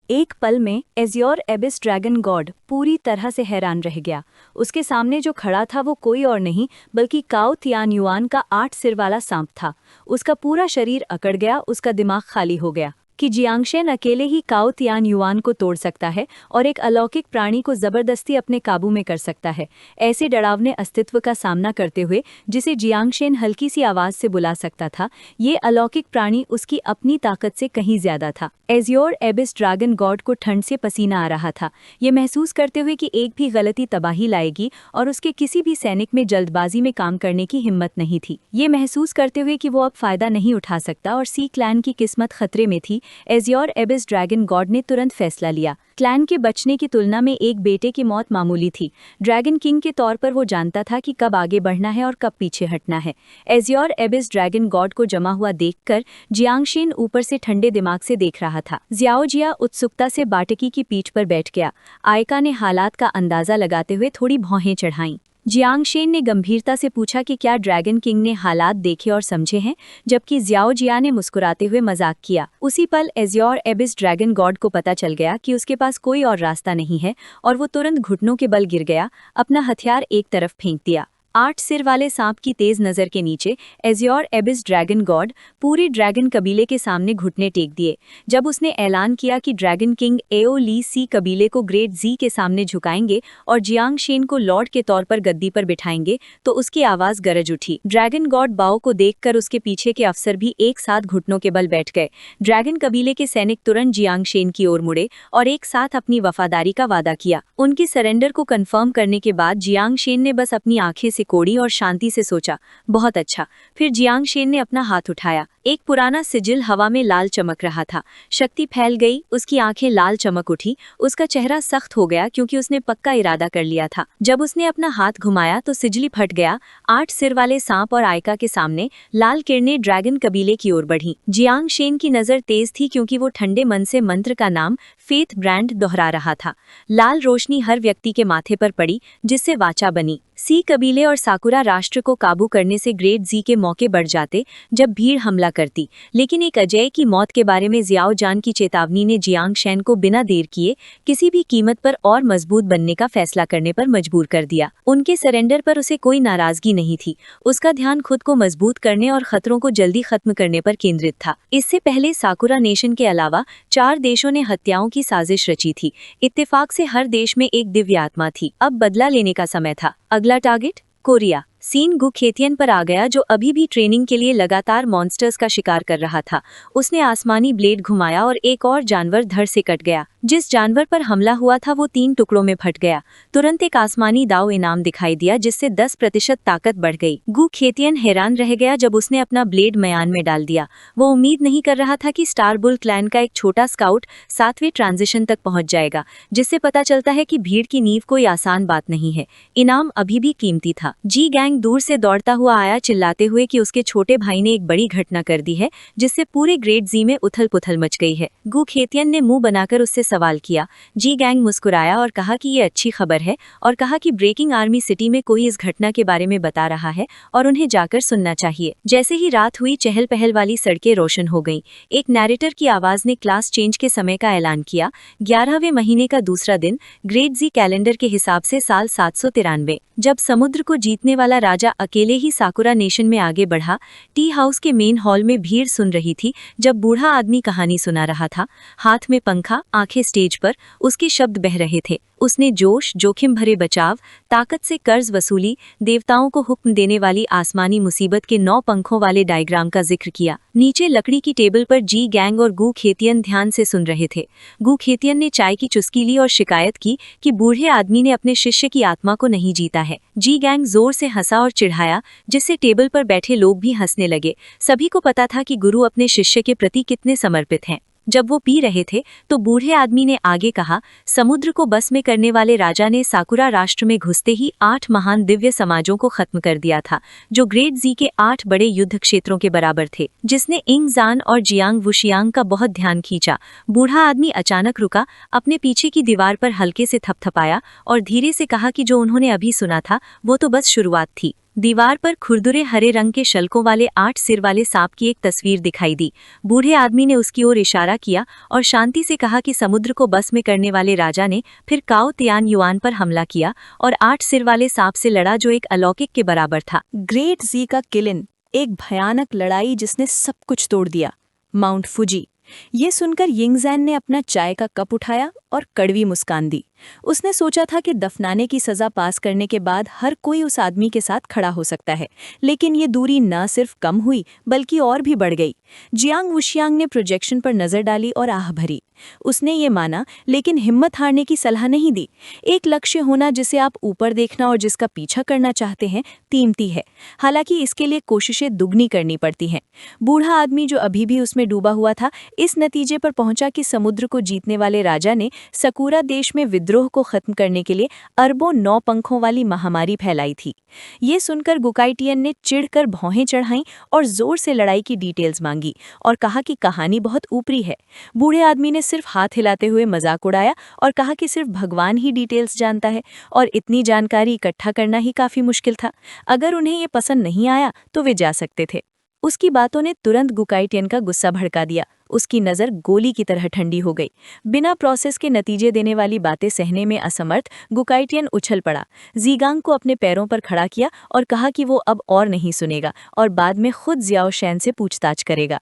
एक पल में एज़्योर एबिस ड्रैगन गॉड पूरी तरह से हैरान रह गया। उसके सामने जो खड़ा था वो कोई और नहीं बल्कि काओ तियान युआन का 8 सिर वाला सांप था। उसका पूरा शरीर अकड़ गया, उसका दिमाग खाली हो गया कि जियांगशेन अकेले ही काओ तियान युआन को तोड़ सकता है और एक अलौकिक प्राणी को जबरदस्ती अपने काबू में कर सकता है, ऐसे डरावने अस्तित्व का सामना करते हुए जिसे जियांगशेन हल्की सी आवाज से बुला सकता था। ये अलौकिक प्राणी उसकी अपनी ताकत से कहीं ज्यादा था। एज़्योर एबिस ड्रैगन गॉड को ठंड से पसीना आ रहा था, ये महसूस करते हुए कि एक भी गलती तबाही लाएगी, और उसके किसी भी सैनिक में जल्दबाजी में काम करने की हिम्मत नहीं थी। ये महसूस करते हुए कि वो अब फायदा नहीं उठा सकता और सी क्लैन की किस्मत खतरे में थी, एज़्योर एबिस ड्रैगन गॉड ने तुरंत फैसला लिया। क्लैन के बचने की तुलना में एक बेटे की मौत मामूली थी। ड्रैगन किंग के तौर पर वो जानता था कि कब आगे बढ़ना है और कब पीछे हटना है। एज़्योर एबिस ड्रैगन गॉड को जमा हुआ देखकर जियांगशेन ऊपर से ठंडे दिमाग से देख रहा था। ज़ियाओ जिया उत्सुकता से बाटकी की पीठ पर बैठ गया। आयका ने हालात का अंदाजा लगाते हुए थोड़ी भौहें चढ़ाईं। जियांगशेन ने गंभीरता से पूछा कि क्या ड्रैगन किंग ने हालात देखे और समझे हैं, जबकि ज़ियाओ जिया ने मुस्कुराते हुए मजाक किया। उसी पल एज़्योर एबिस ड्रैगन गॉड को पता चल गया कि उसके पास कोई और रास्ता नहीं है और वो तुरंत घुटनों के बल गिर गया, अपना हथियार एक तरफ फेंक दिया। 8 सिर वाले सांप की तेज नजर के नीचे एज़्योर एबिस ड्रैगन गॉड पूरे ड्रैगन कबीले के सामने घुटने टेक दिए। जब उसने ऐलान किया कि ड्रैगन किंग एओ ली सी कबीले को ग्रेट जी के सामने झुकाएंगे और जियांगशेन को लॉर्ड के तौर पर गद्दी पर बिठाएंगे, तो उसकी आवाज गरज उठी। ड्रैगन गॉड बाओ को देखकर उसके पीछे के अफसर भी एक साथ घुटनों के बल बैठ गए। ड्रैगन कबीले के सैनिक तुरंत जियांगशेन की ओर मुड़े और एक साथ अपनी वफादारी का वादा किया। उनके सरेंडर को कंफर्म करने के बाद जियांगशेन ने बस अपनी आंखें से कोड़ी और शांति से सोचा, बहुत अच्छा। फिर जियांगशेन ने अपना हाथ उठाया। एक पुराना सिजिल हवा में लाल चमक रहा था। शक्ति फैल गई, उसकी आंखें लाल चमक उठी, उसका चेहरा सख्त हो गया क्योंकि उसने पक्का इरादा कर लिया था। जब उसने अपना हाथ घुमाया तो सिजिल फट गया। 8 सिर वाले सांप और आयका के सामने लाल किरणें ड्रैगन कबीले की ओर बढ़ी। जियांगशेन की नजर तेज थी क्योंकि वो ठंडे मन से मंत्र का नाम फेथ ब्रांड दोहरा रहा था। लाल रोशनी हर व्यक्ति के माथे पर पड़ी, जिससे वाचा बनी। सी कबीले और साकुरा राष्ट्र को काबू करने से ग्रेट जी के मौके बढ़ जाते जब भीड़ हमला करती, लेकिन एक अजय की मौत के बारे में ज़ियाओ जान की चेतावनी ने जियांगशेन को बिना देर किए किसी भी कीमत पर और मजबूत बनने का फैसला करने पर मजबूर कर दिया। उनके सरेंडर पर उसे कोई नाराजगी नहीं थी, उसका ध्यान खुद को मजबूत करने और खतरों को जल्दी खत्म करने पर केंद्रित था। इससे पहले साकुरा नेशन के अलावा 4 देशों ने हत्याओं की साजिश रची थी। इत्तेफाक से हर देश में एक दिव्य आत्मा थी। अब बदला लेने का समय था। अगला टारगेट कोरिया। सीन गु खेतियन पर आ गया, जो अभी भी ट्रेनिंग के लिए लगातार मॉन्स्टर्स का शिकार कर रहा था। उसने आसमानी ब्लेड घुमाया और एक और जानवर धड़ से कट गया। जिस जानवर पर हमला हुआ था वो 3 टुकड़ों में फट गया। तुरंत एक आसमानी दाव इनाम दिखाई दिया, जिससे 10% ताकत बढ़ गई। गु खेतियन हैरान रह गया जब उसने अपना ब्लेड म्यान में डाल दिया। वो उम्मीद नहीं कर रहा था कि स्टार बुल क्लैन का एक छोटा स्काउट 7वें ट्रांजिशन तक पहुंच जाएगा, जिससे पता चलता है कि भीड़ की नींव कोई आसान बात नहीं है। इनाम अभी भी कीमती था। जी गैंग दूर से दौड़ता हुआ आया, चिल्लाते हुए कि उसके छोटे भाई ने एक बड़ी घटना कर दी है, जिससे पूरे ग्रेट जी में उथल पुथल मच गई है। गु खेतियन ने मुंह बनाकर उससे सवाल किया। जी गैंग मुस्कुराया और कहा कि ये अच्छी खबर है, और कहा कि ब्रेकिंग आर्मी सिटी में कोई इस घटना के बारे में बता रहा है और उन्हें जाकर सुनना चाहिए। जैसे ही रात हुई, चहल पहल वाली सड़कें रोशन हो गईं। एक नैरेटर की आवाज ने क्लास चेंज के समय का ऐलान किया। 11वें महीने का दूसरा दिन, ग्रेट जी कैलेंडर के हिसाब से साल 793। जब समुद्र को जीतने वाला राजा अकेले ही साकुरा नेशन में आगे बढ़ा, टी हाउस के मेन हॉल में भीड़ सुन रही थी जब बूढ़ा आदमी कहानी सुना रहा था। हाथ में पंखा, आंखें स्टेज पर, उसके शब्द बह रहे थे। उसने जोश, जोखिम भरे बचाव, ताकत से कर्ज वसूली, देवताओं को हुक्म देने वाली आसमानी मुसीबत के 9 पंखों वाले डायग्राम का जिक्र किया। नीचे लकड़ी की टेबल पर जी गैंग और गु खेतियन ध्यान से सुन रहे थे। गु खेतियन ने चाय की चुस्की ली और शिकायत की कि बूढ़े आदमी ने अपने शिष्य की आत्मा को नहीं जीता है। जी गैंग जोर से हंसा और चिढ़ाया, जिससे टेबल पर बैठे लोग भी हंसने लगे। सभी को पता था कि गुरु अपने शिष्य के प्रति कितने समर्पित हैं। जब वो पी रहे थे तो बूढ़े आदमी ने आगे कहा, समुद्र को बस में करने वाले राजा ने साकुरा राष्ट्र में घुसते ही 8 महान दिव्य समाजों को खत्म कर दिया था, जो ग्रेट जी के 8 बड़े युद्ध क्षेत्रों के बराबर थे, जिसने इंगजान और जियांग वुशियांग का बहुत ध्यान खींचा। बूढ़ा आदमी अचानक रुका, अपने पीछे की दीवार पर हल्के से थपथपाया और धीरे से कहा कि जो उन्होंने अभी सुना था वो तो बस शुरुआत थी। दीवार पर खुरदुरे हरे रंग के शल्कों वाले 8 सिर वाले सांप की एक तस्वीर दिखाई दी। बूढ़े आदमी ने उसकी ओर इशारा किया और शांति से कहा कि समुद्र को बस में करने वाले राजा ने फिर काओ तियान युआन पर हमला किया और 8 सिर वाले सांप से लड़ा जो एक अलौकिक के बराबर था। ग्रेट जी का किलिन, एक भयानक लड़ाई जिसने सब कुछ तोड़ दिया। Mount Fuji. ये सुनकर यिंगज़ैन ने अपना चाय का कप उठाया और कड़वी मुस्कान दी। उसने सोचा था कि दफनाने की सज़ा पास करने के बाद हर कोई उस आदमी के साथ खड़ा हो सकता है, लेकिन ये दूरी न सिर्फ कम हुई बल्कि और भी बढ़ गई। जियांग वुशियांग ने प्रोजेक्शन पर नज़र डाली और आह भरी। उसने ये माना, लेकिन हिम्मत हारने की सलाह नहीं दी। एक लक्ष्य होना जिसे आप ऊपर देखना और जिसका पीछा करना चाहते हैं कीमती है, हालांकि इसके लिए कोशिशें दुगनी करनी पड़ती हैं। बूढ़ा आदमी जो अभी भी उसमें डूबा हुआ था, इस नतीजे पर पहुंचा कि समुद्र को जीतने वाले राजा ने सकूरा देश में विद्रोह को खत्म करने के लिए अरबों 9 पंखों वाली महामारी फैलाई थी। ये सुनकर गुकाइटियन ने चिढ़कर भौहें चढ़ाईं और जोर से लड़ाई की डिटेल्स मांगी और कहा कि कहानी बहुत ऊपरी है। बूढ़े आदमी ने सिर्फ हाथ हिलाते हुए मजाक उड़ाया और कहा कि सिर्फ भगवान ही डिटेल्स जानता है और इतनी जानकारी इकट्ठा करना ही काफी मुश्किल था। अगर उन्हें ये पसंद नहीं आया तो वे जा सकते थे। उसकी बातों ने तुरंत गुकाइटियन का गुस्सा भड़का दिया। उसकी नज़र गोली की तरह ठंडी हो गई। बिना प्रोसेस के नतीजे देने वाली बातें सहने में असमर्थ गुकाइटियन उछल पड़ा, जीगांग को अपने पैरों पर खड़ा किया और कहा कि वो अब और नहीं सुनेगा और बाद में खुद जियाओ शैन से पूछताछ करेगा।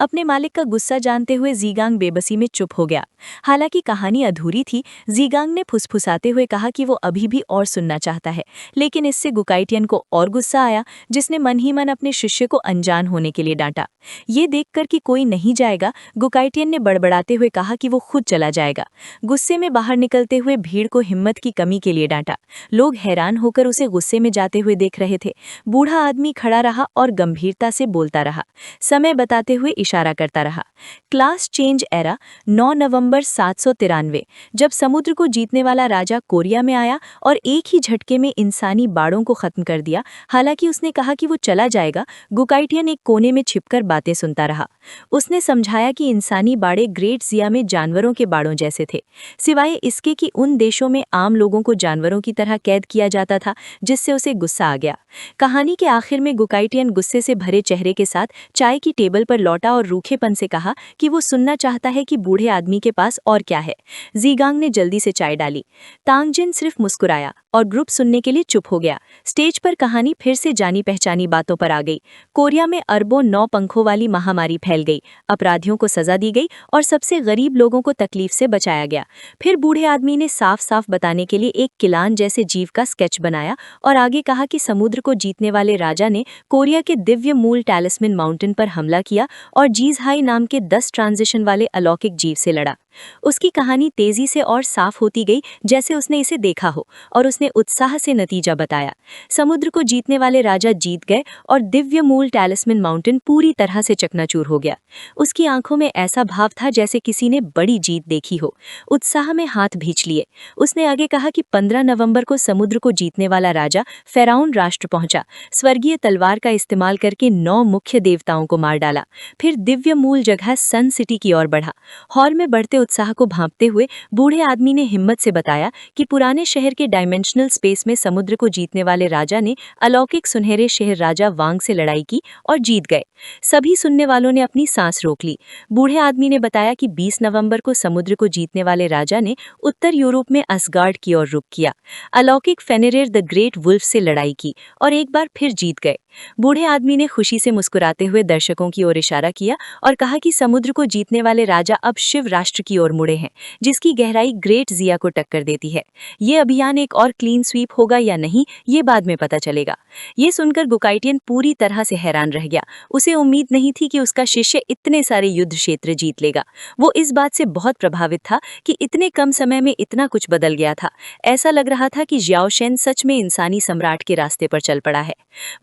अपने मालिक का गुस्सा जानते हुए जीगांग बेबसी में चुप हो गया। हालांकि कहानी अधूरी थी, जीगांग ने फुसफुसाते हुए कहा कि वो अभी भी और सुनना चाहता है, लेकिन इससे गुकाइटियन को और गुस्सा आया, जिसने मन ही मन अपने शिष्य को अनजान होने के लिए डांटा। ये देखकर कि कोई नहीं जाएगा, गुकाइटियन ने बड़बड़ाते हुए कहा कि वो खुद चला जाएगा। गुस्से में बाहर निकलते हुए भीड़ को हिम्मत की कमी के लिए डांटा। लोग हैरान होकर उसे गुस्से में जाते हुए देख रहे थे। बूढ़ा आदमी खड़ा रहा और गंभीरता से बोलता रहा, समय बताते हुए इशारा करता रहा। क्लास चेंज एरा 9 नवंबर 793, जब समुद्र को जीतने वाला राजा कोरिया में आया और एक ही झटके में इंसानी बाड़ों को खत्म कर दिया। हालांकि उसने कहा कि वो चला जाएगा, गुकाइटियन एक कोने में छिपकर बातें सुनता रहा। उसने समझाया कि इंसानी बाड़े ग्रेट जिया में जानवरों के बाड़ों जैसे थे, सिवाय इसके कि उन देशों में आम लोगों को जानवरों की तरह कैद किया जाता था, जिससे उसे गुस्सा आ गया। कहानी के आखिर में गुकाइटियन गुस्से से भरे चेहरे के साथ चाय की टेबल पर लौटा और रूखेपन से कहा कि वो सुनना चाहता है कि बूढ़े आदमी के पास और क्या है। जीगांग ने जल्दी से चाय डाली। तांगजिन सिर्फ मुस्कुराया और ग्रुप सुनने के लिए चुप हो गया। स्टेज पर कहानी फिर से जानी पहचानी बातों पर आ गई। कोरिया में अरबों 9 पंखों वाली महामारी फैल गई, अपराधियों को सजा दी गई और सबसे गरीब लोगों को तकलीफ से बचाया गया। फिर बूढ़े आदमी ने साफ साफ बताने के लिए एक किलान जैसे जीव का स्केच बनाया और आगे कहा कि समुद्र को जीतने वाले राजा ने कोरिया के दिव्य मूल टैलिस्मन माउंटेन पर हमला किया और जीजहाई नाम के 10 ट्रांजिशन वाले अलौकिक जीव से लड़ा। उसकी कहानी तेजी से और साफ होती गई जैसे उसने इसे देखा हो, और उसने उत्साह से नतीजा बताया। समुद्र को जीतने वाले राजा जीत गए और दिव्य मूल टैलिस्मन माउंटेन पूरी तरह से चकनाचूर हो गया। उसकी आंखों में ऐसा भाव था जैसे किसी ने बड़ी जीत देखी हो। उत्साह में हाथ भींच लिए। उसने आगे कहा कि 15 नवंबर को समुद्र को जीतने वाला राजा फेराउन राष्ट्र पहुंचा, स्वर्गीय तलवार का इस्तेमाल करके 9 मुख्य देवताओं को मार डाला, फिर दिव्य मूल जगह सन सिटी की ओर बढ़ा। हॉल में बढ़ते उत्साह को भांपते हुए बूढ़े आदमी ने हिम्मत से बताया कि पुराने शहर के डायमेंशनल स्पेस में समुद्र को जीतने वाले राजा ने अलौकिक सुनहरे शहर राजा वांग से लड़ाई की और जीत गए। सभी सुनने वालों ने अपनी सांस रोक ली। बूढ़े आदमी ने बताया कि 20 नवंबर को समुद्र को जीतने वाले राजा ने उत्तर यूरोप में असगार्ड की ओर रुख किया, अलौकिक फेनेरिर द ग्रेट वुल्फ से लड़ाई की और एक बार फिर जीत गए। बूढ़े आदमी ने खुशी से मुस्कुराते हुए दर्शकों की ओर इशारा किया और कहा कि समुद्र को जीतने वाले राजा अब शिव राष्ट्र की ओर मुड़े हैं, जिसकी गहराई ग्रेट जिया को टक्कर देती है। ये अभियान एक और क्लीन स्वीप होगा या नहीं, ये बाद में पता चलेगा। ये सुनकर गुकाइटियन पूरी तरह से हैरान रह गया। उसे उम्मीद नहीं थी कि उसका शिष्य इतने सारे युद्ध क्षेत्र जीत लेगा। वो इस बात से बहुत प्रभावित था कि इतने कम समय में इतना कुछ बदल गया था। ऐसा लग रहा था कि जियाओ शेन सच में इंसानी सम्राट के रास्ते पर चल पड़ा है।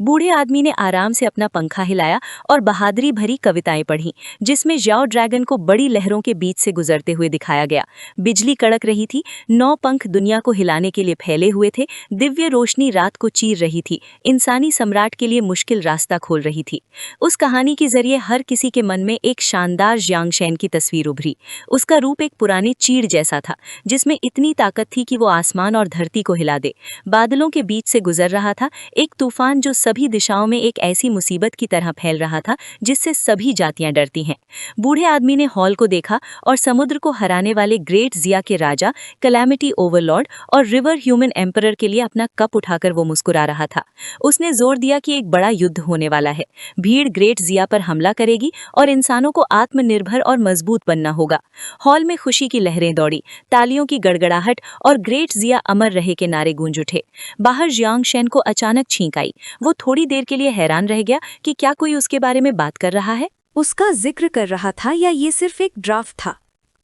बूढ़े आदमी ने आराम से अपना पंखा हिलाया और बहादुरी भरी कविताएं पढ़ीं, जिसमें याओ ड्रैगन को बड़ी लहरों के बीच से गुजरते हुए दिखाया गया। बिजली कड़क रही थी, 9 पंख दुनिया को हिलाने के लिए फैले हुए थे, दिव्य रोशनी रात को चीर रही थी, इंसानी सम्राट के लिए मुश्किल रास्ता खोल रही थी। उस कहानी के जरिए हर किसी के मन में एक शानदार जियांग शेन की तस्वीर उभरी। उसका रूप एक पुराने चीड़ जैसा था, जिसमें इतनी ताकत थी कि वो आसमान और धरती को हिला दे। बादलों के बीच से गुजर रहा था, एक तूफान जो सभी दिशाओं में एक ऐसी मुसीबत की तरह फैल रहा था जिससे सभी जातियां डरती हैं। बूढ़े आदमी ने हॉल को देखा और समुद्र को हराने वाले ग्रेट जिया के राजा, कैलामिटी ओवरलॉर्ड और रिवर ह्यूमन एम्परर के लिए अपना कप उठाकर वो मुस्कुरा रहा था। उसने जोर दिया कि एक बड़ा युद्ध होने वाला है। भीड़ ग्रेट जिया पर हमला करेगी और इंसानों को आत्मनिर्भर और मजबूत बनना होगा। हॉल में खुशी की लहरें दौड़ी, तालियों की गड़गड़ाहट और ग्रेट जिया अमर रहे के नारे गूंज उठे। बाहर जियांग शेन को अचानक छींक आई। वो थोड़ी देर के लिए हैरान रह गया कि क्या कोई उसके बारे में बात कर रहा है, उसका जिक्र कर रहा था, या ये सिर्फ एक ड्राफ्ट था।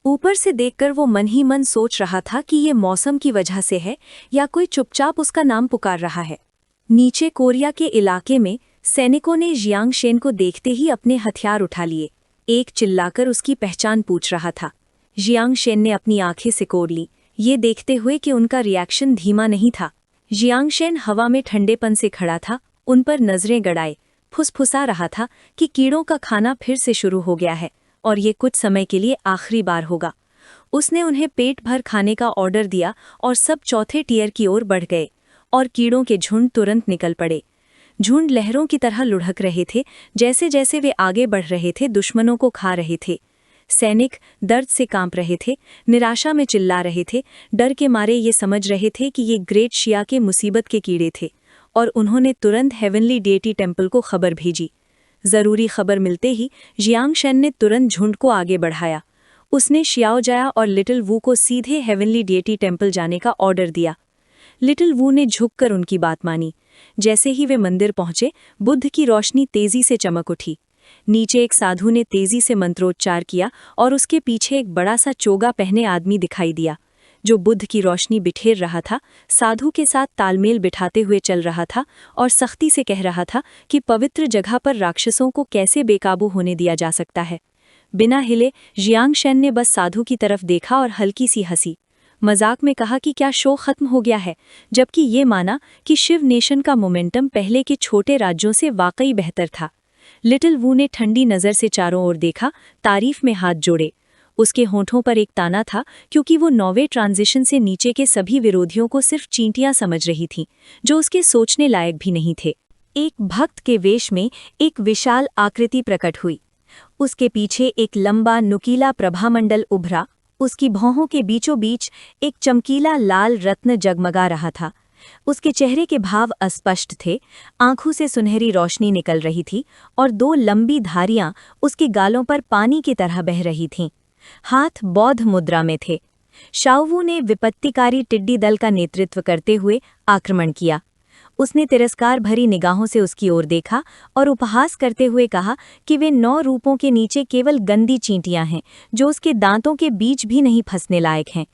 ऊपर से देखकर वो मन ही मन सोच रहा था कि ये मौसम की वजह से है या कोई चुपचाप उसका नाम पुकार रहा है। नीचे कोरिया के इलाके में सैनिकों ने जियांग शेन को देखते ही अपने हथियार उठा लिए। एक चिल्लाकर उसकी पहचान पूछ रहा था। जियांग शेन ने अपनी आंखें सिकोड़ ली, ये देखते हुए कि उनका रिएक्शन धीमा नहीं था। जियांग शेन हवा में ठंडेपन से खड़ा था, उन पर नजरें गड़ाए, फुसफुसा रहा था कि कीड़ों का खाना फिर से शुरू हो गया है और ये कुछ समय के लिए आखिरी बार होगा। उसने उन्हें पेट भर खाने का ऑर्डर दिया और सब चौथे टियर की ओर बढ़ गए और कीड़ों के झुंड तुरंत निकल पड़े। झुंड लहरों की तरह लुढ़क रहे थे, जैसे जैसे वे आगे बढ़ रहे थे दुश्मनों को खा रहे थे। सैनिक दर्द से कांप रहे थे, निराशा में चिल्ला रहे थे, डर के मारे ये समझ रहे थे कि ये ग्रेट शिया के मुसीबत के कीड़े थे और उन्होंने तुरंत हेवनली डेटी टेम्पल को खबर भेजी। जरूरी खबर मिलते ही जियांग शेन ने तुरंत झुंड को आगे बढ़ाया। उसने शियाओ जाया और लिटिल वू को सीधे हेवनली डेटी टेम्पल जाने का ऑर्डर दिया। लिटिल वू ने झुककर उनकी बात मानी। जैसे ही वे मंदिर पहुंचे, बुद्ध की रोशनी तेजी से चमक उठी। नीचे एक साधु ने तेजी से मंत्रोच्चार किया और उसके पीछे एक बड़ा सा चोगा पहने आदमी दिखाई दिया, जो बुद्ध की रोशनी बिखेर रहा था, साधु के साथ तालमेल बिठाते हुए चल रहा था और सख्ती से कह रहा था कि पवित्र जगह पर राक्षसों को कैसे बेकाबू होने दिया जा सकता है। बिना हिले जियांग शेन ने बस साधु की तरफ देखा और हल्की सी हंसी। मजाक में कहा कि क्या शो खत्म हो गया है, जबकि ये माना कि शिव नेशन का मोमेंटम पहले के छोटे राज्यों से वाकई बेहतर था। लिटिल वू ने ठंडी नज़र से चारों ओर देखा, तारीफ में हाथ जोड़े। उसके होठों पर एक ताना था, क्योंकि वो 9वें ट्रांजिशन से नीचे के सभी विरोधियों को सिर्फ चींटियां समझ रही थीं, जो उसके सोचने लायक भी नहीं थे। एक भक्त के वेश में एक विशाल आकृति प्रकट हुई। उसके पीछे एक लंबा नुकीला प्रभामंडल उभरा। उसकी भौहों के बीचों बीच एक चमकीला लाल रत्न जगमगा रहा था। उसके चेहरे के भाव अस्पष्ट थे, आंखों से सुनहरी रोशनी निकल रही थी और 2 लंबी धारियां उसके गालों पर पानी की तरह बह रही थीं। हाथ बौद्ध मुद्रा में थे। शाओवू ने विपत्तिकारी टिड्डी दल का नेतृत्व करते हुए आक्रमण किया। उसने तिरस्कार भरी निगाहों से उसकी ओर देखा और उपहास करते हुए कहा कि वे 9 रूपों के नीचे केवल गंदी चींटियां हैं, जो उसके दांतों के बीच भी नहीं फंसने लायक हैं।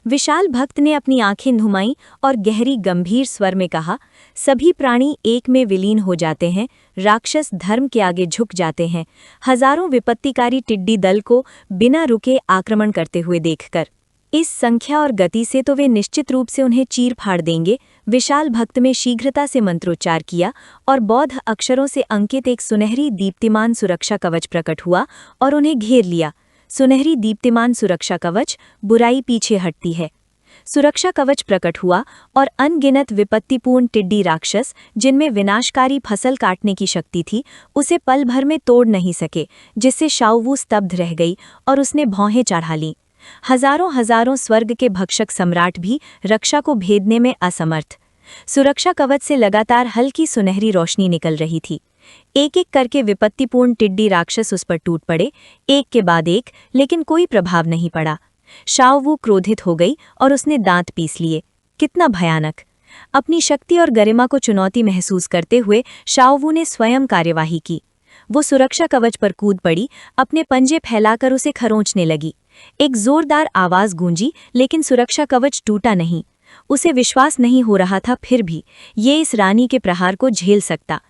विशाल भक्त ने अपनी आंखें घुमाईं और गहरी गंभीर स्वर में कहा, सभी प्राणी एक में विलीन हो जाते हैं, राक्षस धर्म के आगे झुक जाते हैं। हजारों विपत्तिकारी टिड्डी दल को बिना रुके आक्रमण करते हुए देखकर इस संख्या और गति से तो वे निश्चित रूप से उन्हें चीर फाड़ देंगे। विशाल भक्त में शीघ्रता से मंत्रोच्चार किया और बौद्ध अक्षरों से अंकित एक सुनहरी दीप्तिमान सुरक्षा कवच प्रकट हुआ और उन्हें घेर लिया। सुनहरी दीप्तिमान सुरक्षा कवच, बुराई पीछे हटती है। सुरक्षा कवच प्रकट हुआ और अनगिनत विपत्तिपूर्ण टिड्डी राक्षस, जिनमें विनाशकारी फसल काटने की शक्ति थी, उसे पल भर में तोड़ नहीं सके, जिससे शाओवू स्तब्ध रह गई और उसने भौहें चढ़ा लीं। हजारों हजारों स्वर्ग के भक्षक सम्राट भी रक्षा को भेदने में असमर्थ। सुरक्षा कवच से लगातार हल्की सुनहरी रोशनी निकल रही थी। एक एक करके विपत्तिपूर्ण टिड्डी राक्षस उस पर टूट पड़े, एक के बाद एक, लेकिन कोई प्रभाव नहीं पड़ा। शाओवू क्रोधित हो गई और उसने दांत पीस लिए। कितना भयानक! अपनी शक्ति और गरिमा को चुनौती महसूस करते हुए शाओवू ने स्वयं कार्यवाही की। वो सुरक्षा कवच पर कूद पड़ी, अपने पंजे फैलाकर उसे खरोंचने लगी। एक जोरदार आवाज गूंजी, लेकिन सुरक्षा कवच टूटा नहीं। उसे विश्वास नहीं हो रहा था फिर भी ये इस रानी के प्रहार को झेल सकता।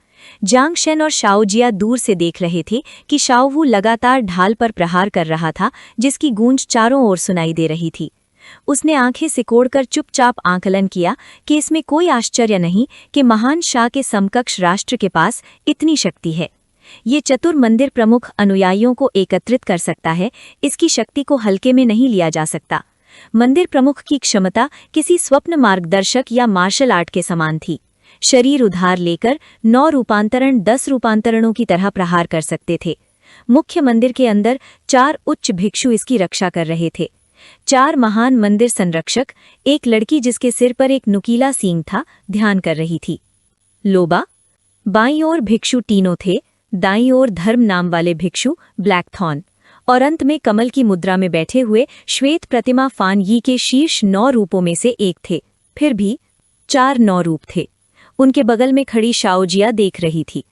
जियांग शेन और शाओ जिया दूर से देख रहे थे कि शाओ वू लगातार ढाल पर प्रहार कर रहा था, जिसकी गूंज चारों ओर सुनाई दे रही थी। उसने आंखें सिकोड़कर चुपचाप आकलन किया कि इसमें कोई आश्चर्य नहीं कि महान शाह के समकक्ष राष्ट्र के पास इतनी शक्ति है। ये चतुर मंदिर प्रमुख अनुयायियों को एकत्रित कर सकता है, इसकी शक्ति को हल्के में नहीं लिया जा सकता। मंदिर प्रमुख की क्षमता किसी स्वप्न मार्गदर्शक या मार्शल आर्ट के समान थी। शरीर उधार लेकर 9 रूपांतरण 10 रूपांतरणों की तरह प्रहार कर सकते थे। मुख्य मंदिर के अंदर 4 उच्च भिक्षु इसकी रक्षा कर रहे थे। 4 महान मंदिर संरक्षक, एक लड़की जिसके सिर पर एक नुकीला सींग था, ध्यान कर रही थी। लोबा। बाईं ओर भिक्षु टीनो थे, दाईं ओर धर्म नाम वाले भिक्षु ब्लैकथॉर्न, और अंत में कमल की मुद्रा में बैठे हुए श्वेत प्रतिमा फान यी के शीर्ष 9 रूपों में से एक थे। फिर भी 4 9 रूप थे। उनके बगल में खड़ी शाओ जिया देख रही थी।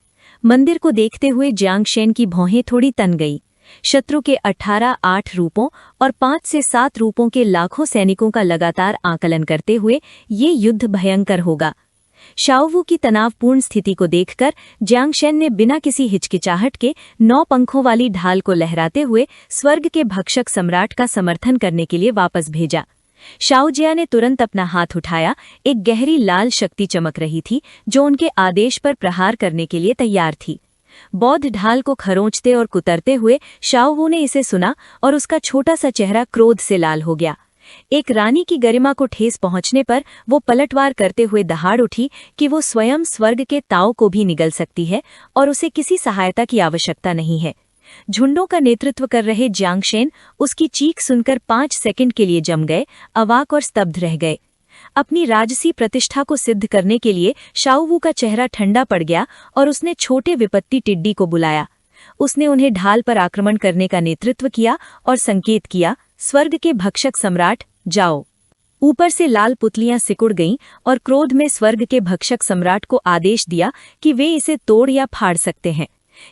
मंदिर को देखते हुए जियांग शेन की भौहें थोड़ी तन गईं। शत्रु के 18-8 रूपों और 5 से 7 रूपों के लाखों सैनिकों का लगातार आकलन करते हुए ये युद्ध भयंकर होगा। शाओ वू की तनावपूर्ण स्थिति को देखकर जियांग शेन ने बिना किसी हिचकिचाहट के 9 पंखों वाली ढाल को लहराते हुए स्वर्ग के भक्षक सम्राट का समर्थन करने के लिए वापस भेजा। शाओ जिया ने तुरंत अपना हाथ उठाया। एक गहरी लाल शक्ति चमक रही थी जो उनके आदेश पर प्रहार करने के लिए तैयार थी। बौद्ध ढाल को खरोंचते और कुतरते हुए शाओ वू ने इसे सुना और उसका छोटा सा चेहरा क्रोध से लाल हो गया। एक रानी की गरिमा को ठेस पहुंचने पर वो पलटवार करते हुए दहाड़ उठी कि वो स्वयं स्वर्ग के ताव को भी निगल सकती है और उसे किसी सहायता की आवश्यकता नहीं है। झुंडों का नेतृत्व कर रहे जियांग शेन उसकी चीख सुनकर 5 सेकंड के लिए जम गए, अवाक और स्तब्ध रह गए। अपनी राजसी प्रतिष्ठा को सिद्ध करने के लिए शाओ वू का चेहरा ठंडा पड़ गया और उसने छोटे विपत्ति टिड्डी को बुलाया। उसने उन्हें ढाल पर आक्रमण करने का नेतृत्व किया और संकेत किया, स्वर्ग के भक्षक सम्राट, जाओ। ऊपर से लाल पुतलियां सिकुड़ गईं और क्रोध में स्वर्ग के भक्षक सम्राट को आदेश दिया कि वे इसे तोड़ या फाड़ सकते हैं।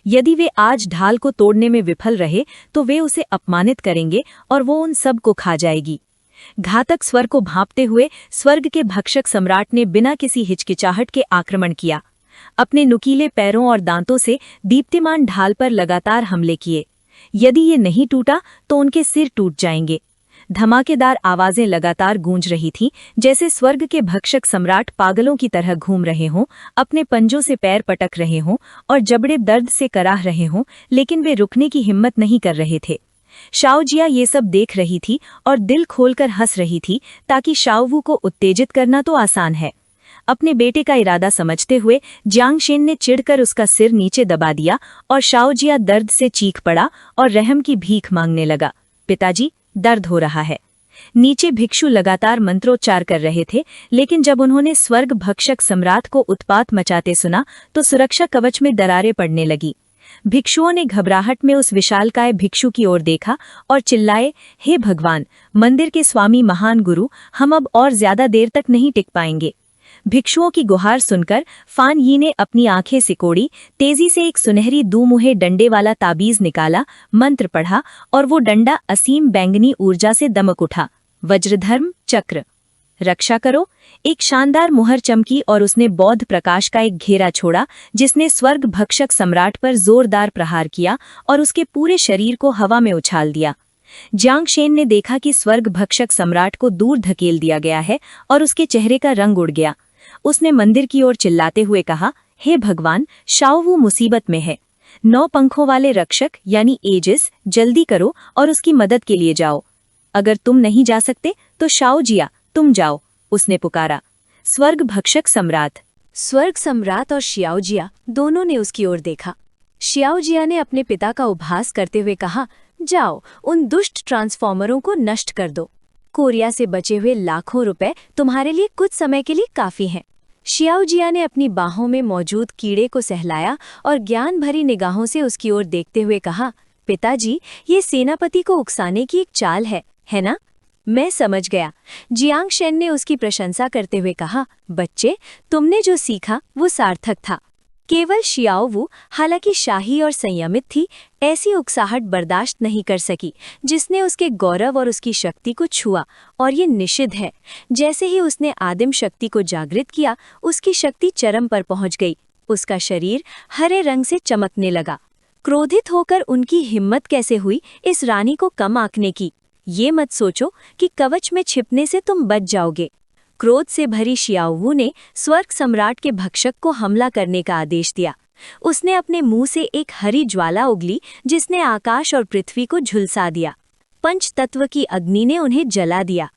यदि वे आज ढाल को तोड़ने में विफल रहे तो वे उसे अपमानित करेंगे और वो उन सब को खा जाएगी। घातक स्वर को भांपते हुए स्वर्ग के भक्षक सम्राट ने बिना किसी हिचकिचाहट के आक्रमण किया। अपने नुकीले पैरों और दांतों से दीप्तिमान ढाल पर लगातार हमले किए। यदि ये नहीं टूटा तो उनके सिर टूट जाएंगे। धमाकेदार आवाजें लगातार गूंज रही थीं, जैसे स्वर्ग के भक्षक सम्राट पागलों की तरह घूम रहे हों, अपने पंजों से पैर पटक रहे हों और जबड़े दर्द से कराह रहे हों, लेकिन वे रुकने की हिम्मत नहीं कर रहे थे। शाओ जिया ये सब देख रही थी और दिल खोलकर हंस रही थी, ताकि शाओ वू को उत्तेजित करना तो आसान है। अपने बेटे का इरादा समझते हुए जियांग शेन ने चिढ़कर उसका सिर नीचे दबा दिया और शाओ जिया दर्द से चीख पड़ा और रहम की भीख मांगने लगा। पिताजी, दर्द हो रहा है। नीचे भिक्षु लगातार मंत्रोच्चार कर रहे थे, लेकिन जब उन्होंने स्वर्ग भक्षक सम्राट को उत्पात मचाते सुना तो सुरक्षा कवच में दरारें पड़ने लगी। भिक्षुओं ने घबराहट में उस विशालकाय भिक्षु की ओर देखा और चिल्लाए, हे भगवान, मंदिर के स्वामी महान गुरु, हम अब और ज्यादा देर तक नहीं टिक पाएंगे। भिक्षुओं की गुहार सुनकर फान यी ने अपनी आंखें सिकोड़ी, तेजी से एक सुनहरी दूमुहे डंडे वाला ताबीज निकाला, मंत्र पढ़ा और वो डंडा असीम बैंगनी ऊर्जा से दमक उठा। वज्रधर्म चक्र, रक्षा करो। एक शानदार मुहर चमकी और उसने बौद्ध प्रकाश का एक घेरा छोड़ा, जिसने स्वर्ग भक्षक सम्राट पर जोरदार प्रहार किया और उसके पूरे शरीर को हवा में उछाल दिया। जियांग शेन ने देखा कि स्वर्ग भक्षक सम्राट को दूर धकेल दिया गया है और उसके चेहरे का रंग उड़ गया। उसने मंदिर की ओर चिल्लाते हुए कहा, हे भगवान, शाओ वू मुसीबत में है। 9 पंखों वाले रक्षक यानी एजिस, जल्दी करो और उसकी मदद के लिए जाओ। अगर तुम नहीं जा सकते तो शाओ जिया, तुम जाओ, उसने पुकारा। स्वर्ग भक्षक सम्राट। स्वर्ग सम्राट और शियाओ जिया दोनों ने उसकी ओर देखा। शियाओ जिया ने अपने पिता का उपहास करते हुए कहा, जाओ, उन दुष्ट ट्रांसफॉर्मरों को नष्ट कर दो। कोरिया से बचे हुए लाखों रुपए तुम्हारे लिए कुछ समय के लिए काफी हैं। शियाओ जिया ने अपनी बाहों में मौजूद कीड़े को सहलाया और ज्ञान भरी निगाहों से उसकी ओर देखते हुए कहा, पिताजी, ये सेनापति को उकसाने की एक चाल है ना? मैं समझ गया। जियांग शेन ने उसकी प्रशंसा करते हुए कहा, बच्चे, तुमने जो सीखा वो सार्थक था। केवल शियाओ वू, हालांकि शाही और संयमित थी, ऐसी उकसाहट बर्दाश्त नहीं कर सकी जिसने उसके गौरव और उसकी शक्ति को छुआ, और ये निषिद्ध है। जैसे ही उसने आदिम शक्ति को जागृत किया, उसकी शक्ति चरम पर पहुंच गई। उसका शरीर हरे रंग से चमकने लगा। क्रोधित होकर उनकी हिम्मत कैसे हुई इस रानी को कम आंकने की। ये मत सोचो कि कवच में छिपने से तुम बच जाओगे। क्रोध से भरी शियाओवू ने स्वर्ग सम्राट के भक्षक को हमला करने का आदेश दिया। उसने अपने मुंह से एक हरी ज्वाला उगली जिसने आकाश और पृथ्वी को झुलसा दिया। पंचतत्व की अग्नि ने उन्हें जला दिया।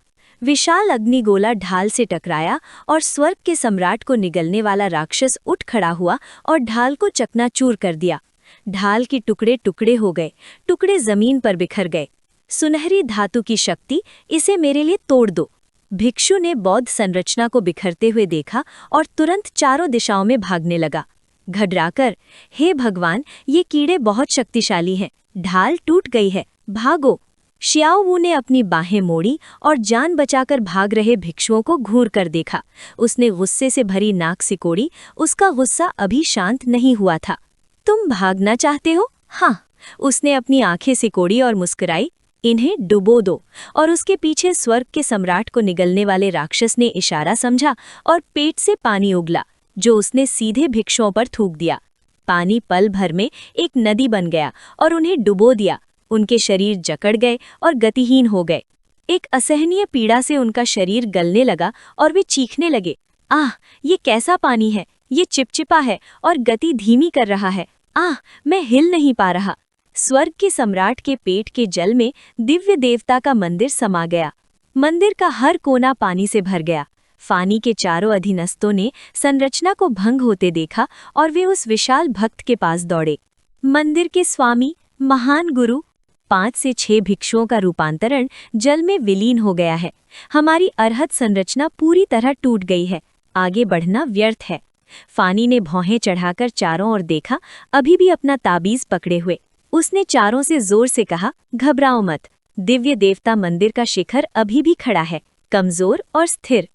विशाल अग्निगोला ढाल से टकराया और स्वर्ग के सम्राट को निगलने वाला राक्षस उठ खड़ा हुआ और ढाल को चकनाचूर कर दिया। ढाल के टुकड़े टुकड़े हो गए, टुकड़े जमीन पर बिखर गए। सुनहरी धातु की शक्ति, इसे मेरे लिए तोड़ दो। भिक्षु ने बौद्ध संरचना को बिखरते हुए देखा और तुरंत चारों दिशाओं में भागने लगा, घबराकर, हे भगवान, ये कीड़े बहुत शक्तिशाली हैं, ढाल टूट गई है, भागो। शियाओवू ने अपनी बाहें मोड़ी और जान बचाकर भाग रहे भिक्षुओं को घूर कर देखा। उसने गुस्से से भरी नाक सिकोड़ी। उसका गुस्सा अभी शांत नहीं हुआ था। तुम भागना चाहते हो? हाँ। उसने अपनी आंखें सिकोड़ी और मुस्कुराई। इन्हें डुबो दो। और उसके पीछे स्वर्ग के सम्राट को निगलने वाले राक्षस ने इशारा समझा और पेट से पानी उगला, जो उसने सीधे भिक्षुओं पर थूक दिया। पानी पल भर में एक नदी बन गया और उन्हें डुबो दिया। उनके शरीर जकड़ गए और गतिहीन हो गए। एक असहनीय पीड़ा से उनका शरीर गलने लगा और वे चीखने लगे, आह, ये कैसा पानी है, ये चिपचिपा है और गति धीमी कर रहा है। आह, मैं हिल नहीं पा रहा। स्वर्ग के सम्राट के पेट के जल में दिव्य देवता का मंदिर समा गया। मंदिर का हर कोना पानी से भर गया। फानी के चारों अधीनस्थों ने संरचना को भंग होते देखा और वे उस विशाल भक्त के पास दौड़े। मंदिर के स्वामी, महान गुरु, 5 से 6 भिक्षुओं का रूपांतरण जल में विलीन हो गया है। हमारी अर्हत संरचना पूरी तरह टूट गई है। आगे बढ़ना व्यर्थ है। फानी ने भौहें चढ़ाकर चारों ओर देखा, अभी भी अपना ताबीज पकड़े हुए। उसने चारों से जोर से कहा, घबराओ मत। दिव्य देवता मंदिर का शिखर अभी भी खड़ा है, कमजोर और स्थिर।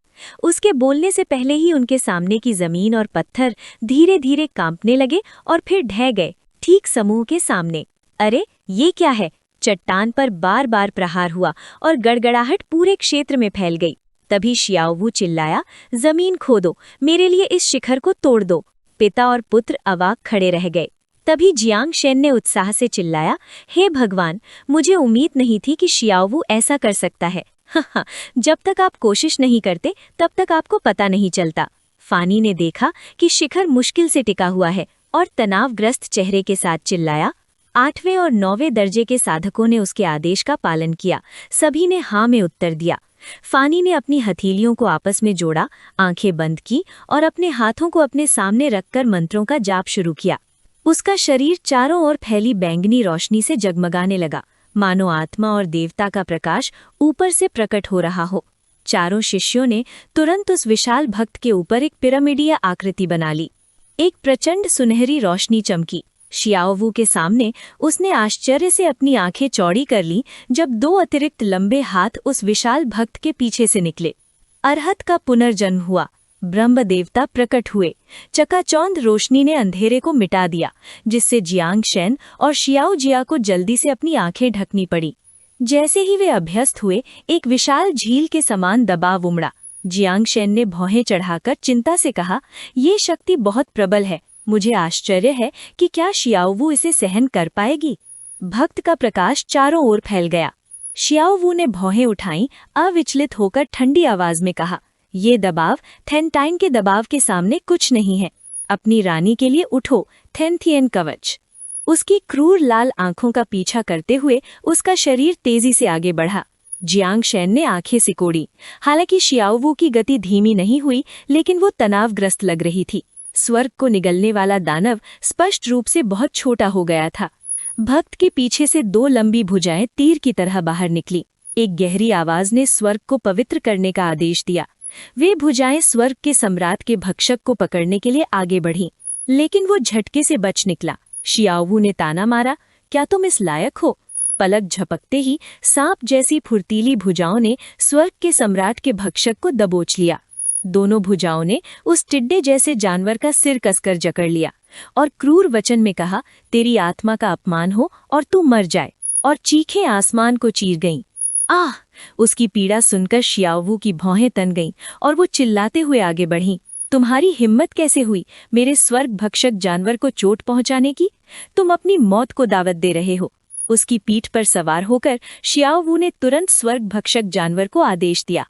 उसके बोलने से पहले ही उनके सामने की जमीन और पत्थर धीरे धीरे कांपने लगे और फिर ढह गए, ठीक समूह के सामने। अरे, ये क्या है? चट्टान पर बार बार प्रहार हुआ और गड़गड़ाहट पूरे क्षेत्र में फैल गई। तभी शियाओवू चिल्लाया, जमीन खोदो, मेरे लिए इस शिखर को तोड़ दो। पिता और पुत्र अवाक खड़े रह गए। तभी जियांग शेन ने उत्साह से चिल्लाया, हे भगवान, मुझे उम्मीद नहीं थी कि शियाओवू ऐसा कर सकता है। जब तक आप कोशिश नहीं करते तब तक आपको पता नहीं चलता। फानी ने देखा कि शिखर मुश्किल से टिका हुआ है और तनावग्रस्त चेहरे के साथ चिल्लाया। 8वें और 9वें दर्जे के साधकों ने उसके आदेश का पालन किया। सभी ने हाँ में उत्तर दिया। फानी ने अपनी हथेलियों को आपस में जोड़ा, आंखें बंद की और अपने हाथों को अपने सामने रखकर मंत्रों का जाप शुरू किया। उसका शरीर चारों ओर फैली बैंगनी रोशनी से जगमगाने लगा, मानो आत्मा और देवता का प्रकाश ऊपर से प्रकट हो रहा हो। चारों शिष्यों ने तुरंत उस विशाल भक्त के ऊपर एक पिरामिडीय आकृति बना ली। एक प्रचंड सुनहरी रोशनी चमकी। शियाओवू के सामने उसने आश्चर्य से अपनी आंखें चौड़ी कर लीं जब 2 अतिरिक्त लंबे हाथ उस विशाल भक्त के पीछे से निकले। अरहत का पुनर्जन्म हुआ। ब्रह्म देवता प्रकट हुए। चकाचौंध रोशनी ने अंधेरे को मिटा दिया, जिससे जियांग शेन और शियाओ जिया को जल्दी से अपनी आंखें ढकनी पड़ी। जैसे ही वे अभ्यस्त हुए, एक विशाल झील के समान दबाव उमड़ा। जियांग शेन ने भौहें चढ़ाकर चिंता से कहा, ये शक्ति बहुत प्रबल है। मुझे आश्चर्य है कि क्या शियाओवू इसे सहन कर पाएगी। भक्त का प्रकाश चारों ओर फैल गया। शियाओवू ने भौहें उठाईं, अविचलित होकर ठंडी आवाज में कहा, ये दबाव थेनटाइन के दबाव के सामने कुछ नहीं है। अपनी रानी के लिए उठो, थेनथियन कवच। उसकी क्रूर लाल आंखों का पीछा करते हुए उसका शरीर तेजी से आगे बढ़ा। जियांग शेन ने आंखें सिकोड़ी। हालांकि शियाओवू की गति धीमी नहीं हुई, लेकिन वो तनावग्रस्त लग रही थी। स्वर्ग को निगलने वाला दानव स्पष्ट रूप से बहुत छोटा हो गया था। भक्त के पीछे से 2 लंबी भुजाएं तीर की तरह बाहर निकली। एक गहरी आवाज ने स्वर्ग को पवित्र करने का आदेश दिया। वे भुजाएं स्वर्ग के सम्राट के भक्षक को पकड़ने के लिए आगे बढ़ीं, लेकिन वो झटके से बच निकला। शियाओवू ने ताना मारा, क्या तुम इस लायक हो? पलक झपकते ही सांप जैसी फुर्तीली भुजाओं ने स्वर्ग के सम्राट के भक्षक को दबोच लिया। दोनों भुजाओं ने उस टिड्डे जैसे जानवर का सिर कसकर जकड़ लिया और क्रूर वचन में कहा, तेरी आत्मा का अपमान हो और तू मर जाए। और चीखें आसमान को चीर गईं। आह! उसकी पीड़ा सुनकर शियाओवू की भौहें तन गईं और वो चिल्लाते हुए आगे बढ़ीं। तुम्हारी हिम्मत कैसे हुई मेरे स्वर्ग भक्षक जानवर को चोट पहुंचाने की? तुम अपनी मौत को दावत दे रहे हो। उसकी पीठ पर सवार होकर शियाओ वू ने तुरंत स्वर्ग भक्षक जानवर को आदेश दिया।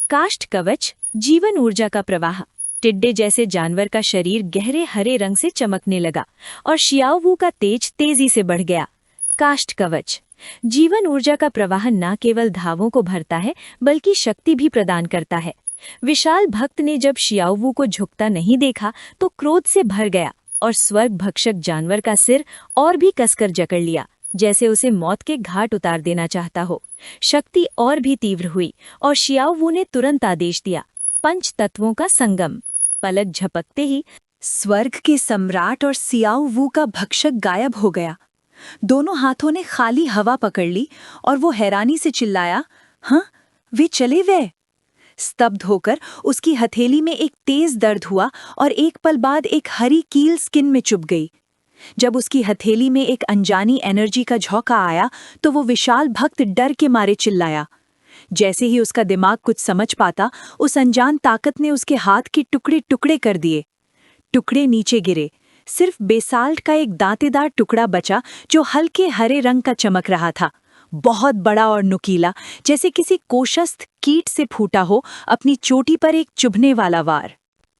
काष्ठ कवच, जीवन ऊर्जा का प्रवाह। टिड्डे जैसे जानवर का शरीर गहरे हरे रंग से चमकने लगा और शियाओ वू का तेज तेजी से बढ़ गया। काष्ठ कवच, जीवन ऊर्जा का प्रवाह न केवल घावों को भरता है बल्कि शक्ति भी प्रदान करता है। विशाल भक्त ने जब शियाओ वू को झुकता नहीं देखा तो क्रोध से भर गया और स्वर्ग भक्षक जानवर का सिर और भी कसकर जकड़ लिया, जैसे उसे मौत के घाट उतार देना चाहता हो। शक्ति और भी तीव्र हुई और शियाओ वू ने तुरंत आदेश दिया, पंच तत्वों का संगम। पलक झपकते ही स्वर्ग के सम्राट और सियाओ वू का भक्षक गायब हो गया। दोनों हाथों ने खाली हवा पकड़ ली और वो हैरानी से चिल्लाया, हाँ, वे चले गए। स्तब्ध होकर उसकी हथेली में एक तेज दर्द हुआ और एक पल बाद एक हरी कील स्किन में चुभ गई। जब उसकी हथेली में एक अनजानी एनर्जी का झोंका आया तो वो विशाल भक्त डर के मारे चिल्लाया। जैसे ही उसका दिमाग कुछ समझ पाता, उस अनजान ताकत ने उसके हाथ के टुकड़े टुकड़े कर दिए। टुकड़े नीचे गिरे, सिर्फ बेसाल्ट का एक दांतेदार टुकड़ा बचा जो हल्के हरे रंग का चमक रहा था, बहुत बड़ा और नुकीला, जैसे किसी कोशस्थ कीट से फूटा हो अपनी चोटी पर एक चुभने वाला वार।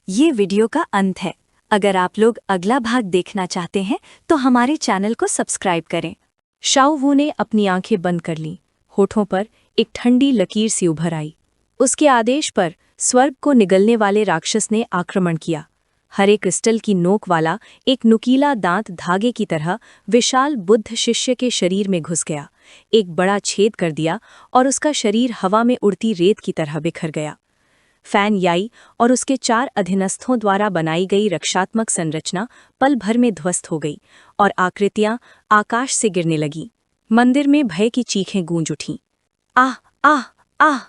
ये वीडियो का अंत है। अगर आप लोग अगला भाग देखना चाहते हैं तो हमारे चैनल को सब्सक्राइब करें। शियाओ वू ने अपनी आंखें बंद कर लीं। होठों पर एक ठंडी लकीर सी उभर आई। उसके आदेश पर स्वर्ग को निगलने वाले राक्षस ने आक्रमण किया। हरे क्रिस्टल की नोक वाला एक नुकीला दांत धागे की तरह विशाल बुद्ध शिष्य के शरीर में घुस गया, एक बड़ा छेद कर दिया और उसका शरीर हवा में उड़ती रेत की तरह बिखर गया। फैन याई और उसके 4 अधीनस्थों द्वारा बनाई गई रक्षात्मक संरचना पल भर में ध्वस्त हो गई और आकृतियां आकाश से गिरने लगीं। मंदिर में भय की चीखें गूंज उठीं। आह आह आह!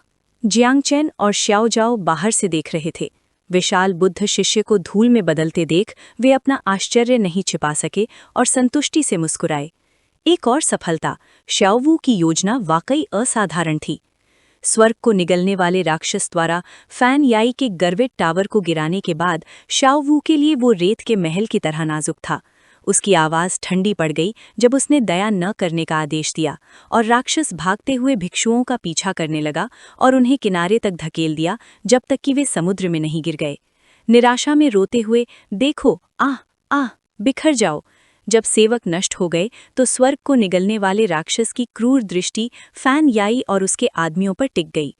जियांगचेन और शियाओ जाओ बाहर से देख रहे थे। विशाल बुद्ध शिष्य को धूल में बदलते देख वे अपना आश्चर्य नहीं छिपा सके और संतुष्टि से मुस्कुराए। एक और सफलता, शियाओ वू की योजना वाकई असाधारण थी। स्वर्ग को निगलने वाले राक्षस द्वारा फैन याई के गर्वित टावर को गिराने के बाद शियाओ वू के लिए वो रेत के महल की तरह नाजुक था। उसकी आवाज़ ठंडी पड़ गई जब उसने दया न करने का आदेश दिया और राक्षस भागते हुए भिक्षुओं का पीछा करने लगा और उन्हें किनारे तक धकेल दिया जब तक कि वे समुद्र में नहीं गिर गए। निराशा में रोते हुए, देखो, आह आह, बिखर जाओ। जब सेवक नष्ट हो गए तो स्वर्ग को निगलने वाले राक्षस की क्रूर दृष्टि फैन याई और उसके आदमियों पर टिक गई।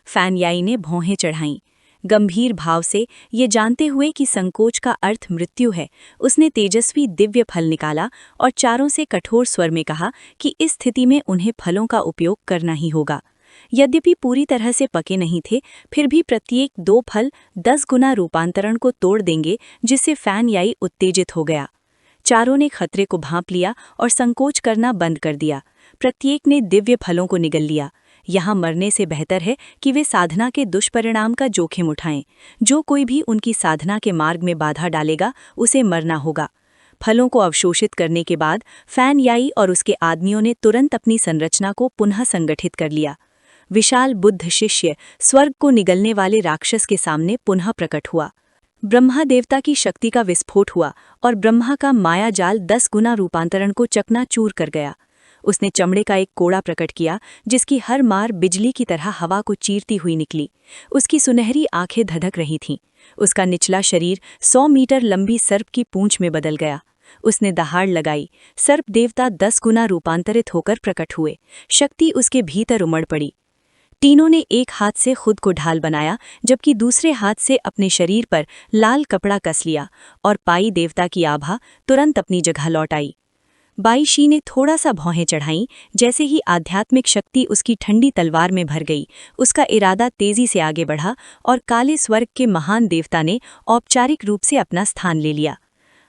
फैन याई ने भौहें चढ़ाईं। गंभीर भाव से, ये जानते हुए कि संकोच का अर्थ मृत्यु है, उसने तेजस्वी दिव्य फल निकाला और चारों से कठोर स्वर में कहा कि इस स्थिति में उन्हें फलों का उपयोग करना ही होगा। यद्यपि पूरी तरह से पके नहीं थे, फिर भी प्रत्येक 2 फल 10 गुना रूपांतरण को तोड़ देंगे, जिससे फैन याई उत्तेजित हो गया। चारों ने खतरे को भांप लिया और संकोच करना बंद कर दिया। प्रत्येक ने दिव्य फलों को निगल लिया। यहाँ मरने से बेहतर है कि वे साधना के दुष्परिणाम का जोखिम उठाएं। जो कोई भी उनकी साधना के मार्ग में बाधा डालेगा, उसे मरना होगा। फलों को अवशोषित करने के बाद फैन याई और उसके आदमियों ने तुरंत अपनी संरचना को पुनः संगठित कर लिया। विशाल बुद्ध शिष्य स्वर्ग को निगलने वाले राक्षस के सामने पुनः प्रकट हुआ। ब्रह्मा देवता की शक्ति का विस्फोट हुआ और ब्रह्मा का माया जाल 10 गुना रूपांतरण को चकनाचूर कर गया। उसने चमड़े का एक कोड़ा प्रकट किया जिसकी हर मार बिजली की तरह हवा को चीरती हुई निकली। उसकी सुनहरी आंखें धधक रही थीं। उसका निचला शरीर 100 मीटर लंबी सर्प की पूंछ में बदल गया। उसने दहाड़ लगाई। सर्प देवता 10 गुना रूपांतरित होकर प्रकट हुए। शक्ति उसके भीतर उमड़ पड़ी। तीनों ने एक हाथ से खुद को ढाल बनाया, जबकि दूसरे हाथ से अपने शरीर पर लाल कपड़ा कस लिया और पाई देवता की आभा तुरंत अपनी जगह लौट आई। बाईशी ने थोड़ा सा भौहें चढ़ाईं। जैसे ही आध्यात्मिक शक्ति उसकी ठंडी तलवार में भर गई, उसका इरादा तेजी से आगे बढ़ा और काले स्वर्ग के महान देवता ने औपचारिक रूप से अपना स्थान ले लिया।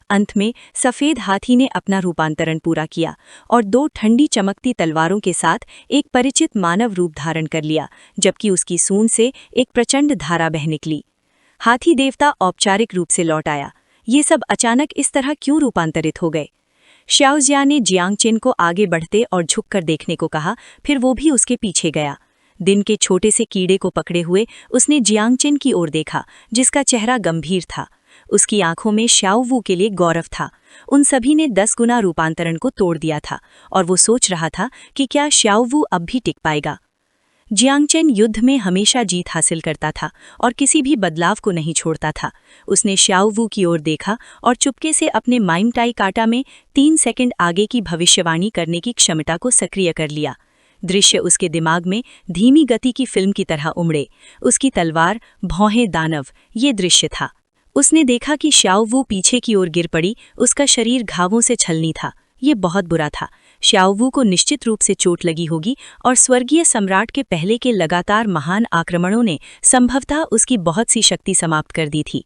अंत में सफ़ेद हाथी ने अपना रूपांतरण पूरा किया और 2 ठंडी चमकती तलवारों के साथ एक परिचित मानव रूप धारण कर लिया, जबकि उसकी सूंड से एक प्रचंड धारा बह निकली। हाथी देवता औपचारिक रूप से लौट आया। ये सब अचानक इस तरह क्यों रूपांतरित हो गए? शाओजिया ने जियांगचेन को आगे बढ़ते और झुककर देखने को कहा, फिर वो भी उसके पीछे गया। दिन के छोटे से कीड़े को पकड़े हुए उसने जियांगचेन की ओर देखा, जिसका चेहरा गंभीर था। उसकी आंखों में श्याओवू के लिए गौरव था। उन सभी ने 10 गुना रूपांतरण को तोड़ दिया था और वो सोच रहा था कि क्या श्याओवू अब भी टिक पाएगा। जियांगचेन युद्ध में हमेशा जीत हासिल करता था और किसी भी बदलाव को नहीं छोड़ता था। उसने श्याओवू की ओर देखा और चुपके से अपने माइम टाई काटा में 3 सेकंड आगे की भविष्यवाणी करने की क्षमता को सक्रिय कर लिया। दृश्य उसके दिमाग में धीमी गति की फिल्म की तरह उमड़े। उसकी तलवार, भौहें, दानव, ये दृश्य था। उसने देखा कि श्याओवू पीछे की ओर गिर पड़ी। उसका शरीर घावों से छलनी था। ये बहुत बुरा था। श्याओवू को निश्चित रूप से चोट लगी होगी और स्वर्गीय सम्राट के पहले के लगातार महान आक्रमणों ने संभवतः उसकी बहुत सी शक्ति समाप्त कर दी थी।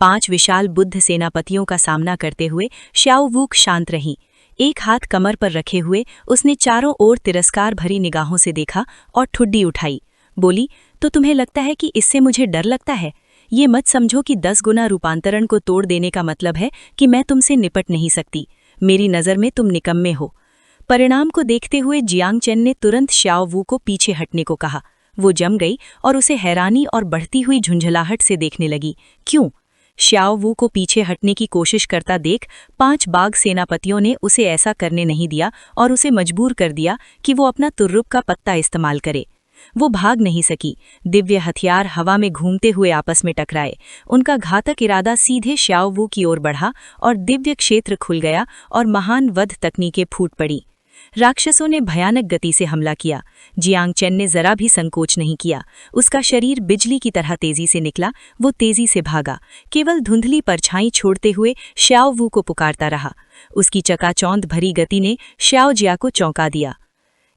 5 विशाल बुद्ध सेनापतियों का सामना करते हुए श्याओवू शांत रही। एक हाथ कमर पर रखे हुए उसने चारों ओर तिरस्कार भरी निगाहों से देखा और ठुड्डी उठाई। बोली, तो तुम्हें लगता है कि इससे मुझे डर लगता है? ये मत समझो कि 10 गुना रूपांतरण को तोड़ देने का मतलब है कि मैं तुमसे निपट नहीं सकती। मेरी नज़र में तुम निकम्मे हो। परिणाम को देखते हुए जियांगचेन ने तुरंत श्याओवू को पीछे हटने को कहा। वो जम गई और उसे हैरानी और बढ़ती हुई झुंझलाहट से देखने लगी। क्यों? श्याओवू को पीछे हटने की कोशिश करता देख 5 बाघ सेनापतियों ने उसे ऐसा करने नहीं दिया और उसे मजबूर कर दिया कि वो अपना तुर्रुप का पत्ता इस्तेमाल करे। वो भाग नहीं सकी। दिव्य हथियार हवा में घूमते हुए आपस में टकराए। उनका घातक इरादा सीधे श्याओवू की ओर बढ़ा और दिव्य क्षेत्र खुल गया और महान वध तकनीकें फूट पड़ी। राक्षसों ने भयानक गति से हमला किया। जियांगचेन ने जरा भी संकोच नहीं किया। उसका शरीर बिजली की तरह तेजी से निकला। वो तेजी से भागा, केवल धुंधली परछाई छोड़ते हुए श्याओवू को पुकारता रहा। उसकी चकाचौंध भरी गति ने श्याओजिया को चौंका दिया।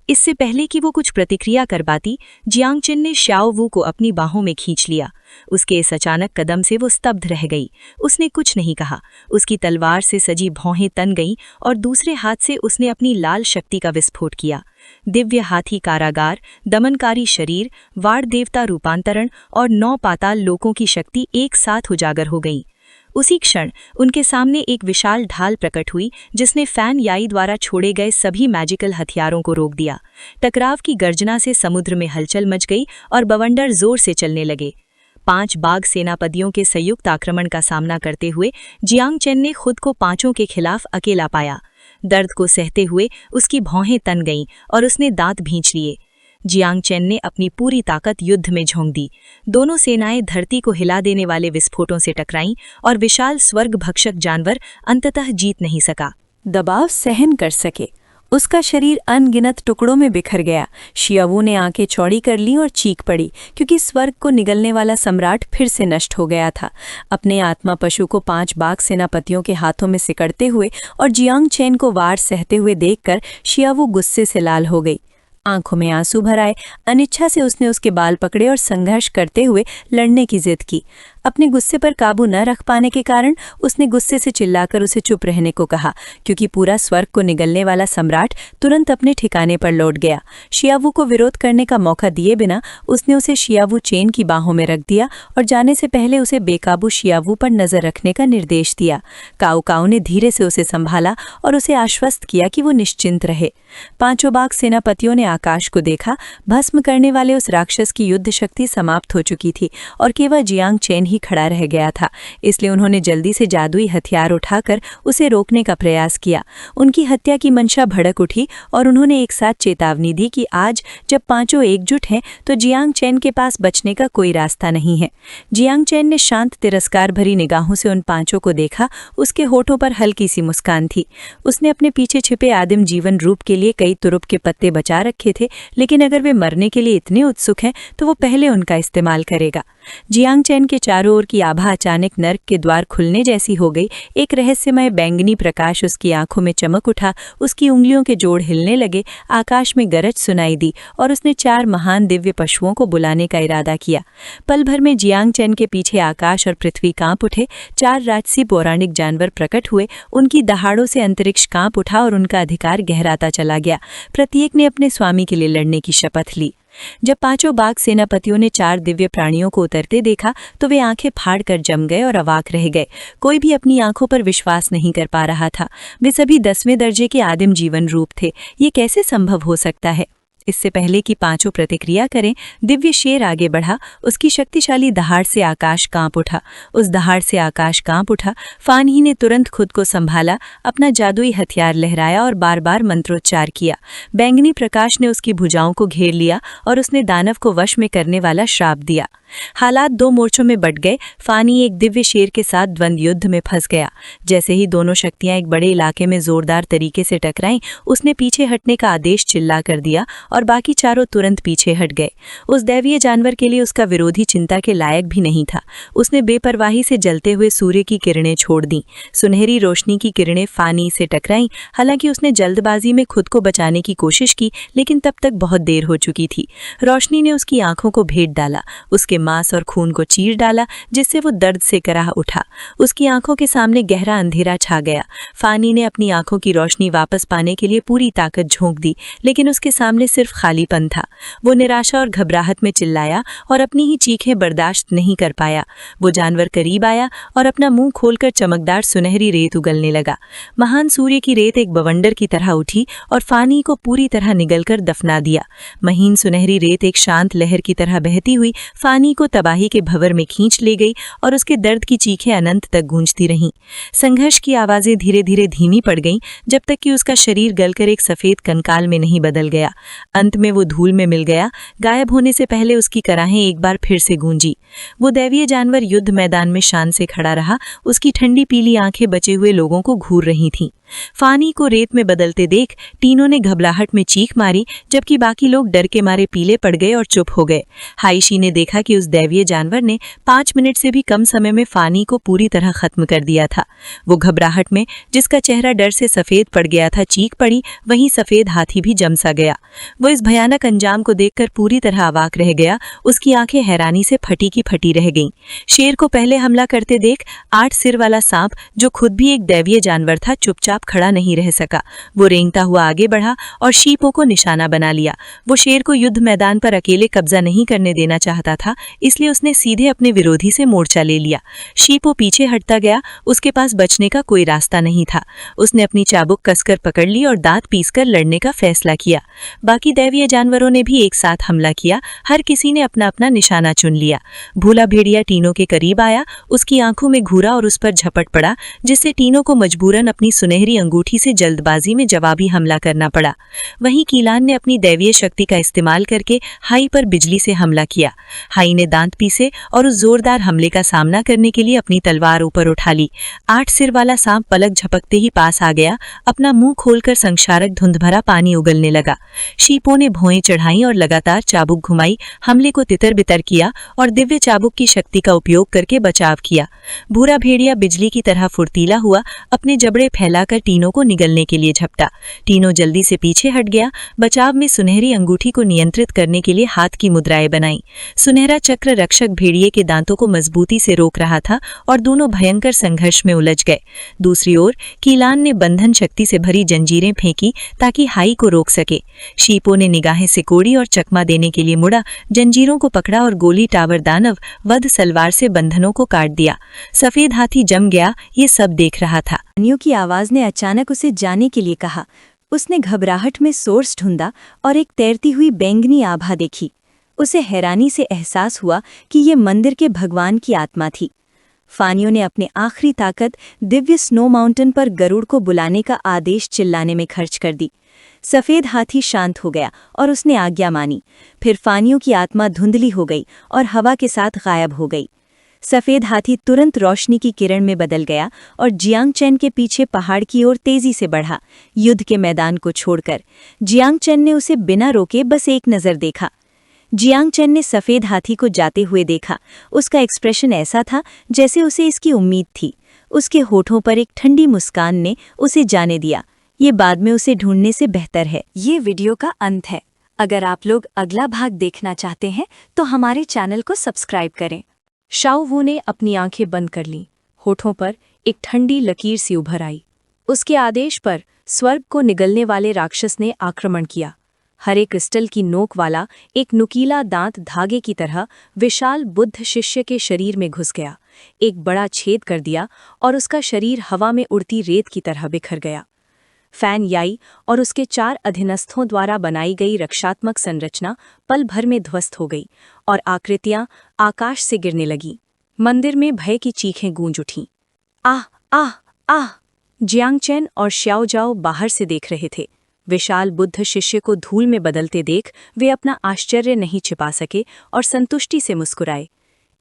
इससे पहले कि वो कुछ प्रतिक्रिया कर पाती, जियांगचेन ने श्याओवू को अपनी बाहों में खींच लिया। उसके इस अचानक कदम से वो स्तब्ध रह गई। उसने कुछ नहीं कहा। उसकी तलवार से सजी भौहें तन गईं और दूसरे हाथ से उसने अपनी लाल शक्ति का विस्फोट किया। दिव्य हाथी कारागार, दमनकारी शरीर, वाड़ देवता रूपांतरण और 9 पाताल लोकों की शक्ति एक साथ उजागर हो गई। उसी क्षण उनके सामने एक विशाल ढाल प्रकट हुई, जिसने फैन याई द्वारा छोड़े गए सभी मैजिकल हथियारों को रोक दिया। टकराव की गर्जना से समुद्र में हलचल मच गई और बवंडर जोर से चलने लगे। 5 बाघ सेनापतियों के संयुक्त आक्रमण का सामना करते हुए जियांगचेन ने खुद को 5 के खिलाफ अकेला पाया। दर्द को सहते हुए उसकी भौहें तन गईं और उसने दांत भींच लिए। जियांगचेन ने अपनी पूरी ताकत युद्ध में झोंक दी। दोनों सेनाएं धरती को हिला देने वाले विस्फोटों से टकराईं और विशाल स्वर्ग भक्षक जानवर अंततः जीत नहीं सका। दबाव सहन कर सके। उसका शरीर अनगिनत टुकड़ों में बिखर गया। श्याओवू ने आंखें चौड़ी कर लीं और चीख पड़ी, क्योंकि स्वर्ग को निगलने वाला सम्राट फिर से नष्ट हो गया था। अपने आत्मा पशु को 5 बाघ सेनापतियों के हाथों में सिकड़ते हुए और जियांगचेन को वार सहते हुए देखकर श्याओवू गुस्से से लाल हो गई। आंखों में आंसू भर आए। अनिच्छा से उसने उसके बाल पकड़े और संघर्ष करते हुए लड़ने की जिद की। अपने गुस्से पर काबू न रख पाने के कारण उसने गुस्से से चिल्लाकर उसे चुप रहने को कहा, क्योंकि पूरा स्वर्ग को निगलने वाला सम्राट तुरंत अपने ठिकाने पर लौट गया। श्याओवू को विरोध करने का मौका दिए बिना उसने उसे श्याओवू चेन की बाहों में रख दिया और जाने से पहले उसे बेकाबू श्याओवू पर नजर रखने का निर्देश दिया। काऊ काऊ ने धीरे से उसे संभाला और उसे आश्वस्त किया कि वो निश्चिंत रहे। 5 बाघ सेनापतियों ने आकाश को देखा। भस्म करने वाले उस राक्षस की युद्ध शक्ति समाप्त हो चुकी थी और केवल जियांगचेन ही खड़ा रह गया था। इसलिए उन्होंने जल्दी से जादुई हथियार उठाकर उसे रोकने का प्रयास किया। उनकी हत्या की मंशा भड़क उठी और उन्होंने एक साथ चेतावनी दी कि आज जब 5 एकजुट हैं तो जियांगचेन के पास बचने का कोई रास्ता नहीं है। जियांगचेन ने शांत तिरस्कार भरी निगाहों से उन 5 को देखा। उसके होठों पर हल्की सी मुस्कान थी। उसने अपने पीछे छिपे आदिम जीवन रूप के लिए कई तुरुप के पत्ते बचा रखे थे, लेकिन अगर वे मरने के लिए इतने उत्सुक हैं तो वो पहले उनका इस्तेमाल करेगा। जियांगचेन के चारों ओर की आभा अचानक नर्क के द्वार खुलने जैसी हो गई। एक रहस्यमय बैंगनी प्रकाश उसकी आंखों में चमक उठा। उसकी उंगलियों के जोड़ हिलने लगे। आकाश में गरज सुनाई दी और उसने 4 महान दिव्य पशुओं को बुलाने का इरादा किया। पल भर में जियांगचेन के पीछे आकाश और पृथ्वी कांप उठे। 4 राजसी पौराणिक जानवर प्रकट हुए। उनकी दहाड़ों से अंतरिक्ष कांप उठा और उनका अधिकार गहराता चला गया। प्रत्येक ने अपने स्वामी के लिए लड़ने की शपथ ली। जब 5 बाघ सेनापतियों ने 4 दिव्य प्राणियों को उतरते देखा तो वे आंखें फाड़कर जम गए और अवाक रह गए। कोई भी अपनी आंखों पर विश्वास नहीं कर पा रहा था। वे सभी 10वें दर्जे के आदिम जीवन रूप थे। ये कैसे संभव हो सकता है? इससे पहले कि पांचों प्रतिक्रिया करें, दिव्य शेर आगे बढ़ा। उसकी शक्तिशाली दहाड़ से आकाश कांप उठा। उस दहाड़ से आकाश कांप उठा। फानी ने तुरंत खुद को संभाला, अपना जादुई हथियार लहराया और बार बार मंत्रोच्चार किया। बैंगनी प्रकाश ने उसकी भुजाओं को घेर लिया और उसने दानव को वश में करने वाला श्राप दिया। हालात दो मोर्चों में बट गए। फानी एक दिव्य शेर के साथ द्वंद्व युद्ध में फंस गया। जैसे ही दोनों शक्तियां एक बड़े इलाके में जोरदार तरीके से टकराईं, उसने पीछे हटने का आदेश चिल्ला कर दिया और बाकी चारों तुरंत पीछे हट गए। उस दैवीय जानवर के लिए उसका विरोधी चिंता के लायक भी नहीं था। उसने बेपरवाही से जलते हुए सूर्य की किरणें छोड़ दी। सुनहरी रोशनी की किरणें फानी से टकराईं। हालांकि उसने जल्दबाजी में खुद को बचाने की कोशिश की, लेकिन तब तक बहुत देर हो चुकी थी। रोशनी ने उसकी आंखों को भेद डाला, उसके मांस और खून को चीर डाला, जिससे वो दर्द से कराह उठा। उसकी आंखों के सामने गहरा अंधेरा छा गया। फानी ने अपनी आंखों की रोशनी वापस पाने के लिए पूरी ताकत झोंक दी, लेकिन उसके सामने सिर्फ खालीपन था। वो निराशा और घबराहट में चिल्लाया और अपनी ही चीखें बर्दाश्त नहीं कर पाया। वो जानवर करीब आया और अपना मुंह खोलकर चमकदार सुनहरी रेत उगलने लगा। महान सूर्य की रेत एक बवंडर की तरह उठी और फानी को पूरी तरह निगलकर दफना दिया। महीन सुनहरी रेत एक शांत लहर की तरह बहती हुई फानी को तबाही के भंवर में खींच ले गई और उसके दर्द की चीखें अनंत तक गूंजती रहीं। संघर्ष की आवाजें धीरे धीरे धीमी पड़ गईं, जब तक कि उसका शरीर गलकर एक सफेद कंकाल में नहीं बदल गया। अंत में वो धूल में मिल गया। गायब होने से पहले उसकी कराहें एक बार फिर से गूंजी। वो दैवीय जानवर युद्ध मैदान में शान से खड़ा रहा। उसकी ठंडी पीली आंखें बचे हुए लोगों को घूर रही थीं। फानी को रेत में बदलते देख तीनों ने घबराहट में चीख मारी, जबकि बाकी लोग डर के मारे पीले पड़ गए और चुप हो गए। हाइशी ने देखा कि उस दैवीय जानवर ने 5 मिनट से भी कम समय में फानी को पूरी तरह खत्म कर दिया था। वो घबराहट में, जिसका चेहरा डर से सफेद पड़ गया था, चीख पड़ी। वहीं सफेद हाथी भी जम सा गया। वो इस भयानक अंजाम को देखकर पूरी तरह अवाक रह गया। उसकी आंखें हैरानी से फटी की फटी रह गईं। शेर को पहले हमला करते देख 8 सिर वाला सांप, जो खुद भी एक दैवीय जानवर था, चुपचाप खड़ा नहीं रह सका। वो रेंगता हुआ आगे बढ़ा और शीपों को निशाना बना लिया। वो शेर को युद्ध मैदान पर अकेले कब्जा नहीं करने देना चाहता था, इसलिए उसने सीधे अपने विरोधी से मोर्चा ले लिया। शीपो पीछे हटता गया। उसके पास बचने का कोई रास्ता नहीं था। उसने अपनी चाबुक कसकर पकड़ ली और दांत पीसकर लड़ने का फैसला किया। बाकी दैवीय जानवरों ने भी एक साथ हमला किया। हर किसी ने अपना अपना निशाना चुन लिया। भूला भेड़िया टीनों के करीब आया। उसकी आंखों में घूरा और उस पर झपट पड़ा, जिससे टीनों को मजबूरन अपनी सुनहरी अंगूठी से जल्दबाजी में जवाबी हमला करना पड़ा। वहीं कीलान ने अपनी दैवीय शक्ति का इस्तेमाल करके हाई पर बिजली से हमला किया। हाई ने दांत पीसे और उस जोरदार हमले का सामना करने के लिए अपनी तलवार ऊपर उठा ली। 8 सिर वाला सांप पलक झपकते ही पास आ गया। अपना मुंह खोलकर संक्षारक धुंध भरा पानी उगलने लगा। शीपों ने भौएं चढ़ाई और लगातार चाबुक घुमाई, हमले को तितर बितर किया और दिव्य चाबुक की शक्ति का उपयोग करके बचाव किया। भूरा भेड़िया बिजली की तरह फुर्तीला हुआ, अपने जबड़े फैलाकर टीनों को निगलने के लिए झपटा। टीनों जल्दी से पीछे हट गया। बचाव में सुनहरी अंगूठी को नियंत्रित करने के लिए हाथ की मुद्राएं बनाई। सुनहरा चक्र रक्षक भेड़िए के दांतों को मजबूती से रोक रहा था और दोनों भयंकर संघर्ष में उलझ गए। दूसरी ओर कीलान ने बंधन शक्ति से भरी जंजीरें फेंकी ताकि हाई को रोक सके। शीपों ने निगाहें सिकोड़ी और चकमा देने के लिए मुड़ा, जंजीरों को पकड़ा और गोली टावर दानव वध सलवार से बंधनों को काट दिया। सफेद हाथी जम गया, ये सब देख रहा था। अन्यों की आवाज ने अचानक उसे जाने के लिए कहा। उसने घबराहट में सोर्स ढूंढा और एक तैरती हुई बैंगनी आभा देखी। उसे हैरानी से एहसास हुआ कि ये मंदिर के भगवान की आत्मा थी। फानियों ने अपने आखिरी ताकत दिव्य स्नो माउंटेन पर गरुड़ को बुलाने का आदेश चिल्लाने में खर्च कर दी। सफेद हाथी शांत हो गया और उसने आज्ञा मानी। फिर फानियों की आत्मा धुंधली हो गई और हवा के साथ गायब हो गई। सफेद हाथी तुरंत रोशनी की किरण में बदल गया और जियांग चेन के पीछे पहाड़ की ओर तेजी से बढ़ा, युद्ध के मैदान को छोड़कर। जियांग चेन ने उसे बिना रोके बस एक नज़र देखा। जियांग चेन ने सफेद हाथी को जाते हुए देखा। उसका एक्सप्रेशन ऐसा था जैसे उसे इसकी उम्मीद थी। उसके होठों पर एक ठंडी मुस्कान ने उसे जाने दिया, ये बाद में उसे ढूंढने से बेहतर है। ये वीडियो का अंत है। अगर आप लोग अगला भाग देखना चाहते हैं तो हमारे चैनल को सब्सक्राइब करें। शाओ वू ने अपनी आंखें बंद कर लीं। होठों पर एक ठंडी लकीर सी उभर आई। उसके आदेश पर स्वर्ग को निगलने वाले राक्षस ने आक्रमण किया। हरे क्रिस्टल की नोक वाला एक नुकीला दांत धागे की तरह विशाल बुद्ध शिष्य के शरीर में घुस गया, एक बड़ा छेद कर दिया और उसका शरीर हवा में उड़ती रेत की तरह बिखर गया। फैन याई और उसके 4 अधीनस्थों द्वारा बनाई गई रक्षात्मक संरचना पल भर में ध्वस्त हो गई और आकृतियां आकाश से गिरने लगीं। मंदिर में भय की चीखें गूंज उठीं। आह आह आह! जियांगचेन और श्याओ जाओ बाहर से देख रहे थे। विशाल बुद्ध शिष्य को धूल में बदलते देख वे अपना आश्चर्य नहीं छिपा सके और संतुष्टि से मुस्कुराए।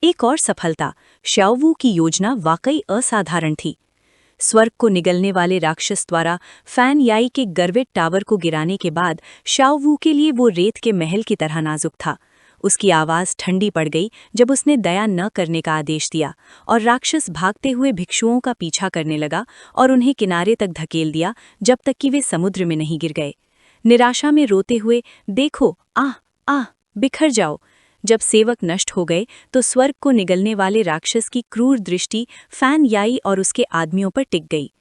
एक और सफलता, श्याओवू की योजना वाकई असाधारण थी। स्वर्ग को निगलने वाले राक्षस द्वारा फैन याई के गर्वित टावर को गिराने के बाद श्याओवू के लिए वो रेत के महल की तरह नाजुक था। उसकी आवाज़ ठंडी पड़ गई जब उसने दया न करने का आदेश दिया और राक्षस भागते हुए भिक्षुओं का पीछा करने लगा और उन्हें किनारे तक धकेल दिया जब तक कि वे समुद्र में नहीं गिर गए। निराशा में रोते हुए, देखो, आह आह, बिखर जाओ। जब सेवक नष्ट हो गए तो स्वर्ग को निगलने वाले राक्षस की क्रूर दृष्टि फैन याई और उसके आदमियों पर टिक गई।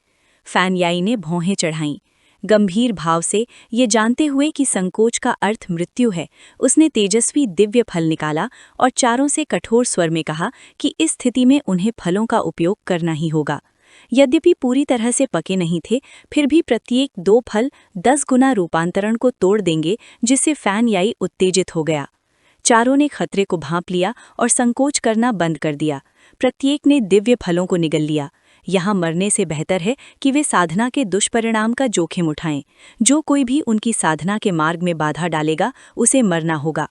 फैन याई ने भौहें चढ़ाईं। गंभीर भाव से, ये जानते हुए कि संकोच का अर्थ मृत्यु है, उसने तेजस्वी दिव्य फल निकाला और चारों से कठोर स्वर में कहा कि इस स्थिति में उन्हें फलों का उपयोग करना ही होगा। यद्यपि पूरी तरह से पके नहीं थे, फिर भी प्रत्येक 2 फल 10 गुना रूपांतरण को तोड़ देंगे, जिससे फैन याई उत्तेजित हो गया। चारों ने खतरे को भांप लिया और संकोच करना बंद कर दिया। प्रत्येक ने दिव्य फलों को निगल लिया। यहाँ मरने से बेहतर है कि वे साधना के दुष्परिणाम का जोखिम उठाएं। जो कोई भी उनकी साधना के मार्ग में बाधा डालेगा, उसे मरना होगा।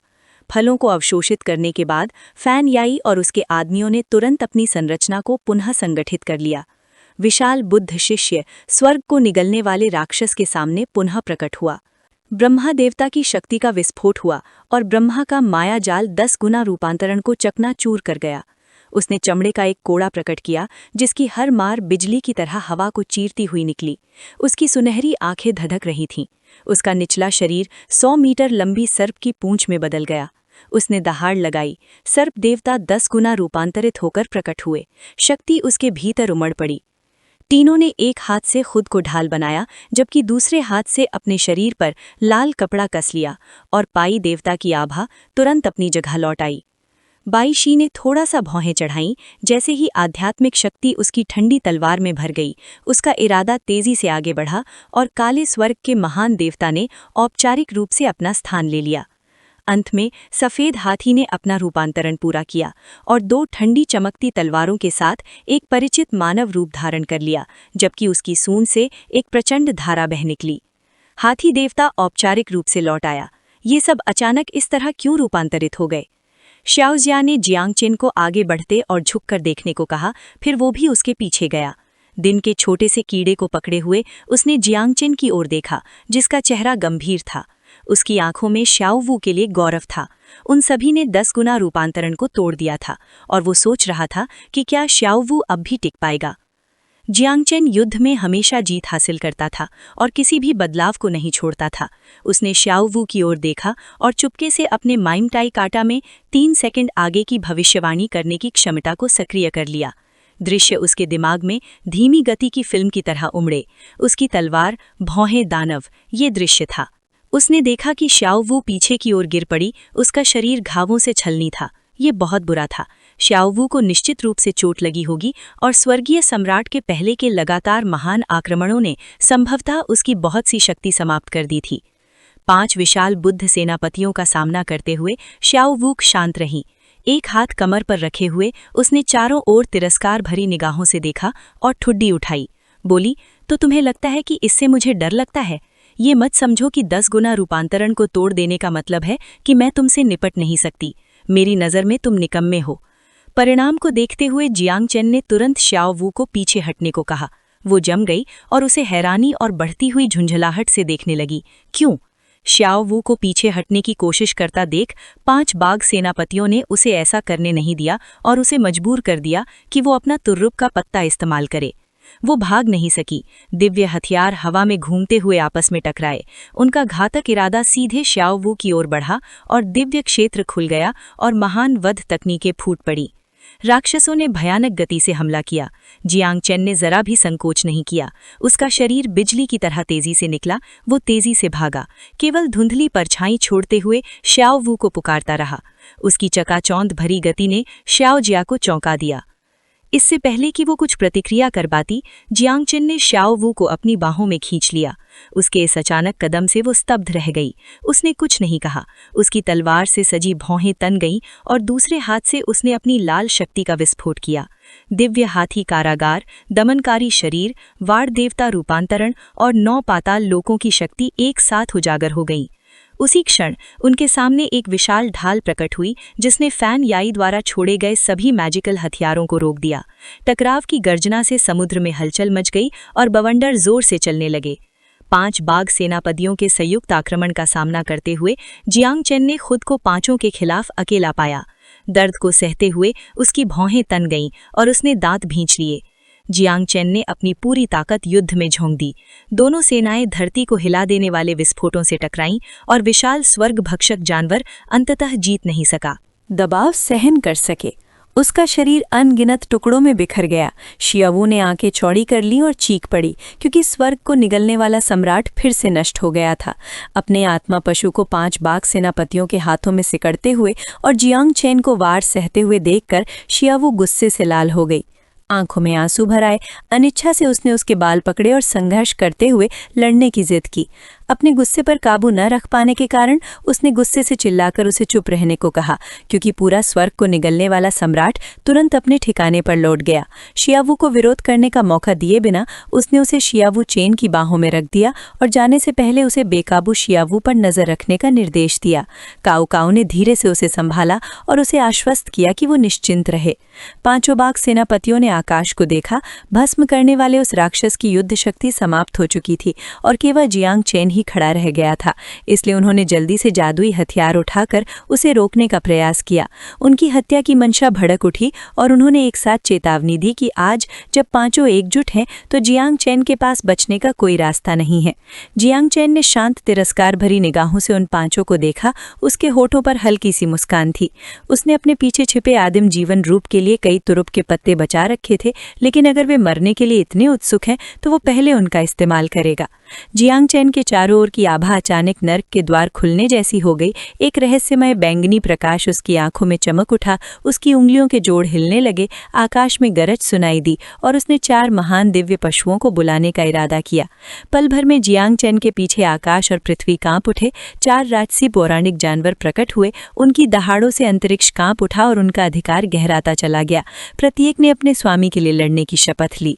फलों को अवशोषित करने के बाद फैन याई और उसके आदमियों ने तुरंत अपनी संरचना को पुनः संगठित कर लिया। विशाल बुद्ध शिष्य स्वर्ग को निगलने वाले राक्षस के सामने पुनः प्रकट हुआ। ब्रह्मा देवता की शक्ति का विस्फोट हुआ और ब्रह्मा का माया जाल 10 गुना रूपांतरण को चकनाचूर कर गया। उसने चमड़े का एक कोड़ा प्रकट किया जिसकी हर मार बिजली की तरह हवा को चीरती हुई निकली। उसकी सुनहरी आंखें धधक रही थीं। उसका निचला शरीर 100 मीटर लंबी सर्प की पूंछ में बदल गया। उसने दहाड़ लगाई। सर्प देवता 10 गुना रूपांतरित होकर प्रकट हुए। शक्ति उसके भीतर उमड़ पड़ी। तीनों ने एक हाथ से खुद को ढाल बनाया, जबकि दूसरे हाथ से अपने शरीर पर लाल कपड़ा कस लिया और पाई देवता की आभा तुरंत अपनी जगह लौट आई। बाईशी ने थोड़ा सा भौहें चढ़ाईं। जैसे ही आध्यात्मिक शक्ति उसकी ठंडी तलवार में भर गई, उसका इरादा तेजी से आगे बढ़ा और काले स्वर्ग के महान देवता ने औपचारिक रूप से अपना स्थान ले लिया। अंत में सफ़ेद हाथी ने अपना रूपांतरण पूरा किया और 2 ठंडी चमकती तलवारों के साथ एक परिचित मानव रूप धारण कर लिया, जबकि उसकी सूंड से एक प्रचंड धारा बह निकली। हाथी देवता औपचारिक रूप से लौट आया। ये सब अचानक इस तरह क्यों रूपांतरित हो गए? श्याओजिया ने जियांगचेन को आगे बढ़ते और झुककर देखने को कहा, फिर वो भी उसके पीछे गया। दिन के छोटे से कीड़े को पकड़े हुए उसने जियांगचेन की ओर देखा, जिसका चेहरा गंभीर था। उसकी आंखों में श्याओवू के लिए गौरव था। उन सभी ने 10 गुना रूपांतरण को तोड़ दिया था और वो सोच रहा था कि क्या श्याओवू अब भी टिक पाएगा। जियांगचेन युद्ध में हमेशा जीत हासिल करता था और किसी भी बदलाव को नहीं छोड़ता था। उसने श्याओवू की ओर देखा और चुपके से अपने माइमटाई काटा में 3 सेकंड आगे की भविष्यवाणी करने की क्षमता को सक्रिय कर लिया। दृश्य उसके दिमाग में धीमी गति की फिल्म की तरह उमड़े। उसकी तलवार, भौहें, दानव, ये दृश्य था। उसने देखा कि श्याओवू पीछे की ओर गिर पड़ी। उसका शरीर घावों से छलनी था। ये बहुत बुरा था। श्याओवू को निश्चित रूप से चोट लगी होगी और स्वर्गीय सम्राट के पहले के लगातार महान आक्रमणों ने संभवतः उसकी बहुत सी शक्ति समाप्त कर दी थी। 5 विशाल बुद्ध सेनापतियों का सामना करते हुए श्याओवू शांत रही। एक हाथ कमर पर रखे हुए उसने चारों ओर तिरस्कार भरी निगाहों से देखा और ठुड्डी उठाई। बोली, तो तुम्हें लगता है कि इससे मुझे डर लगता है? ये मत समझो कि 10 गुना रूपांतरण को तोड़ देने का मतलब है कि मैं तुमसे निपट नहीं सकती। मेरी नज़र में तुम निकम्मे हो। परिणाम को देखते हुए जियांगचेन ने तुरंत श्याओवू को पीछे हटने को कहा। वो जम गई और उसे हैरानी और बढ़ती हुई झुंझलाहट से देखने लगी। क्यों? श्याओवू को पीछे हटने की कोशिश करता देख 5 बाघ सेनापतियों ने उसे ऐसा करने नहीं दिया और उसे मजबूर कर दिया कि वो अपना तुर्रुप का पत्ता इस्तेमाल करे। वो भाग नहीं सकी। दिव्य हथियार हवा में घूमते हुए आपस में टकराए। उनका घातक इरादा सीधे श्याओवू की ओर बढ़ा और दिव्य क्षेत्र खुल गया और महान वध तकनीकें फूट पड़ी। राक्षसों ने भयानक गति से हमला किया। जियांगचेन ने जरा भी संकोच नहीं किया। उसका शरीर बिजली की तरह तेजी से निकला। वो तेजी से भागा, केवल धुंधली परछाई छोड़ते हुए श्याओवू को पुकारता रहा। उसकी चकाचौंध भरी गति ने श्याओजिया को चौंका दिया। इससे पहले कि वो कुछ प्रतिक्रिया कर पाती, जियांग चेन ने श्याओ वू को अपनी बाहों में खींच लिया। उसके इस अचानक कदम से वो स्तब्ध रह गई। उसने कुछ नहीं कहा। उसकी तलवार से सजी भौहें तन गईं और दूसरे हाथ से उसने अपनी लाल शक्ति का विस्फोट किया। दिव्य हाथी कारागार, दमनकारी शरीर, वाड़ देवता रूपांतरण और 9 पाताल लोकों की शक्ति एक साथ उजागर हो गई। उसी क्षण उनके सामने एक विशाल ढाल प्रकट हुई जिसने फैन याई द्वारा छोड़े गए सभी मैजिकल हथियारों को रोक दिया। टकराव की गर्जना से समुद्र में हलचल मच गई और बवंडर जोर से चलने लगे। 5 बाघ सेनापतियों के संयुक्त आक्रमण का सामना करते हुए जियांग चेन ने खुद को 5 के खिलाफ अकेला पाया। दर्द को सहते हुए उसकी भौहें तन गईं और उसने दांत भींच लिए। जियांग चेन ने अपनी पूरी ताकत युद्ध में झोंक दी। दोनों सेनाएं धरती को हिला देने वाले विस्फोटों से टकराईं और विशाल स्वर्ग भक्षक जानवर अंततः जीत नहीं सका। दबाव सहन कर सके। उसका शरीर अनगिनत टुकड़ों में बिखर गया। शियावू ने आंखें चौड़ी कर लीं और चीख पड़ी, क्योंकि स्वर्ग को निगलने वाला सम्राट फिर से नष्ट हो गया था। अपने आत्मा पशु को 5 बाघ सेनापतियों के हाथों में सिकड़ते हुए और जियांग चेन को वार सहते हुए देखकर शियावू गुस्से से लाल हो गई। आंखों में आंसू भर आए। अनिच्छा से उसने उसके बाल पकड़े और संघर्ष करते हुए लड़ने की जिद की। अपने गुस्से पर काबू न रख पाने के कारण उसने गुस्से से चिल्लाकर उसे चुप रहने को कहा, क्योंकि पूरा स्वर्ग को निगलने वाला सम्राट तुरंत अपने ठिकाने पर लौट गया। शियावू को विरोध करने का मौका दिए बिना उसने उसे शियावू चेन की बाहों में रख दिया और जाने से पहले उसे बेकाबू शियावू पर नजर रखने का निर्देश दिया। काऊ काऊ ने धीरे से उसे संभाला और उसे आश्वस्त किया कि वो निश्चिंत रहे। 5 बाघ सेनापतियों ने आकाश को देखा। भस्म करने वाले उस राक्षस की युद्ध शक्ति समाप्त हो चुकी थी और केवल जियांग चेन ही खड़ा रह गया था। इसलिए उन्होंने जल्दी से जादुई हथियार उठाकर उसे रोकने का प्रयास किया। उनकी हत्या की मंशा भड़क उठी और उन्होंने एक साथ चेतावनी दी कि आज जब 5 एकजुट हैं तो जियांग चेन के पास बचने का कोई रास्ता नहीं है। जियांग चेन ने शांत तिरस्कार भरी निगाहों से उन 5 को देखा। उसके होठों पर हल्की सी मुस्कान थी। उसने अपने पीछे छिपे आदिम जीवन रूप के लिए कई तुरुप के पत्ते बचा रखे थे, लेकिन अगर वे मरने के लिए इतने उत्सुक हैं तो वो पहले उनका इस्तेमाल करेगा। जियांग चेन के चारों ओर की आभा अचानक नर्क के द्वार खुलने जैसी हो गई। एक रहस्यमय बैंगनी प्रकाश उसकी आंखों में चमक उठा। उसकी उंगलियों के जोड़ हिलने लगे। आकाश में गरज सुनाई दी और उसने 4 महान दिव्य पशुओं को बुलाने का इरादा किया। पल भर में जियांग चेन के पीछे आकाश और पृथ्वी कांप उठे। 4 राजसी पौराणिक जानवर प्रकट हुए। उनकी दहाड़ों से अंतरिक्ष कांप उठा और उनका अधिकार गहराता चला गया। प्रत्येक ने अपने स्वामी के लिए लड़ने की शपथ ली।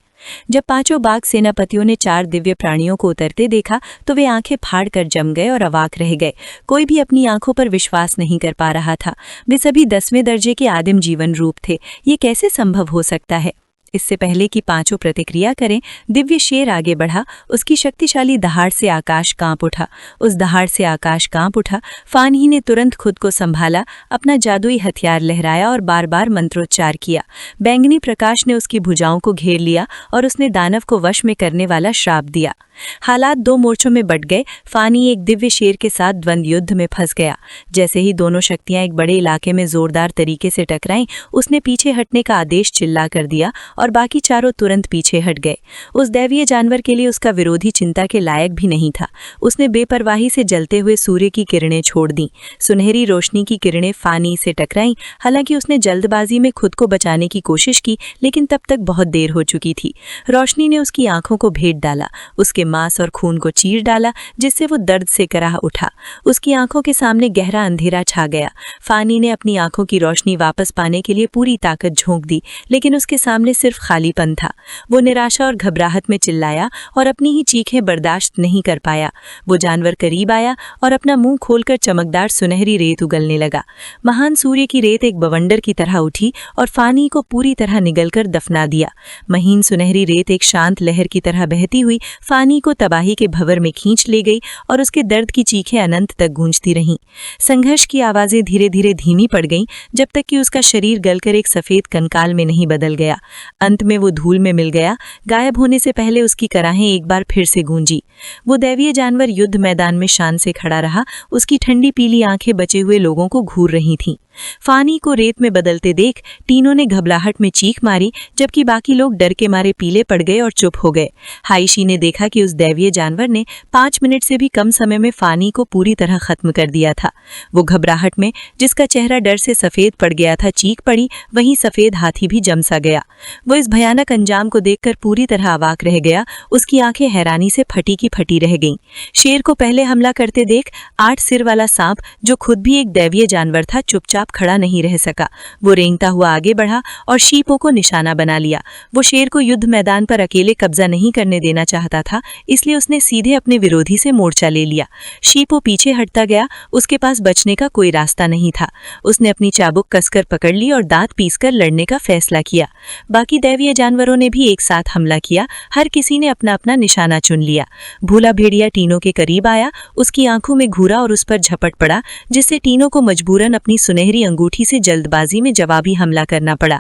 जब 5 बाघ सेनापतियों ने 4 दिव्य प्राणियों को उतरते देखा तो वे आंखें फाड़कर जम गए और अवाक रह गए। कोई भी अपनी आंखों पर विश्वास नहीं कर पा रहा था। वे सभी 10वें दर्जे के आदिम जीवन रूप थे। ये कैसे संभव हो सकता है? इससे पहले कि 5 प्रतिक्रिया करें, दिव्य शेर आगे बढ़ा। उसकी शक्तिशाली दहाड़ से आकाश कांप उठा। उस दहाड़ से आकाश कांप उठा। फान ही ने तुरंत खुद को संभाला, अपना जादुई हथियार लहराया और बार बार मंत्रोच्चार किया। बैंगनी प्रकाश ने उसकी भुजाओं को घेर लिया और उसने दानव को वश में करने वाला श्राप दिया। हालात 2 मोर्चों में बट गए। फानी एक दिव्य शेर के साथ द्वंद्व युद्ध में फंस गया। जैसे ही दोनों शक्तियां एक बड़े इलाके में जोरदार तरीके से टकराईं, उसने पीछे हटने का आदेश चिल्ला कर दिया और बाकी चारों तुरंत पीछे हट गए। उस दैवीय जानवर के लिए उसका विरोधी चिंता के लायक भी नहीं था। उसने बेपरवाही से जलते हुए सूर्य की किरणें छोड़ दी। सुनहरी रोशनी की किरणें फानी से टकराईं। हालांकि उसने जल्दबाजी में खुद को बचाने की कोशिश की, लेकिन तब तक बहुत देर हो चुकी थी। रोशनी ने उसकी आंखों को भेद डाला, उसके मांस और खून को चीर डाला, जिससे वो दर्द से कराह उठा। उसकी आंखों के सामने गहरा अंधेरा छा गया। फानी ने अपनी आंखों की रोशनी वापस पाने के लिए पूरी ताकत झोंक दी, लेकिन उसके सामने सिर्फ खालीपन था। वो निराशा और घबराहट में चिल्लाया और अपनी ही चीखें बर्दाश्त नहीं कर पाया। वो जानवर करीब आया और अपना मुंह खोलकर चमकदार सुनहरी रेत उगलने लगा। महान सूर्य की रेत एक बवंडर की तरह उठी और फानी को पूरी तरह निगलकर दफना दिया। महीन सुनहरी रेत एक शांत लहर की तरह बहती हुई फानी को तबाही के भंवर में खींच ले गई और उसके दर्द की चीखें अनंत तक गूंजती रहीं। संघर्ष की आवाजें धीरे धीरे धीमी पड़ गईं, जब तक कि उसका शरीर गलकर एक सफेद कंकाल में नहीं बदल गया। अंत में वो धूल में मिल गया। गायब होने से पहले उसकी कराहें एक बार फिर से गूंजी। वो दैवीय जानवर युद्ध मैदान में शान से खड़ा रहा। उसकी ठंडी पीली आंखें बचे हुए लोगों को घूर रही थीं। फानी को रेत में बदलते देख टीनों ने घबराहट में चीख मारी, जबकि बाकी लोग डर के मारे पीले पड़ गए और चुप हो गए। हाइशी ने देखा कि उस दैवीय जानवर ने 5 मिनट से भी कम समय में फानी को पूरी तरह खत्म कर दिया था। वो घबराहट में, जिसका चेहरा डर से सफेद पड़ गया था, चीख पड़ी, वहीं सफेद हाथी भी जम सा गया। वो इस भयानक अंजाम को देखकर पूरी तरह अवाक रह गया। उसकी आंखें हैरानी से फटी की फटी रह गईं। शेर को पहले हमला करते देख 8 सिर वाला सांप, जो खुद भी एक दैवीय जानवर था, चुपचाप खड़ा नहीं रह सका। वो रेंगता हुआ आगे बढ़ा और शीपों को निशाना बना लिया। वो शेर को युद्ध मैदान पर अकेले कब्जा नहीं करने देना चाहता था, इसलिए उसने सीधे अपने विरोधी से मोर्चा ले लिया। शीपो पीछे हटता गया, उसके पास बचने का कोई रास्ता नहीं था। उसने अपनी चाबुक कसकर पकड़ ली और दांत पीसकर लड़ने का फैसला किया। बाकी दैवीय जानवरों ने भी एक साथ हमला किया। हर किसी ने अपना अपना निशाना चुन लिया। भूला भेड़िया टीनों के करीब आया, उसकी आंखों में घूरा और उस पर झपट पड़ा, जिससे टीनों को मजबूरन अपनी सुनहरी अंगूठी से जल्दबाजी में जवाबी हमला करना पड़ा।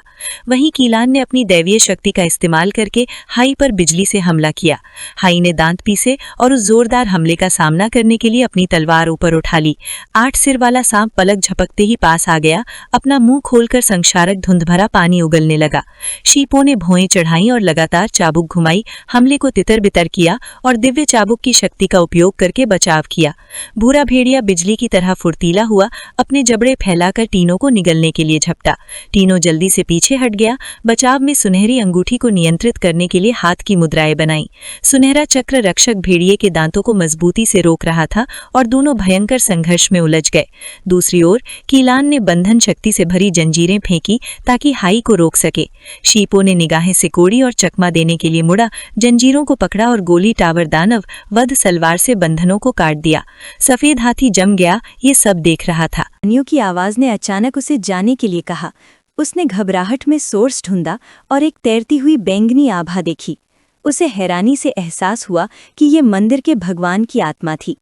वहीं कीलान ने अपनी दैवीय शक्ति का इस्तेमाल करके हाई पर बिजली से हमला किया। हाई ने दांत पीसे और उस जोरदार हमले का सामना करने के लिए अपनी तलवार ऊपर उठा ली। 8 सिर वाला सांप पलक झपकते ही पास आ गया। अपना मुंह खोलकर संक्षारक धुंध भरा पानी उगलने लगा। शीपों ने भौएं चढ़ाई और लगातार चाबुक घुमाई, हमले को तितर बितर किया और दिव्य चाबुक की शक्ति का उपयोग करके बचाव किया। भूरा भेड़िया बिजली की तरह फुर्तीला हुआ, अपने जबड़े फैलाकर टीनों को निगलने के लिए झपटा। टीनों जल्दी से पीछे हट गया। बचाव में सुनहरी अंगूठी को नियंत्रित करने के लिए हाथ की मुद्राएं बनाई। सुनहरा चक्र रक्षक भेड़िए के दांतों को मजबूती से रोक रहा था और दोनों भयंकर संघर्ष में उलझ गए। दूसरी ओर कीलान ने बंधन शक्ति से भरी जंजीरें फेंकी ताकि हाई को रोक सके। शीपो ने निगाहें सिकोड़ी और चकमा देने के लिए मुड़ा, जंजीरों को पकड़ा और गोली टावर दानव वध सलवार से बंधनों को काट दिया। सफेद हाथी जम गया, ये सब देख रहा था। न्यू की आवाज ने अचानक उसे जाने के लिए कहा। उसने घबराहट में सोर्स ढूंढा और एक तैरती हुई बैंगनी आभा देखी। उसे हैरानी से एहसास हुआ कि ये मंदिर के भगवान की आत्मा थी।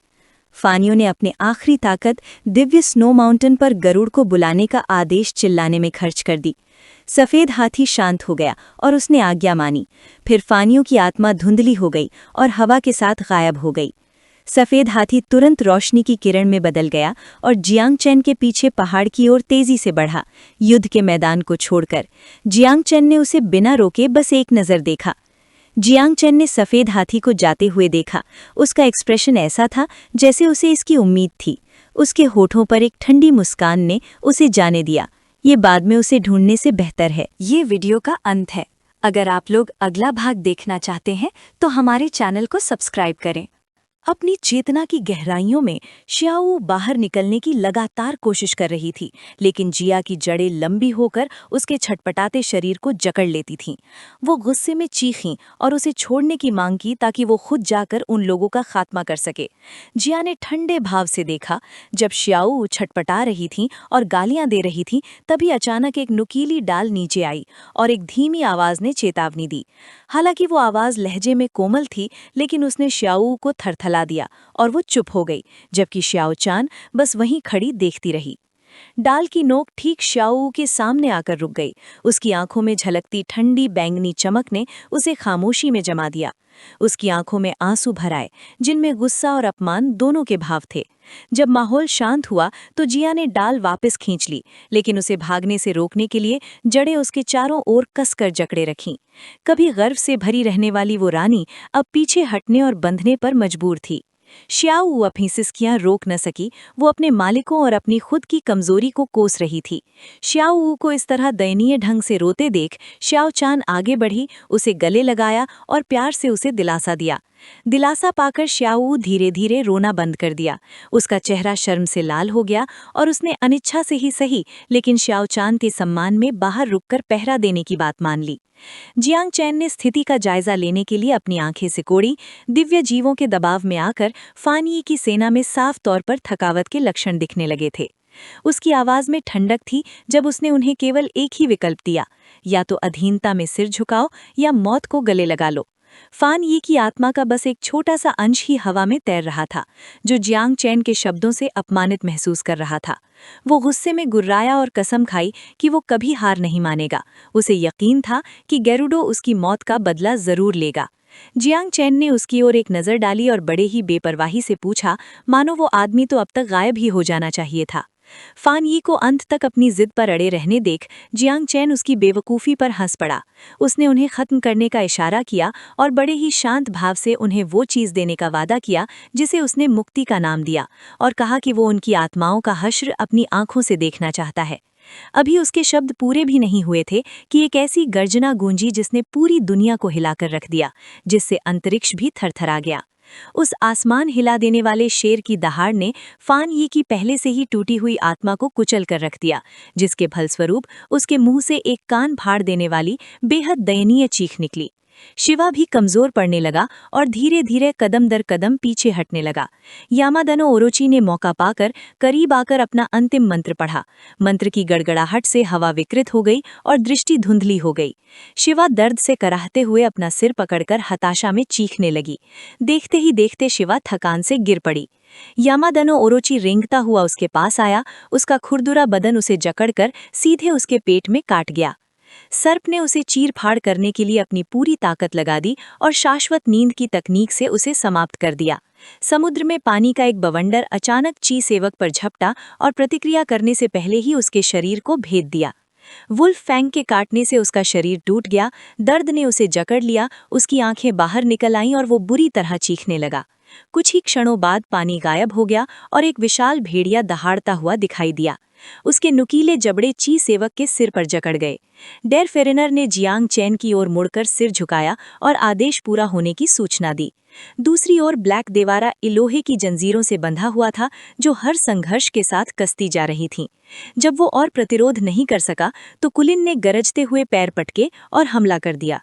फानियों ने अपनी आखिरी ताकत दिव्य स्नो माउंटेन पर गरुड़ को बुलाने का आदेश चिल्लाने में खर्च कर दी। सफेद हाथी शांत हो गया और उसने आज्ञा मानी। फिर फानियों की आत्मा धुंधली हो गई और हवा के साथ गायब हो गई। सफेद हाथी तुरंत रोशनी की किरण में बदल गया और जियांग चेन के पीछे पहाड़ की ओर तेजी से बढ़ा, युद्ध के मैदान को छोड़कर। जियांग चेन ने उसे बिना रोके बस एक नज़र देखा। जियांग चेन ने सफेद हाथी को जाते हुए देखा। उसका एक्सप्रेशन ऐसा था जैसे उसे इसकी उम्मीद थी। उसके होठों पर एक ठंडी मुस्कान ने उसे जाने दिया, ये बाद में उसे ढूंढने से बेहतर है। ये वीडियो का अंत है। अगर आप लोग अगला भाग देखना चाहते हैं तो हमारे चैनल को सब्सक्राइब करें। अपनी चेतना की गहराइयों में श्याओ बाहर निकलने की लगातार कोशिश कर रही थी, लेकिन जिया की जड़ें लंबी होकर उसके छटपटाते शरीर को जकड़ लेती थीं। वो गुस्से में चीखीं और उसे छोड़ने की मांग की ताकि वो खुद जाकर उन लोगों का खात्मा कर सके। जिया ने ठंडे भाव से देखा। जब श्याओ छटपटा रही थीं और गालियां दे रही थीं, तभी अचानक एक नुकीली डाल नीचे आई और एक धीमी आवाज ने चेतावनी दी। हालांकि वो आवाज लहजे में कोमल थी, लेकिन उसने श्याओ को थरथला दिया और वो चुप हो गई, जबकि श्याओ चान बस वहीं खड़ी देखती रही। डाल की नोक ठीक श्याओ के सामने आकर रुक गई। उसकी आंखों में झलकती ठंडी बैंगनी चमक ने उसे खामोशी में जमा दिया। उसकी आंखों में आंसू भर आए, जिनमें गुस्सा और अपमान दोनों के भाव थे। जब माहौल शांत हुआ तो जिया ने डाल वापस खींच ली, लेकिन उसे भागने से रोकने के लिए जड़ें उसके चारों ओर कसकर जकड़े रखीं। कभी गर्व से भरी रहने वाली वो रानी अब पीछे हटने और बंधने पर मजबूर थी। श्याओ अपनी सिसकियां रोक न सकी। वो अपने मालिकों और अपनी खुद की कमजोरी को कोस रही थी। श्याओ को इस तरह दयनीय ढंग से रोते देख श्याओ चान आगे बढ़ी, उसे गले लगाया और प्यार से उसे दिलासा दिया। दिलासा पाकर श्याओ धीरे धीरे रोना बंद कर दिया। उसका चेहरा शर्म से लाल हो गया और उसने अनिच्छा से ही सही, लेकिन श्याओ चान के सम्मान में बाहर रुककर पहरा देने की बात मान ली। जियांग चैन ने स्थिति का जायजा लेने के लिए अपनी आंखें सिकोड़ी। दिव्य जीवों के दबाव में आकर फानी की सेना में साफ तौर पर थकावट के लक्षण दिखने लगे थे। उसकी आवाज में ठंडक थी जब उसने उन्हें केवल एक ही विकल्प दिया, या तो अधीनता में सिर झुकाओ या मौत को गले लगा लो। फान यी की आत्मा का बस एक छोटा सा अंश ही हवा में तैर रहा था, जो जियांग चैन के शब्दों से अपमानित महसूस कर रहा था। वो गुस्से में गुर्राया और कसम खाई कि वो कभी हार नहीं मानेगा। उसे यकीन था कि गेरुडो उसकी मौत का बदला जरूर लेगा। जियांग चैन ने उसकी ओर एक नज़र डाली और बड़े ही बेपरवाही से पूछा, मानो वो आदमी तो अब तक गायब ही हो जाना चाहिए था। फान यी को अंत तक अपनी जिद पर अड़े रहने देख जियांग चैन उसकी बेवकूफ़ी पर हंस पड़ा। उसने उन्हें ख़त्म करने का इशारा किया और बड़े ही शांत भाव से उन्हें वो चीज़ देने का वादा किया जिसे उसने मुक्ति का नाम दिया, और कहा कि वो उनकी आत्माओं का हश्र अपनी आंखों से देखना चाहता है। अभी उसके शब्द पूरे भी नहीं हुए थे कि एक ऐसी गर्जना गूंजी जिसने पूरी दुनिया को हिलाकर रख दिया, जिससे अंतरिक्ष भी थरथरा गया। उस आसमान हिला देने वाले शेर की दहाड़ ने फान यी की पहले से ही टूटी हुई आत्मा को कुचल कर रख दिया, जिसके फलस्वरूप उसके मुंह से एक कान फाड़ देने वाली बेहद दयनीय चीख निकली। शिवा भी कमजोर पड़ने लगा और धीरे धीरे कदम दर कदम पीछे हटने लगा। यामादानो ओरोची ने मौका पाकर करीब आकर अपना अंतिम मंत्र पढ़ा। मंत्र की गड़गड़ाहट से हवा विकृत हो गई और दृष्टि धुंधली हो गई। शिवा दर्द से कराहते हुए अपना सिर पकड़कर हताशा में चीखने लगी। देखते ही देखते शिवा थकान से गिर पड़ी। यामादानो ओरोची रेंगता हुआ उसके पास आया। उसका खुरदुरा बदन उसे जकड़कर सीधे उसके पेट में काट गया। सर्प ने उसे चीर फाड़ करने के लिए अपनी पूरी ताकत लगा दी और शाश्वत नींद की तकनीक से उसे समाप्त कर दिया। समुद्र में पानी का एक बवंडर अचानक ची सेवक पर झपटा और प्रतिक्रिया करने से पहले ही उसके शरीर को भेद दिया। वुल्फ फैंग के काटने से उसका शरीर टूट गया। दर्द ने उसे जकड़ लिया, उसकी आंखें बाहर निकल आईं और वो बुरी तरह चीखने लगा। कुछ ही क्षणों बाद पानी गायब हो गया और एक विशाल भेड़िया दहाड़ता हुआ दिखाई दिया। उसके नुकीले जबड़े ची सेवक के सिर पर जकड़ गए। डेर फेरेनर ने जियांग चैन की ओर मुड़कर सिर झुकाया और आदेश पूरा होने की सूचना दी। दूसरी ओर ब्लैक देवारा लोहे की जंजीरों से बंधा हुआ था, जो हर संघर्ष के साथ कसती जा रही थीं। जब वो और प्रतिरोध नहीं कर सका तो कुलिन ने गरजते हुए पैर पटके और हमला कर दिया।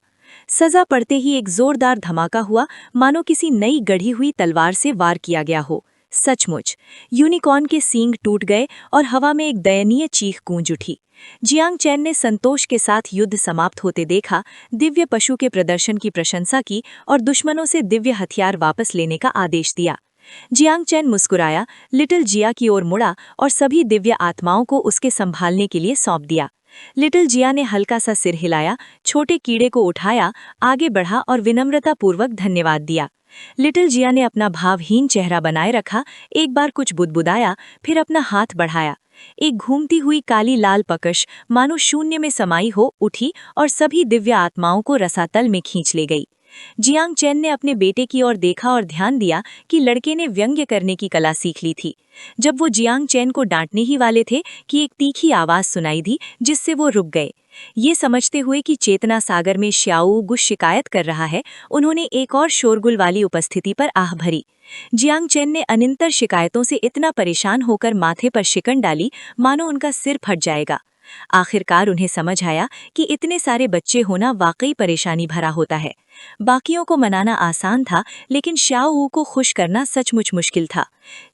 सजा पड़ते ही एक जोरदार धमाका हुआ, मानो किसी नई गढ़ी हुई तलवार से वार किया गया हो। सचमुच यूनिकॉर्न के सींग टूट गए और हवा में एक दयनीय चीख गूंज उठी। जियांग चैन ने संतोष के साथ युद्ध समाप्त होते देखा, दिव्य पशु के प्रदर्शन की प्रशंसा की और दुश्मनों से दिव्य हथियार वापस लेने का आदेश दिया। जियांग चैन मुस्कुराया, लिटिल जिया की ओर मुड़ा और सभी दिव्य आत्माओं को उसके संभालने के लिए सौंप दिया। लिटिल जिया ने हल्का सा सिर हिलाया, छोटे कीड़े को उठाया, आगे बढ़ा और विनम्रतापूर्वक धन्यवाद दिया। लिटिल जिया ने अपना भावहीन चेहरा बनाए रखा, एक बार कुछ बुदबुदाया, फिर अपना हाथ बढ़ाया। एक घूमती हुई काली लाल पकश मानो शून्य में समाई हो उठी और सभी दिव्य आत्माओं को रसातल में खींच ले गई। जियांग चैन ने अपने बेटे की ओर देखा और ध्यान दिया कि लड़के ने व्यंग्य करने की कला सीख ली थी। जब वो जियांग चैन को डांटने ही वाले थे कि एक तीखी आवाज सुनाई दी, जिससे वो रुक गए। ये समझते हुए कि चेतना सागर में श्याओ गुस्स शिकायत कर रहा है, उन्होंने एक और शोरगुल वाली उपस्थिति पर आह भरी। जियांग चैन ने अनिंतर शिकायतों से इतना परेशान होकर माथे पर शिकन डाली, मानो उनका सिर फट जाएगा। आखिरकार उन्हें समझ आया कि इतने सारे बच्चे होना वाकई परेशानी भरा होता है। बाकियों को मनाना आसान था, लेकिन श्याओ वू को खुश करना सचमुच मुश्किल था।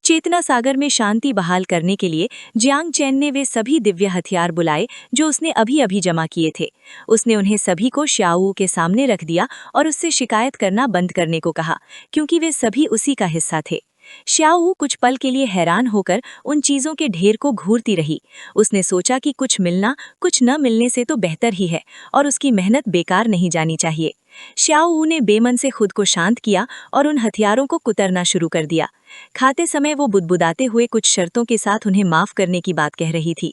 चेतना सागर में शांति बहाल करने के लिए जियांग चैन ने वे सभी दिव्य हथियार बुलाए जो उसने अभी अभी जमा किए थे। उसने उन्हें सभी को श्याओ वू के सामने रख दिया और उससे शिकायत करना बंद करने को कहा, क्योंकि वे सभी उसी का हिस्सा थे। श्याओ वू कुछ पल के लिए हैरान होकर उन चीजों के ढेर को घूरती रही। उसने सोचा कि कुछ मिलना कुछ न मिलने से तो बेहतर ही है और उसकी मेहनत बेकार नहीं जानी चाहिए। श्याओ वू ने बेमन से खुद को शांत किया और उन हथियारों को कुतरना शुरू कर दिया। खाते समय वो बुदबुदाते हुए कुछ शर्तों के साथ उन्हें माफ करने की बात कह रही थी।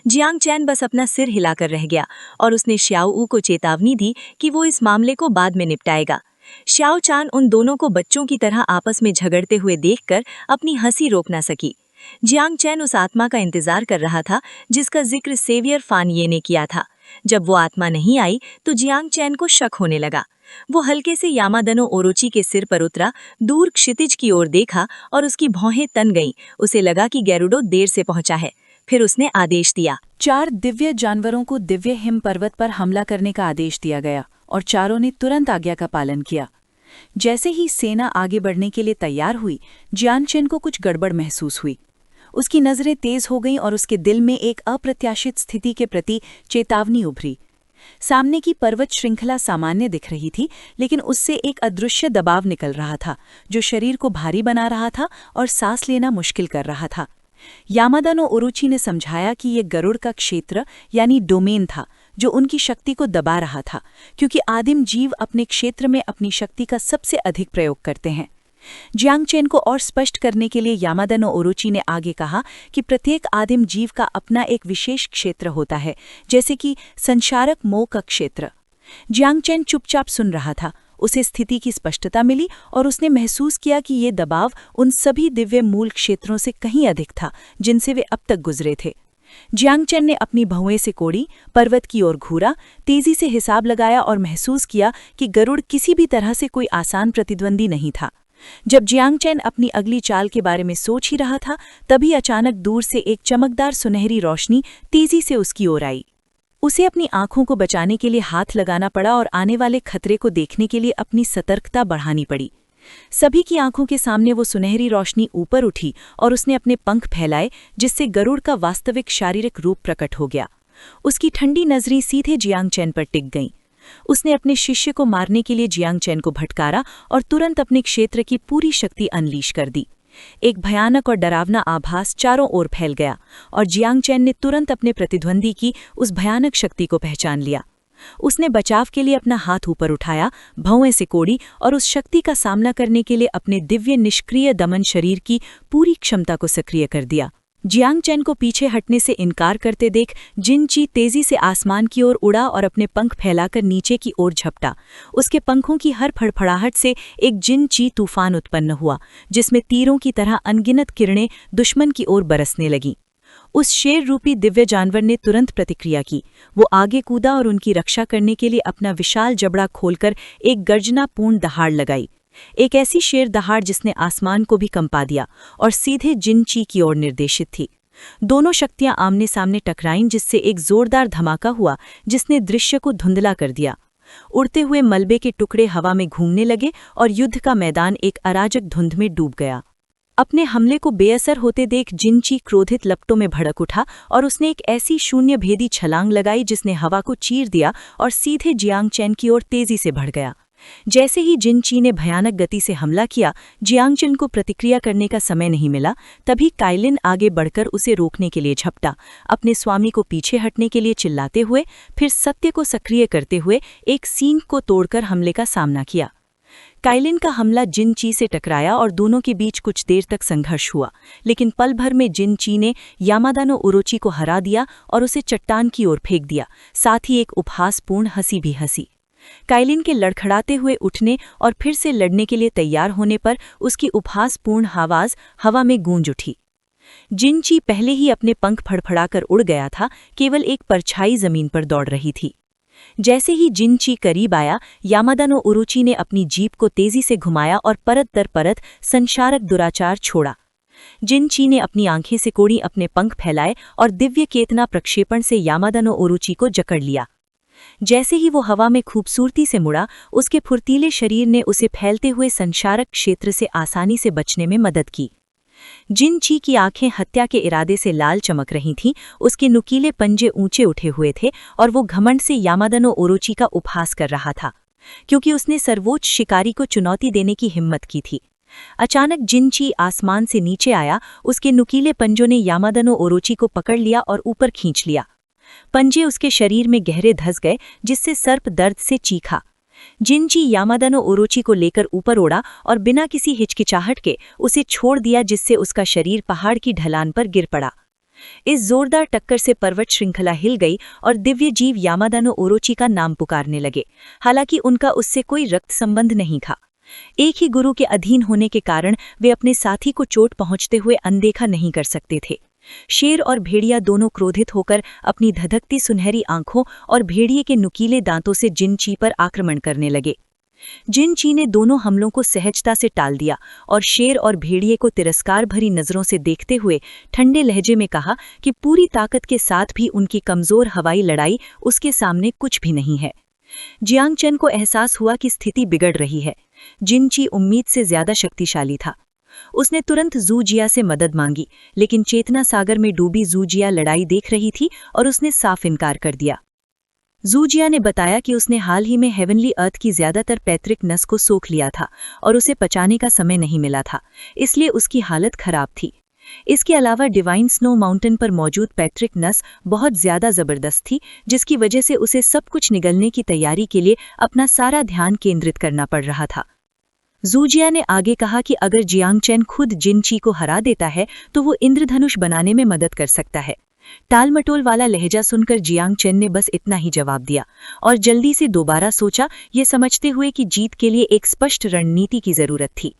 जियांग चैन बस अपना सिर हिलाकर रह गया और उसने श्याओ वू को चेतावनी दी कि वो इस मामले को बाद में निपटाएगा। श्याओ चान उन दोनों को बच्चों की तरह आपस में झगड़ते हुए देखकर अपनी हंसी रोक न सकी। जियांग चैन उस आत्मा का इंतजार कर रहा था जिसका जिक्र सेवियर फान ये ने किया था। जब वो आत्मा नहीं आई तो जियांग चैन को शक होने लगा। वो हल्के से यामादानो ओरोची के सिर पर उतरा, दूर क्षितिज की ओर देखा और उसकी भौहें तन गईं। उसे लगा कि गेरुडो देर से पहुंचा है। फिर उसने आदेश दिया। 4 दिव्य जानवरों को दिव्य हिम पर्वत पर हमला करने का आदेश दिया गया और चारों ने तुरंत आज्ञा का पालन किया। जैसे ही सेना आगे बढ़ने के लिए तैयार हुई, जियांग चैन को कुछ गड़बड़ महसूस हुई। उसकी नजरें तेज हो गईं और उसके दिल में एक अप्रत्याशित स्थिति के प्रति चेतावनी उभरी। सामने की पर्वत श्रृंखला सामान्य दिख रही थी, लेकिन उससे एक अदृश्य दबाव निकल रहा था जो शरीर को भारी बना रहा था और सांस लेना मुश्किल कर रहा था। यामादानो ओरोची ने समझाया कि ये गरुड़ का क्षेत्र यानी डोमेन था जो उनकी शक्ति को दबा रहा था, क्योंकि आदिम जीव अपने क्षेत्र में अपनी शक्ति का सबसे अधिक प्रयोग करते हैं। जियांग चेन को और स्पष्ट करने के लिए यामादा नो ओरोची ने आगे कहा कि प्रत्येक आदिम जीव का अपना एक विशेष क्षेत्र होता है, जैसे कि संचारक मोह का क्षेत्र। जियांग चेन चुपचाप सुन रहा था। उसे स्थिति की स्पष्टता मिली और उसने महसूस किया कि ये दबाव उन सभी दिव्य मूल क्षेत्रों से कहीं अधिक था जिनसे वे अब तक गुजरे थे। जियांग चेन ने अपनी भौएं से कोड़ी, पर्वत की ओर घूरा, तेजी से हिसाब लगाया और महसूस किया कि गरुड़ किसी भी तरह से कोई आसान प्रतिद्वंदी नहीं था। जब जियांग चेन अपनी अगली चाल के बारे में सोच ही रहा था, तभी अचानक दूर से एक चमकदार सुनहरी रोशनी तेजी से उसकी ओर आई। उसे अपनी आंखों को बचाने के लिए हाथ लगाना पड़ा और आने वाले खतरे को देखने के लिए अपनी सतर्कता बढ़ानी पड़ी। सभी की आंखों के सामने वो सुनहरी रोशनी ऊपर उठी और उसने अपने पंख फैलाए, जिससे गरुड़ का वास्तविक शारीरिक रूप प्रकट हो गया। उसकी ठंडी नजरें सीधे जियांग चेन पर टिक गईं। उसने अपने शिष्य को मारने के लिए जियांग चेन को भटकारा और तुरंत अपने क्षेत्र की पूरी शक्ति अनलीश कर दी। एक भयानक और डरावना आभास चारों ओर फैल गया और जियांग चेन ने तुरंत अपने प्रतिद्वंदी की उस भयानक शक्ति को पहचान लिया। उसने बचाव के लिए अपना हाथ ऊपर उठाया, भौएं से कोड़ी और उस शक्ति का सामना करने के लिए अपने दिव्य निष्क्रिय दमन शरीर की पूरी क्षमता को सक्रिय कर दिया। जियांग चेन को पीछे हटने से इनकार करते देख जिन ची तेजी से आसमान की ओर उड़ा और अपने पंख फैलाकर नीचे की ओर झपटा। उसके पंखों की हर फड़फड़ाहट से एक जिन ची तूफान उत्पन्न हुआ, जिसमें तीरों की तरह अनगिनत किरणें दुश्मन की ओर बरसने लगीं। उस शेर रूपी दिव्य जानवर ने तुरंत प्रतिक्रिया की। वो आगे कूदा और उनकी रक्षा करने के लिए अपना विशाल जबड़ा खोलकर एक गर्जनापूर्ण दहाड़ लगाई। एक ऐसी शेर दहाड़ जिसने आसमान को भी कंपा दिया और सीधे जिन ची की ओर निर्देशित थी। दोनों शक्तियां आमने सामने टकराईं, जिससे एक जोरदार धमाका हुआ जिसने दृश्य को धुंधला कर दिया। उड़ते हुए मलबे के टुकड़े हवा में घूमने लगे और युद्ध का मैदान एक अराजक धुंध में डूब गया। अपने हमले को बेअसर होते देख जिन ची क्रोधित लपटों में भड़क उठा और उसने एक ऐसी शून्य भेदी छलांग लगाई जिसने हवा को चीर दिया और सीधे जियांग चेन की ओर तेजी से बढ़ गया। जैसे ही जिन ची ने भयानक गति से हमला किया, जियांग चेन को प्रतिक्रिया करने का समय नहीं मिला। तभी काइलिन आगे बढ़कर उसे रोकने के लिए झपटा, अपने स्वामी को पीछे हटने के लिए चिल्लाते हुए, फिर सत्य को सक्रिय करते हुए एक सींग को तोड़कर हमले का सामना किया। काइलिन का हमला जिन ची से टकराया और दोनों के बीच कुछ देर तक संघर्ष हुआ, लेकिन पल भर में जिन ची ने यामादा नो ओरोची को हरा दिया और उसे चट्टान की ओर फेंक दिया। साथ ही एक उपहासपूर्ण हंसी भी हंसी। काइलिन के लड़खड़ाते हुए उठने और फिर से लड़ने के लिए तैयार होने पर उसकी उपहासपूर्ण आवाज हवा में गूंज उठी। जिन ची पहले ही अपने पंख फड़फड़ाकर उड़ गया था, केवल एक परछाई जमीन पर दौड़ रही थी। जैसे ही जिन ची करीब आया, यामादा नो ओरोची ने अपनी जीभ को तेजी से घुमाया और परत दर परत संचारक दुराचार छोड़ा। जिन ची ने अपनी आंखें से कोड़ी, अपने पंख फैलाए और दिव्य केतना प्रक्षेपण से यामादा नो ओरोची को जकड़ लिया। जैसे ही वो हवा में खूबसूरती से मुड़ा, उसके फुर्तीले शरीर ने उसे फैलते हुए संचारक क्षेत्र से आसानी से बचने में मदद की। जिन ची की आंखें हत्या के इरादे से लाल चमक रही थीं, उसके नुकीले पंजे ऊंचे उठे हुए थे और वो घमंड से यामादा नो ओरोची का उपहास कर रहा था, क्योंकि उसने सर्वोच्च शिकारी को चुनौती देने की हिम्मत की थी। अचानक जिन ची आसमान से नीचे आया, उसके नुकीले पंजों ने यामादा नो ओरोची को पकड़ लिया और ऊपर खींच लिया। पंजे उसके शरीर में गहरे धंस गए, जिससे सर्प दर्द से चीखा। जिन ची यामादा नो ओरोची को लेकर ऊपर उड़ा और बिना किसी हिचकिचाहट के उसे छोड़ दिया, जिससे उसका शरीर पहाड़ की ढलान पर गिर पड़ा। इस जोरदार टक्कर से पर्वत श्रृंखला हिल गई और दिव्य जीव यामादा नो ओरोची का नाम पुकारने लगे। हालांकि उनका उससे कोई रक्त संबंध नहीं था। एक ही गुरु के अधीन होने के कारण वे अपने साथी को चोट पहुंचते हुए अनदेखा नहीं कर सकते थे। शेर और भेड़िया दोनों क्रोधित होकर अपनी धधकती सुनहरी आंखों और भेड़िए के नुकीले दांतों से जिन ची पर आक्रमण करने लगे। जिन ची ने दोनों हमलों को सहजता से टाल दिया और शेर और भेड़िए को तिरस्कार भरी नजरों से देखते हुए ठंडे लहजे में कहा कि पूरी ताकत के साथ भी उनकी कमजोर हवाई लड़ाई उसके सामने कुछ भी नहीं है। जियांग चेन को एहसास हुआ कि स्थिति बिगड़ रही है। जिन ची उम्मीद से ज्यादा शक्तिशाली था। उसने तुरंत जू जिया से मदद मांगी, लेकिन चेतना सागर में डूबी जू जिया लड़ाई देख रही थी और उसने साफ इनकार कर दिया। जू जिया ने बताया कि उसने हाल ही में हेवनली अर्थ की ज्यादातर पैतृक नस को सोख लिया था और उसे पचाने का समय नहीं मिला था, इसलिए उसकी हालत खराब थी। इसके अलावा डिवाइन स्नो माउंटेन पर मौजूद पैतृक नस बहुत ज्यादा जबरदस्त थी, जिसकी वजह से उसे सब कुछ निगलने की तैयारी के लिए अपना सारा ध्यान केंद्रित करना पड़ रहा था। जूजिया ने आगे कहा कि अगर जियांग चेन खुद जिनची को हरा देता है तो वो इंद्रधनुष बनाने में मदद कर सकता है। टालमटोल वाला लहजा सुनकर जियांग चेन ने बस इतना ही जवाब दिया और जल्दी से दोबारा सोचा, ये समझते हुए कि जीत के लिए एक स्पष्ट रणनीति की जरूरत थी।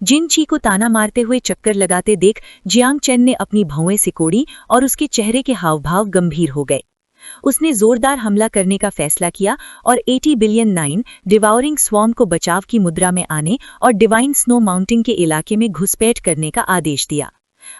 जिनची को ताना मारते हुए चक्कर लगाते देख जियांग चेन ने अपनी भौएं सिकोड़ी और उसके चेहरे के हावभाव गंभीर हो गए। उसने जोरदार हमला करने का फैसला किया और 80 बिलियन 9 डिवाउरिंग स्वॉर्म को बचाव की मुद्रा में आने और डिवाइन स्नो माउंटेन के इलाके में घुसपैठ करने का आदेश दिया।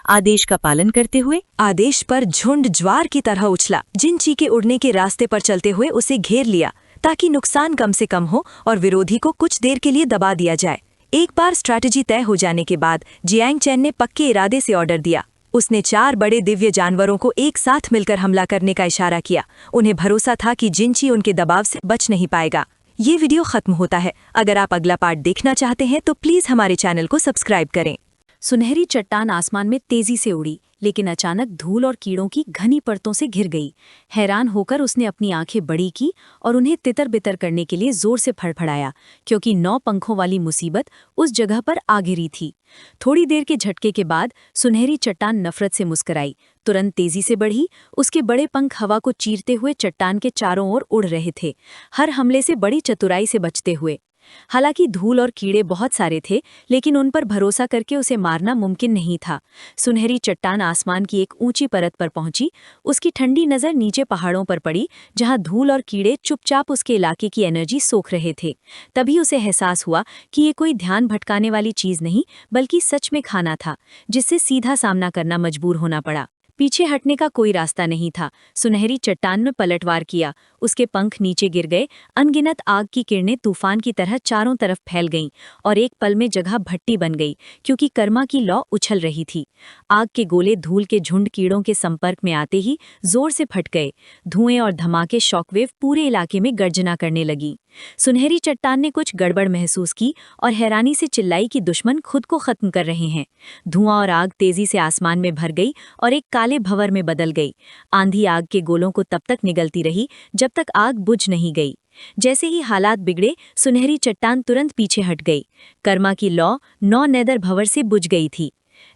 आदेश का पालन करते हुए आदेश पर झुंड ज्वार की तरह उछला। जिनची के उड़ने के रास्ते पर चलते हुए उसे घेर लिया ताकि नुकसान कम से कम हो और विरोधी को कुछ देर के लिए दबा दिया जाए। एक बार स्ट्रैटेजी तय हो जाने के बाद जियांग चेन ने पक्के इरादे से ऑर्डर दिया। उसने 4 बड़े दिव्य जानवरों को एक साथ मिलकर हमला करने का इशारा किया। उन्हें भरोसा था कि जिनची उनके दबाव से बच नहीं पाएगा। ये वीडियो खत्म होता है। अगर आप अगला पार्ट देखना चाहते हैं तो प्लीज हमारे चैनल को सब्सक्राइब करें। सुनहरी चट्टान आसमान में तेजी से उड़ी, लेकिन अचानक धूल और कीड़ों की घनी परतों से घिर गई। हैरान होकर उसने अपनी आंखें बड़ी की और उन्हें तितर बितर करने के लिए जोर से फड़फड़ाया, क्योंकि 9 पंखों वाली मुसीबत उस जगह पर आ गिरी थी। थोड़ी देर के झटके के बाद सुनहरी चट्टान नफरत से मुस्कुराई, तुरंत तेजी से बढ़ी। उसके बड़े पंख हवा को चीरते हुए चट्टान के चारों ओर उड़ रहे थे, हर हमले से बड़ी चतुराई से बचते हुए। हालांकि धूल और कीड़े बहुत सारे थे, लेकिन उन पर भरोसा करके उसे मारना मुमकिन नहीं था। सुनहरी चट्टान आसमान की एक ऊंची परत पर पहुंची। उसकी ठंडी नज़र नीचे पहाड़ों पर पड़ी, जहां धूल और कीड़े चुपचाप उसके इलाके की एनर्जी सोख रहे थे। तभी उसे एहसास हुआ कि ये कोई ध्यान भटकाने वाली चीज़ नहीं, बल्कि सच में खाना था, जिससे सीधा सामना करना मजबूर होना पड़ा। पीछे हटने का कोई रास्ता नहीं था। सुनहरी चट्टान में पलटवार किया, उसके पंख नीचे गिर गए। अनगिनत आग की किरणें तूफान की तरह चारों तरफ फैल गईं और एक पल में जगह भट्टी बन गई, क्योंकि कर्मा की लौ उछल रही थी। आग के गोले धूल के झुंड कीड़ों के संपर्क में आते ही जोर से फट गए। धुएं और धमाके शॉकवेव पूरे इलाके में गर्जना करने लगी। सुनहरी चट्टान ने कुछ गड़बड़ महसूस की और हैरानी से चिल्लाई कि दुश्मन खुद को खत्म कर रहे हैं। धुआं और आग तेजी से आसमान में भर गई और एक काले भंवर में बदल गई। आंधी आग के गोलों को तब तक निगलती रही जब तक आग बुझ नहीं गई। जैसे ही हालात बिगड़े, सुनहरी चट्टान तुरंत पीछे हट गई। कर्मा की लौ 9 नेदर भंवर से बुझ गई थी।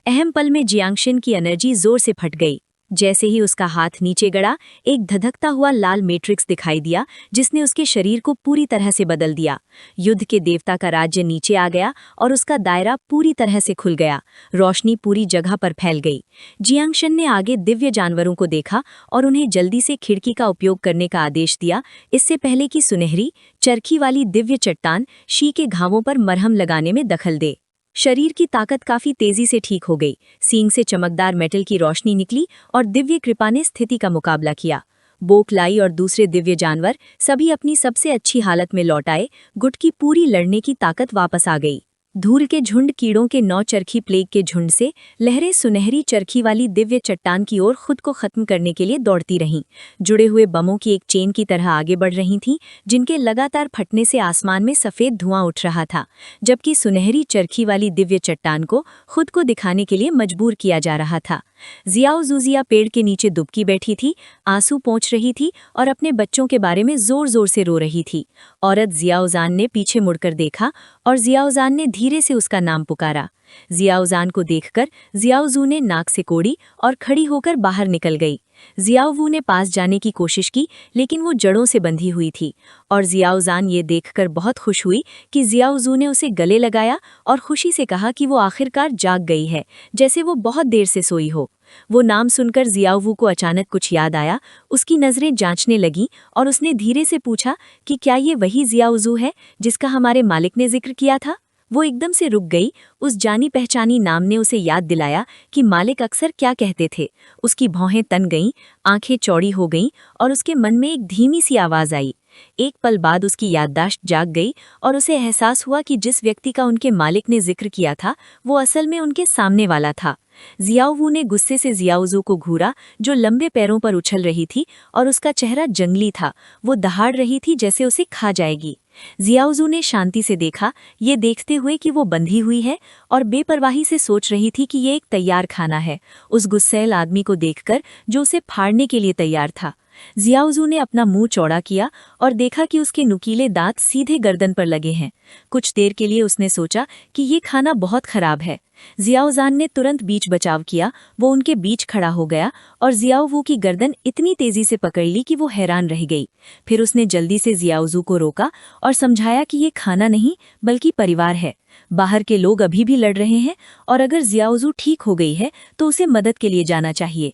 अहम पल में जियांगशिन की एनर्जी जोर से फट गई। जैसे ही उसका हाथ नीचे गड़ा, एक धधकता हुआ लाल मैट्रिक्स दिखाई दिया, जिसने उसके शरीर को पूरी तरह से बदल दिया। युद्ध के देवता का राज्य नीचे आ गया और उसका दायरा पूरी तरह से खुल गया। रोशनी पूरी जगह पर फैल गई। जियांगशन ने आगे दिव्य जानवरों को देखा और उन्हें जल्दी से खिड़की का उपयोग करने का आदेश दिया, इससे पहले कि सुनहरी चरखी वाली दिव्य चट्टान शी के घावों पर मरहम लगाने में दखल दे। शरीर की ताकत काफी तेजी से ठीक हो गई। सींग से चमकदार मेटल की रोशनी निकली और दिव्य कृपा ने स्थिति का मुकाबला किया। बोकलाई और दूसरे दिव्य जानवर सभी अपनी सबसे अच्छी हालत में लौट आए। गुट की पूरी लड़ने की ताकत वापस आ गई। धूल के झुंड कीड़ों के 9 चरखी प्लेग के झुंड से लहरें सुनहरी चरखी वाली दिव्य चट्टान की ओर खुद को खत्म करने के लिए दौड़ती रहीं। जुड़े हुए बमों की एक चेन की तरह आगे बढ़ रही थीं, जिनके लगातार फटने से आसमान में सफ़ेद धुआं उठ रहा था, जबकि सुनहरी चरखी वाली दिव्य चट्टान को खुद को दिखाने के लिए मजबूर किया जा रहा था। जियाओ जूजिया पेड़ के नीचे दुबकी बैठी थी, आंसू पोंछ रही थी और अपने बच्चों के बारे में जोर जोर से रो रही थी। औरत जियाओजान ने पीछे मुड़कर देखा और जियाओजान ने धीरे से उसका नाम पुकारा। जियाओजान को देखकर जियाओजू ने नाक से कोड़ी और खड़ी होकर बाहर निकल गई। जियाओवू ने पास जाने की कोशिश की, लेकिन वो जड़ों से बंधी हुई थी और जियाओजान ये देखकर बहुत खुश हुई कि जियाओजू ने उसे गले लगाया और खुशी से कहा कि वो आखिरकार जाग गई है, जैसे वो बहुत देर से सोई हो। वो नाम सुनकर जियाओवू को अचानक कुछ याद आया। उसकी नज़रें जांचने लगीं और उसने धीरे से पूछा कि क्या ये वही जियाओजू है जिसका हमारे मालिक ने जिक्र किया था। वो एकदम से रुक गई। उस जानी पहचानी नाम ने उसे याद दिलाया कि मालिक अक्सर क्या कहते थे। उसकी भौहें तन गईं, आंखें चौड़ी हो गईं और उसके मन में एक धीमी सी आवाज़ आई। एक पल बाद उसकी याददाश्त जाग गई और उसे एहसास हुआ कि जिस व्यक्ति का उनके मालिक ने जिक्र किया था, वो असल में उनके सामने वाला था। जियाओवू ने गुस्से से जियाओजू को घूरा, जो लंबे पैरों पर उछल रही थी और उसका चेहरा जंगली था। वो दहाड़ रही थी जैसे उसे खा जाएगी। जियाओजू ने शांति से देखा, ये देखते हुए कि वो बंधी हुई है और बेपरवाही से सोच रही थी कि ये एक तैयार खाना है, उस गुस्सैल आदमी को देखकर जो उसे फाड़ने के लिए तैयार था। जियाओजू ने अपना मुंह चौड़ा किया और देखा कि उसके नुकीले दांत सीधे गर्दन पर लगे हैं। कुछ देर के लिए उसने सोचा कि ये खाना बहुत खराब है। जियाओजान ने तुरंत बीच बचाव किया। वो उनके बीच खड़ा हो गया और जियाओवू की गर्दन इतनी तेजी से पकड़ ली कि वो हैरान रह गई। फिर उसने जल्दी से जियाओजू को रोका और समझाया कि ये खाना नहीं बल्कि परिवार है। बाहर के लोग अभी भी लड़ रहे हैं और अगर जियाओजू ठीक हो गई है तो उसे मदद के लिए जाना चाहिए।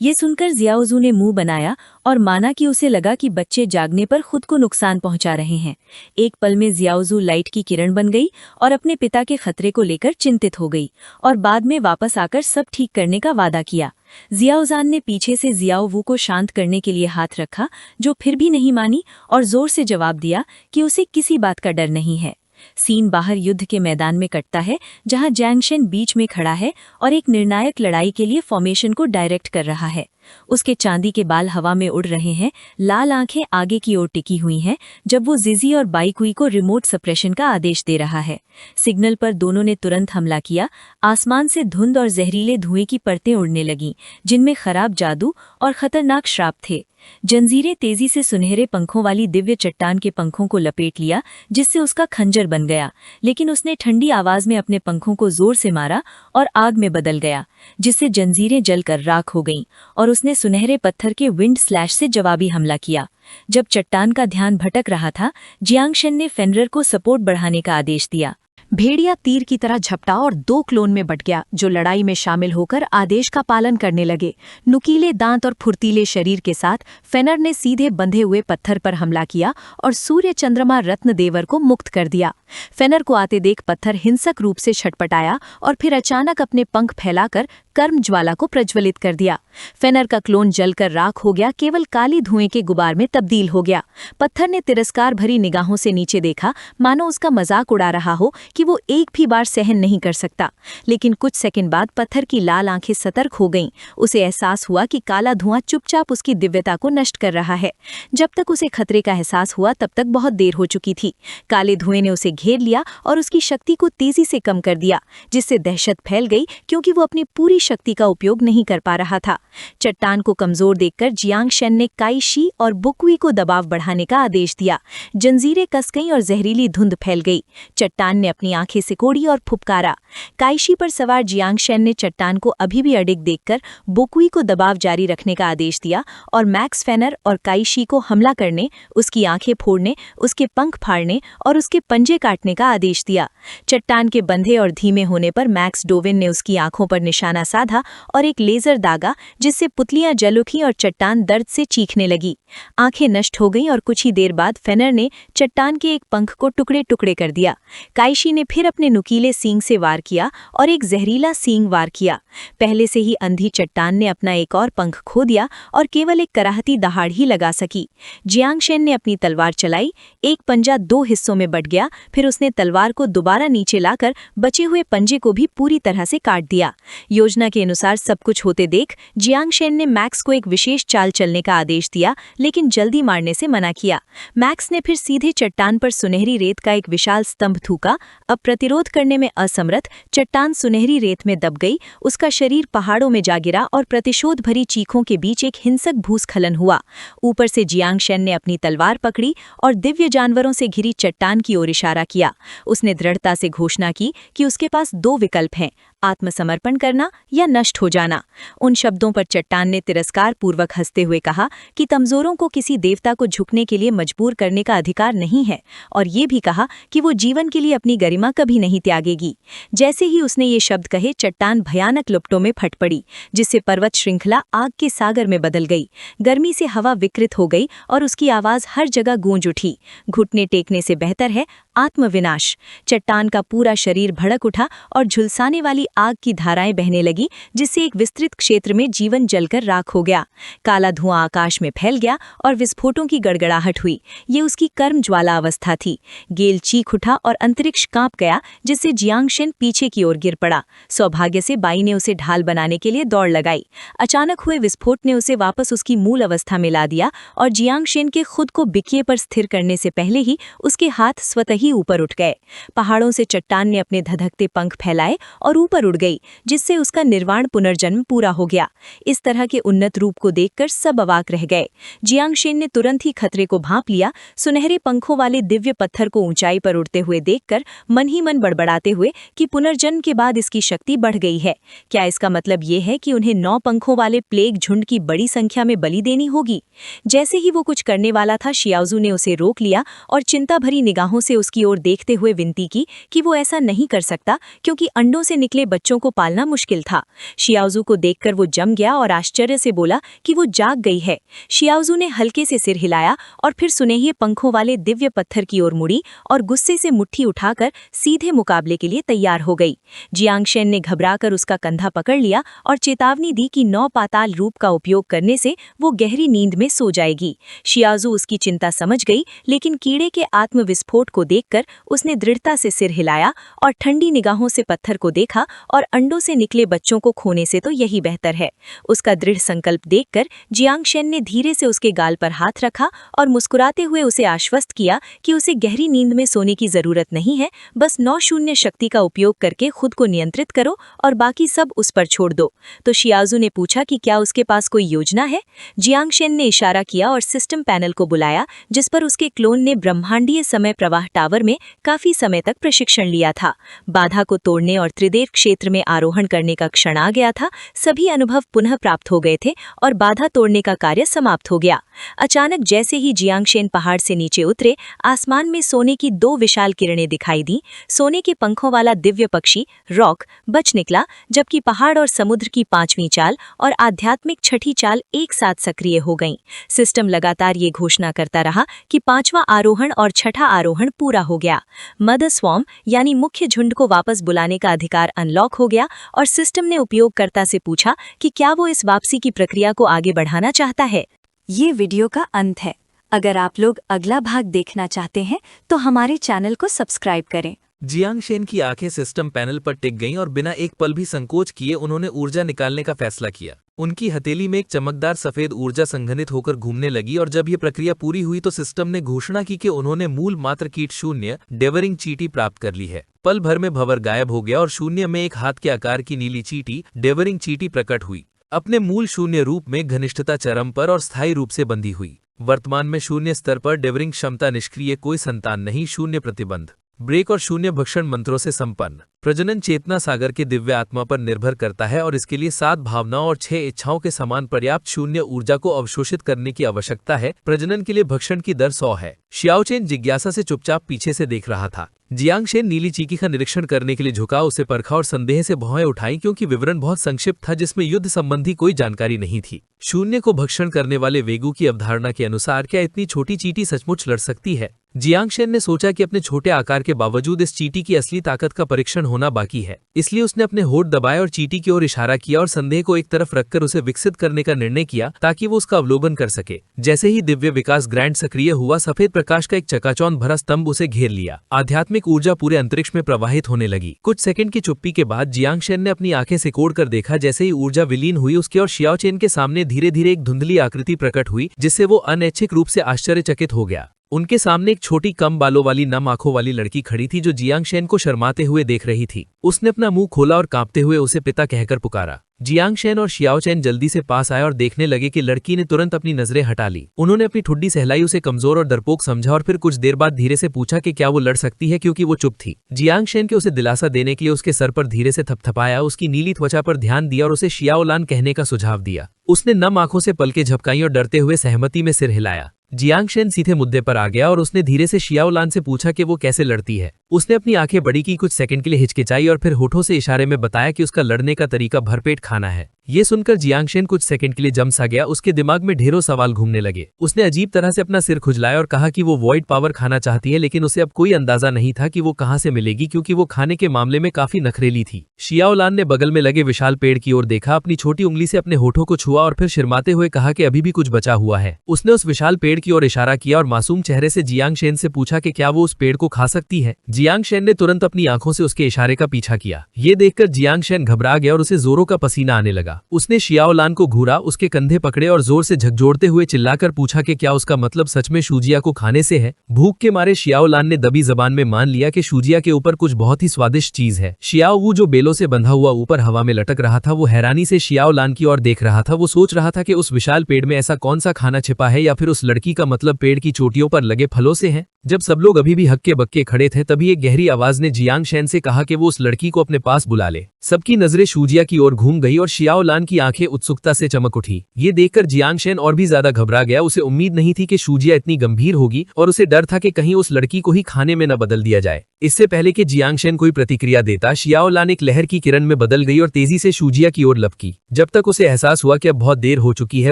ये सुनकर जियाओजू ने मुंह बनाया और माना कि उसे लगा कि बच्चे जागने पर खुद को नुकसान पहुंचा रहे हैं। एक पल में जियाओजू लाइट की किरण बन गई और अपने पिता के खतरे को लेकर चिंतित हो गई और बाद में वापस आकर सब ठीक करने का वादा किया। जियाओजान ने पीछे से जियाओवू को शांत करने के लिए हाथ रखा, जो फिर भी नहीं मानी और जोर से जवाब दिया कि उसे किसी बात का डर नहीं है। सीन बाहर युद्ध के मैदान में कटता है, जहां जैंगशेन बीच में खड़ा है और एक निर्णायक लड़ाई के लिए फॉर्मेशन को डायरेक्ट कर रहा है। उसके चांदी के बाल हवा में उड़ रहे हैं, लाल आंखें आगे की ओर टिकी हुई हैं जब वो जिजी और बाईकुई को रिमोट सप्रेशन का आदेश दे रहा है। सिग्नल पर दोनों ने तुरंत हमला किया। आसमान से धुंध और जहरीले धुएं की परतें उड़ने लगीं, जिनमें खराब जादू और खतरनाक श्राप थे। जंजीरें तेजी से सुनहरे पंखों वाली दिव्य चट्टान के पंखों को लपेट लिया, जिससे उसका खंजर बन गया, लेकिन उसने ठंडी आवाज में अपने पंखों को जोर से मारा और आग में बदल गया, जिससे जंजीरें जलकर राख हो गईं और उसने सुनहरे पत्थर के विंड स्लैश से जवाबी हमला किया। जब चट्टान का ध्यान भटक रहा था, जियांगशेन ने फेनरर को सपोर्ट बढ़ाने का आदेश दिया। भेड़िया तीर की तरह झपटा और 2 क्लोन में बट गया, जो लड़ाई में शामिल होकर आदेश का पालन करने लगे। नुकीले दांत और फुर्तीले शरीर के साथ फेनर ने सीधे बंधे हुए पत्थर पर हमला किया और सूर्य चंद्रमा रत्नदेवर को मुक्त कर दिया। फेनर को आते देख पत्थर हिंसक रूप से छटपटाया और फिर अचानक अपने पंख फैलाकर कर्म ज्वाला को प्रज्वलित कर दिया। फेनर का क्लोन जलकर राख हो गया, केवल काली धुएं के गुबार में तब्दील हो गया। पत्थर ने तिरस्कार भरी निगाहों से नीचे देखा, मानो उसका मजाक उड़ा रहा हो कि वो एक भी बार सहन नहीं कर सकता। लेकिन कुछ सेकंड बाद पत्थर की लाल आंखें सतर्क हो गईं। उसे एहसास हुआ कि काला धुआं चुपचाप उसकी दिव्यता को नष्ट कर रहा है। जब तक उसे खतरे का एहसास हुआ तब तक बहुत देर हो चुकी थी। काले धुएं ने उसे घेर लिया और उसकी शक्ति को तेजी से कम कर दिया, जिससे दहशत फैल गई क्योंकि वो अपनी पूरी शक्ति का उपयोग नहीं कर पा रहा था। चट्टान को कमजोर देखकर जियांगशेन ने काई शी और बुक्वी को दबाव बढ़ाने का आदेश दिया। जंजीरें कस गईं और जहरीली धुंध फैल गई। चट्टान ने अपनी आंखें सिकोड़ी और फुपकारा। काईशी पर सवार जियांगशेन ने चट्टान को अभी भी अडिग देखकर बुक्वी को दबाव जारी रखने का आदेश दिया और मैक्स फेनर और काईशी को हमला करने, उसकी आंखें फोड़ने, उसके पंख फाड़ने और उसके पंजे काटने का आदेश दिया। चट्टान के बंधे और धीमे होने पर मैक्स डोविन ने उसकी आंखों पर निशाना साधा और एक लेजर दागा, जिससे पुतलियां जल उठी और चट्टान दर्द से चीखने लगी। आंखें नष्ट हो गईं और कुछ ही देर बाद फेनर ने चट्टान के एक पंख को टुकड़े टुकड़े कर दिया। काईशी ने फिर अपने नुकीले सींग से वार किया और एक जहरीला सींग वार किया। पहले से ही अंधी चट्टान ने अपना एक और पंख खो दिया और केवल एक कराहती दहाड़ ही लगा सकी। जियांगशेन ने अपनी तलवार चलाई। एक पंजा 2 हिस्सों में बट गया। फिर उसने तलवार को दोबारा नीचे लाकर बचे हुए पंजे को भी पूरी तरह से काट दिया। योजना के अनुसार सब कुछ होते देख जियांगशेन ने मैक्स को एक विशेष चाल चलने का आदेश दिया, लेकिन जल्दी मारने से मना किया। मैक्स ने फिर सीधे चट्टान पर सुनहरी रेत का एक विशाल स्तंभ थूका। अब प्रतिरोध करने में असमर्थ चट्टान सुनहरी रेत में दब गई। उसका शरीर पहाड़ों में जा गिरा और प्रतिशोध भरी चीखों के बीच एक हिंसक भूस्खलन हुआ। ऊपर से जियांगशेन ने अपनी तलवार पकड़ी और दिव्य जानवरों से घिरी चट्टान की ओर इशारा किया। उसने दृढ़ता से घोषणा की कि उसके पास 2 विकल्प हैं, आत्मसमर्पण करना या नष्ट हो जाना। उन शब्दों पर चट्टान ने तिरस्कार पूर्वक हंसते हुए कहा कि कमजोरों को किसी देवता को झुकने के लिए मजबूर करने का अधिकार नहीं है, और ये भी कहा कि वो जीवन के लिए अपनी गरिमा कभी नहीं त्यागेगी। जैसे ही उसने ये शब्द कहे, चट्टान भयानक लपटों में फट पड़ी, जिससे पर्वत श्रृंखला आग के सागर में बदल गई। गर्मी से हवा विकृत हो गई और उसकी आवाज हर जगह गूंज उठी, घुटने टेकने से बेहतर है आत्मविनाश। चट्टान का पूरा शरीर भड़क उठा और झुलसाने वाली आग की धाराएं बहने लगी, जिससे एक विस्तृत क्षेत्र में जीवन जलकर राख हो गया। काला धुआं आकाश में फैल गया और विस्फोटों की गड़गड़ाहट हुई। ये उसकी कर्म ज्वाला अवस्था थी। गेल चीख उठा और अंतरिक्ष कांप गया, जिससे जियांगशेन पीछे की ओर गिर पड़ा। सौभाग्य से बाई ने उसे ढाल बनाने के लिए दौड़ लगाई। अचानक हुए विस्फोट ने उसे वापस उसकी मूल अवस्था में ला दिया और जियांगशेन के खुद को बिकिए पर स्थिर करने से पहले ही उसके हाथ स्वतः ही ऊपर उठ गए। पहाड़ों से चट्टान ने अपने धधकते पंख फैलाए और ऊपर उड़ गई, जिससे उसका निर्वाण पुनर्जन्म पूरा हो गया। इस तरह के उन्नत रूप को देखकर सब अवाक रह गए। जियांगशेन ने तुरंत ही खतरे को भांप लिया। सुनहरे पंखों वाले दिव्य पत्थर को ऊंचाई पर उड़ते हुए देखकर मन ही मन बड़बड़ाते हुए कि पुनर्जन्म के बाद इसकी शक्ति बढ़ गई है। क्या इसका मतलब ये है कि उन्हें 9 पंखों वाले प्लेग झुंड की बड़ी संख्या में बलि देनी होगी? जैसे ही वो कुछ करने वाला था, शियाओजू ने उसे रोक लिया और चिंता भरी निगाहों से उसकी ओर देखते हुए विनती की कि वो ऐसा नहीं कर सकता, क्योंकि अंडों से निकले बच्चों को पालना मुश्किल था। शियाओजू को देखकर वो जम गया और आश्चर्य से बोला कि वो जाग गई है। शियाओजू ने हल्के से सिर हिलाया और फिर सुनहरे पंखों वाले दिव्य पत्थर की ओर मुड़ी और गुस्से से मुट्ठी उठाकर सीधे मुकाबले के लिए तैयार हो गई। जियांगशेन ने घबराकर उसका कंधा पकड़ लिया और चेतावनी दी कि 9 पाताल रूप का उपयोग करने से वो गहरी नींद में सो जाएगी। शियाओजू उसकी चिंता समझ गई, लेकिन कीड़े के आत्मविस्फोट को देखकर उसने दृढ़ता से सिर हिलाया और ठंडी निगाहों से पत्थर को देखा और अंडों से निकले बच्चों को खोने से तो यही बेहतर है। उसका दृढ़ संकल्प देखकर जियांगशेन ने धीरे से उसके गाल पर हाथ रखा और मुस्कुराते हुए उसे आश्वस्त किया कि उसे गहरी नींद में सोने की जरूरत नहीं है, बस 9 शक्ति का उपयोग करके खुद को नियंत्रित करो और बाकी सब उस पर छोड़ दो। तो शियाओजू ने पूछा कि क्या उसके पास कोई योजना है? जियांगशेन ने इशारा किया और सिस्टम पैनल को बुलाया, जिस पर उसके क्लोन ने ब्रह्मांडीय समय प्रवाह टावर में काफी समय तक प्रशिक्षण लिया था। बाधा को तोड़ने और त्रिदेव क्षेत्र में आरोहण करने का क्षण आ गया था। सभी अनुभव पुनः प्राप्त हो गए थे और बाधा तोड़ने का कार्य समाप्त हो गया। अचानक जैसे ही जियांगशेन पहाड़ से नीचे उतरे, आसमान में सोने की 2 विशाल किरणें दिखाई दी। सोने के पंखों वाला दिव्य पक्षी रॉक बच निकला, जबकि पहाड़ और समुद्र की 5वीं चाल और आध्यात्मिक 6ठी चाल एक साथ सक्रिय हो गईं। सिस्टम लगातार ये घोषणा करता रहा कि 5वां आरोहण और 6ठा आरोहण पूरा हो गया। मदर स्वॉर्म यानी मुख्य झुंड को वापस बुलाने का अधिकार अनलॉक हो गया और सिस्टम ने उपयोगकर्ता से पूछा कि क्या वो इस वापसी की प्रक्रिया को आगे बढ़ाना चाहता है। ये वीडियो का अंत है। अगर आप लोग अगला भाग देखना चाहते हैं तो हमारे चैनल को सब्सक्राइब करें। जियांगशेन की आंखें सिस्टम पैनल पर टिक गईं और बिना एक पल भी संकोच किए उन्होंने ऊर्जा निकालने का फैसला किया। उनकी हथेली में एक चमकदार सफेद ऊर्जा संघनित होकर घूमने लगी और जब ये प्रक्रिया पूरी हुई तो सिस्टम ने घोषणा की कि उन्होंने मूल मात्र कीट 0 डेवरिंग चींटी प्राप्त कर ली है। पल भर में भंवर गायब हो गया और 0 में एक हाथ के आकार की नीली चींटी डेवरिंग चींटी प्रकट हुई। अपने मूल 0 रूप में घनिष्ठता चरम पर और स्थायी रूप से बंधी हुई। वर्तमान में 0 स्तर पर डेवरिंग क्षमता निष्क्रिय, कोई संतान नहीं, 0 प्रतिबंध, ब्रेक और 0 भक्षण मंत्रों से संपन्न। प्रजनन चेतना सागर के दिव्य आत्मा पर निर्भर करता है और इसके लिए 7 भावनाओं और 6 इच्छाओं के समान पर्याप्त 0 ऊर्जा को अवशोषित करने की आवश्यकता है। प्रजनन के लिए भक्षण की दर 100 है। शियाओचेन जिज्ञासा से चुपचाप पीछे से देख रहा था। जियांगशेन नीली चींटी का निरीक्षण करने के लिए झुका, उसे परखा और संदेह से भौहें उठाई, क्योंकि विवरण बहुत संक्षिप्त था जिसमें युद्ध संबंधी कोई जानकारी नहीं थी। 0 को भक्षण करने वाले वेगू की अवधारणा के अनुसार क्या इतनी छोटी चींटी सचमुच लड़ सकती है? जियांगशेन ने सोचा कि अपने छोटे आकार के बावजूद इस चींटी की असली ताकत का परीक्षण होना बाकी है। इसलिए उसने अपने होठ दबाए और चींटी की ओर इशारा किया और संदेह को एक तरफ रखकर उसे विकसित करने का निर्णय किया ताकि वो उसका अवलोकन कर सके। जैसे ही दिव्य विकास ग्रैंड सक्रिय हुआ, सफेद प्रकाश का एक चकाचौंध भरा स्तंभ उसे घेर लिया। आध्यात्मिक ऊर्जा पूरे अंतरिक्ष में प्रवाहित होने लगी। कुछ सेकंड की चुप्पी के बाद जियांगशेन ने अपनी आंखें सिकोड़ कर देखा। जैसे ही ऊर्जा विलीन हुई, उसके और शियाओचेन के सामने धीरे धीरे एक धुंधली आकृति प्रकट हुई, जिससे वो अनैच्छिक रूप से आश्चर्यचकित हो गया। उनके सामने एक छोटी कम बालों वाली नम आंखों वाली लड़की खड़ी थी जो जियांगशेन को शर्माते हुए देख रही थी। उसने अपना मुंह खोला और कांपते हुए उसे पिता कहकर पुकारा। जियांगशेन और शियाओचेन जल्दी से पास आए और देखने लगे कि लड़की ने तुरंत अपनी नजरें हटा ली। उन्होंने अपनी ठुड्डी सहलाई, उसे कमजोर और डरपोक समझा और फिर कुछ देर बाद धीरे से पूछा कि क्या वो लड़ सकती है, क्योंकि वो चुप थी। जियांगशेन के उसे दिलासा देने के लिए उसके सर पर धीरे से थपथपाया, उसकी नीली त्वचा पर ध्यान दिया और उसे शियाओलान कहने का सुझाव दिया। उसने नम आंखों से पलकें झपकाई और डरते हुए सहमति में सिर हिलाया। जियांगशेन सीधे मुद्दे पर आ गया और उसने धीरे से शियाओलान से पूछा कि वो कैसे लड़ती है। उसने अपनी आंखें बड़ी की, कुछ सेकंड के लिए हिचकिचाई और फिर होठों से इशारे में बताया कि उसका लड़ने का तरीका भरपेट खाना है। ये सुनकर जियांगशेन कुछ सेकंड के लिए जम सा गया। उसके दिमाग में ढेरों सवाल घूमने लगे। उसने अजीब तरह से अपना सिर खुजलाया और कहा कि वो वॉइड पावर खाना चाहती है, लेकिन उसे अब कोई अंदाजा नहीं था कि वो कहां से मिलेगी, क्योंकि वो खाने के मामले में काफी नखरेली थी। शियाओलान ने बगल में लगे विशाल पेड़ की ओर देखा, अपनी छोटी उंगली से अपने होठों को छुआ और फिर शर्माते हुए कहा कि अभी भी कुछ बचा हुआ है। उसने उस विशाल पेड़ की ओर इशारा किया और मासूम चेहरे से जियांगशेन से पूछा कि क्या वो उस पेड़ को खा सकती है। जियांगशेन ने तुरंत अपनी आंखों से उसके इशारे का पीछा किया। ये देखकर जियांगशेन घबरा गया और उसे जोरों का पसीना आने लगा। उसने शियाओलान को घूरा, उसके कंधे पकड़े और जोर से झकझोरते हुए चिल्लाकर पूछा कि क्या उसका मतलब सच में शूजिया को खाने से है। भूख के मारे शियाओलान ने दबी जबान में मान लिया कि शूजिया के ऊपर कुछ बहुत ही स्वादिष्ट चीज है। शियाओ वू जो बेलों से बंधा हुआ ऊपर हवा में लटक रहा था, वो हैरानी से शियाओलान की ओर देख रहा था। वो सोच रहा था कि उस विशाल पेड़ में ऐसा कौन सा खाना छिपा है, या फिर उस लड़की का मतलब पेड़ की चोटियों पर लगे फलों से है। जब सब लोग अभी भी हक्के बक्के खड़े थे, तभी एक गहरी आवाज ने जियांग शेन से कहा कि वो उस लड़की को अपने पास बुला ले। सबकी नजरें शूजिया की ओर घूम गई और शियाओलान की आंखें उत्सुकता से चमक उठी। ये देखकर जियांग शेन और भी ज्यादा घबरा गया। उसे उम्मीद नहीं थी कि शूजिया इतनी गंभीर होगी और उसे डर था कि कहीं उस लड़की को ही खाने में न बदल दिया जाए। इससे पहले कि जियांग शेन कोई प्रतिक्रिया देता, शियाओलान एक लहर की किरण में बदल गई और तेजी से शूजिया की ओर लपकी। जब तक उसे एहसास हुआ कि अब बहुत देर हो चुकी है,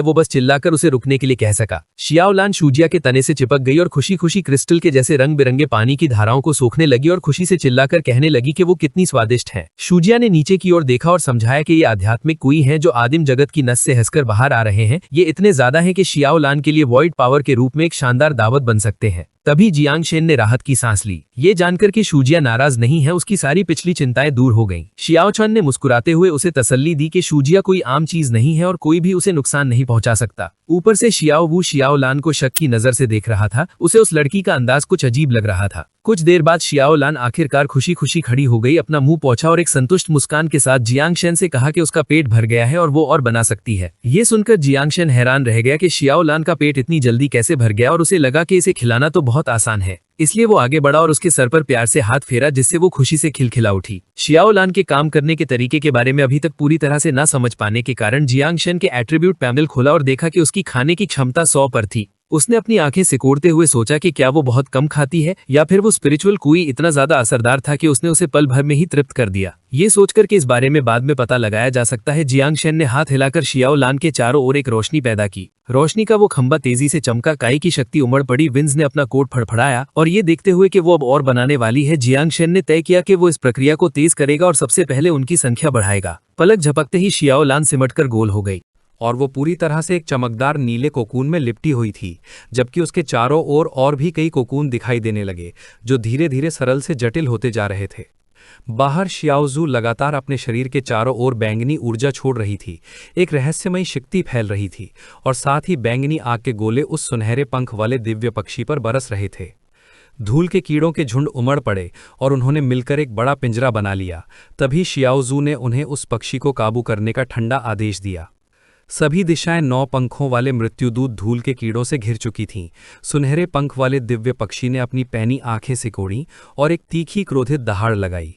वो बस चिल्लाकर उसे रुकने के लिए कह सका। शियाओलान शूजिया के तने से चिपक गई और खुशी खुशी क्रिस्टल के जैसे रंग बिरंगे पानी की धाराओं को सोखने लगी और खुशी से चिल्लाकर कहने लगी कि वो कितनी स्वादिष्ट है। शूजिया ने नीचे की ओर देखा और समझाया कि ये आध्यात्मिक कुई हैं जो आदिम जगत की नस से हंसकर बाहर आ रहे हैं। ये इतने ज्यादा हैं कि शियाओलान के लिए वॉइड पावर के रूप में एक शानदार दावत बन सकते हैं। तभी जियांग शेन ने राहत की सांस ली। ये जानकर कि शूजिया नाराज नहीं है, उसकी सारी पिछली चिंताएं दूर हो गईं। शियाओचन ने मुस्कुराते हुए उसे तसल्ली दी कि शूजिया कोई आम चीज नहीं है और कोई भी उसे नुकसान नहीं पहुंचा सकता। ऊपर से शियाओ वू शियाओलान को शक की नजर से देख रहा था। उसे उस लड़की का अंदाज कुछ अजीब लग रहा था। कुछ देर बाद शियाओलान आखिरकार खुशी खुशी खड़ी हो गई, अपना मुंह पोंछा और एक संतुष्ट मुस्कान के साथ जियांग शेन से कहा कि उसका पेट भर गया है और वो और बना सकती है। ये सुनकर जियांग शेन हैरान रह गया कि शियाओलान का पेट इतनी जल्दी कैसे भर गया, और उसे लगा कि इसे खिलाना तो बहुत आसान है। इसलिए वो आगे बढ़ा और उसके सर पर प्यार से हाथ फेरा, जिससे वो खुशी से खिलखिला उठी। शियाओलान के काम करने के तरीके के बारे में अभी तक पूरी तरह से ना समझ पाने के कारण जियांग शेन के एट्रीब्यूट पैनल खोला और देखा कि उसकी खाने की क्षमता 100 पर थी। उसने अपनी आंखें सिकोड़ते हुए सोचा कि क्या वो बहुत कम खाती है, या फिर वो स्पिरिचुअल कुई इतना ज्यादा असरदार था कि उसने उसे पल भर में ही तृप्त कर दिया। ये सोचकर कि इस बारे में बाद में पता लगाया जा सकता है, जियांग शेन ने हाथ हिलाकर शियाओलान के चारों ओर एक रोशनी पैदा की। रोशनी का वो खंभा तेजी से चमका, काई की शक्ति उमड़ पड़ी। विंस ने अपना कोट फड़फड़ाया और ये देखते हुए कि वो अब और बनाने वाली है, जियांग शेन ने तय किया कि वो इस प्रक्रिया को तेज करेगा और सबसे पहले उनकी संख्या बढ़ाएगा। पलक झपकते ही शियाओलान सिमटकर गोल हो गई और वो पूरी तरह से एक चमकदार नीले कोकून में लिपटी हुई थी, जबकि उसके चारों ओर और भी कई कोकून दिखाई देने लगे जो धीरे धीरे सरल से जटिल होते जा रहे थे। बाहर शियाओजू लगातार अपने शरीर के चारों ओर बैंगनी ऊर्जा छोड़ रही थी। एक रहस्यमयी शक्ति फैल रही थी और साथ ही बैंगनी आग के गोले उस सुनहरे पंख वाले दिव्य पक्षी पर बरस रहे थे। धूल के कीड़ों के झुंड उमड़ पड़े और उन्होंने मिलकर एक बड़ा पिंजरा बना लिया। तभी शियाओजू ने उन्हें उस पक्षी को काबू करने का ठंडा आदेश दिया। सभी दिशाएं 9 पंखों वाले मृत्युदूत धूल के कीड़ों से घिर चुकी थीं। सुनहरे पंख वाले दिव्य पक्षी ने अपनी पैनी आंखें सिकोड़ी और एक तीखी क्रोधित दहाड़ लगाई।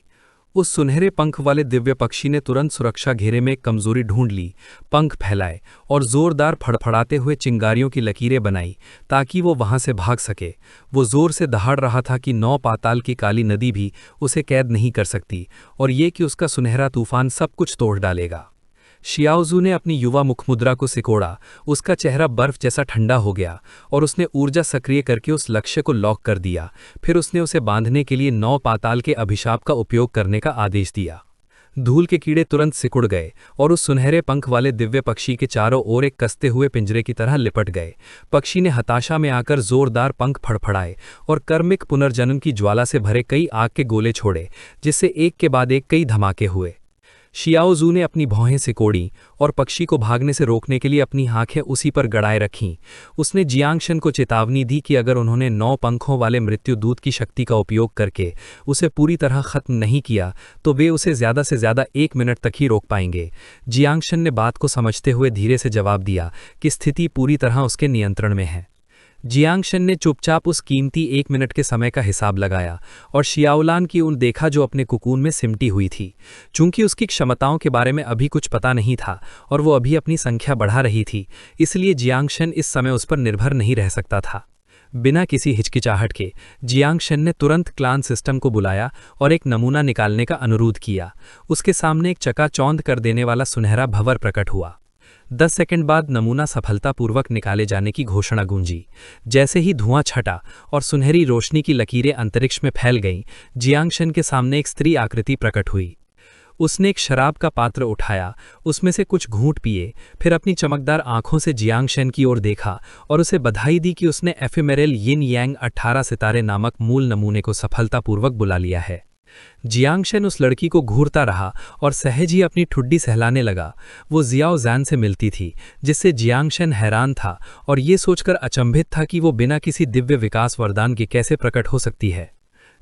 उस सुनहरे पंख वाले दिव्य पक्षी ने तुरंत सुरक्षा घेरे में एक कमजोरी ढूंढ ली, पंख फैलाए और जोरदार फड़फड़ाते हुए चिंगारियों की लकीरें बनाई ताकि वो वहां से भाग सके। वो जोर से दहाड़ रहा था कि 9 पाताल की काली नदी भी उसे कैद नहीं कर सकती, और ये कि उसका सुनहरा तूफान सब कुछ तोड़ डालेगा। शियाओजू ने अपनी युवा मुखमुद्रा को सिकोड़ा, उसका चेहरा बर्फ जैसा ठंडा हो गया और उसने ऊर्जा सक्रिय करके उस लक्ष्य को लॉक कर दिया। फिर उसने उसे बांधने के लिए 9 पाताल के अभिशाप का उपयोग करने का आदेश दिया। धूल के कीड़े तुरंत सिकुड़ गए और उस सुनहरे पंख वाले दिव्य पक्षी के चारों ओर एक कसते हुए पिंजरे की तरह लिपट गए। पक्षी ने हताशा में आकर जोरदार पंख फड़फड़ाए और कर्मिक पुनर्जन्म की ज्वाला से भरे कई आग के गोले छोड़े, जिससे एक के बाद एक कई धमाके हुए। शियाओजू ने अपनी भौहें सिकोड़ी और पक्षी को भागने से रोकने के लिए अपनी आंखें उसी पर गड़ाए रखीं। उसने जियांग शेन को चेतावनी दी कि अगर उन्होंने 9 पंखों वाले मृत्युदूत की शक्ति का उपयोग करके उसे पूरी तरह खत्म नहीं किया तो वे उसे ज्यादा से ज्यादा 1 मिनट तक ही रोक पाएंगे। जियांग शेन ने बात को समझते हुए धीरे से जवाब दिया कि स्थिति पूरी तरह उसके नियंत्रण में है। जियांग शेन ने चुपचाप उस कीमती 1 मिनट के समय का हिसाब लगाया और शियाओलान की उन देखा जो अपने कुकून में सिमटी हुई थी। चूंकि उसकी क्षमताओं के बारे में अभी कुछ पता नहीं था और वो अभी अपनी संख्या बढ़ा रही थी, इसलिए जियांग शेन इस समय उस पर निर्भर नहीं रह सकता था। बिना किसी हिचकिचाहट के जियांग शेन ने तुरंत क्लान सिस्टम को बुलाया और एक नमूना निकालने का अनुरोध किया। उसके सामने एक चकाचौंध कर देने वाला सुनहरा भंवर प्रकट हुआ। 10 सेकंड बाद नमूना सफलतापूर्वक निकाले जाने की घोषणा गूंजी। जैसे ही धुआं छटा और सुनहरी रोशनी की लकीरें अंतरिक्ष में फैल गईं, जियांग शेन के सामने एक स्त्री आकृति प्रकट हुई। उसने एक शराब का पात्र उठाया, उसमें से कुछ घूंट पिए, फिर अपनी चमकदार आंखों से जियांग शेन की ओर देखा और उसे बधाई दी कि उसने एफिमेरल यिन यांग 18 सितारे नामक मूल नमूने को सफलतापूर्वक बुला लिया है। जियांगशन उस लड़की को घूरता रहा और सहज ही अपनी ठुड्डी सहलाने लगा। वो जियाओ ज़ैन से मिलती थी, जिससे जियांगशन हैरान था और ये सोचकर अचंभित था कि वो बिना किसी दिव्य विकास वरदान के कैसे प्रकट हो सकती है।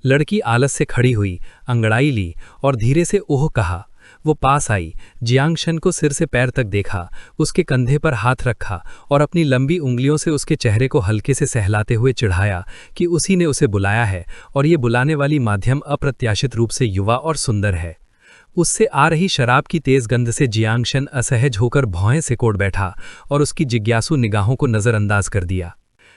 लड़की आलस से खड़ी हुई, अंगड़ाई ली और धीरे से ओह कहा। वो पास आई, जियांगशन को सिर से पैर तक देखा, उसके कंधे पर हाथ रखा और अपनी लंबी उंगलियों से उसके चेहरे को हल्के से सहलाते हुए चिढ़ाया कि उसी ने उसे बुलाया है और ये बुलाने वाली माध्यम अप्रत्याशित रूप से युवा और सुंदर है। उससे आ रही शराब की तेज गंध से जियांगशन असहज होकर भौहें सिकोड़ बैठा और उसकी जिज्ञासु निगाहों को नज़रअंदाज कर दिया।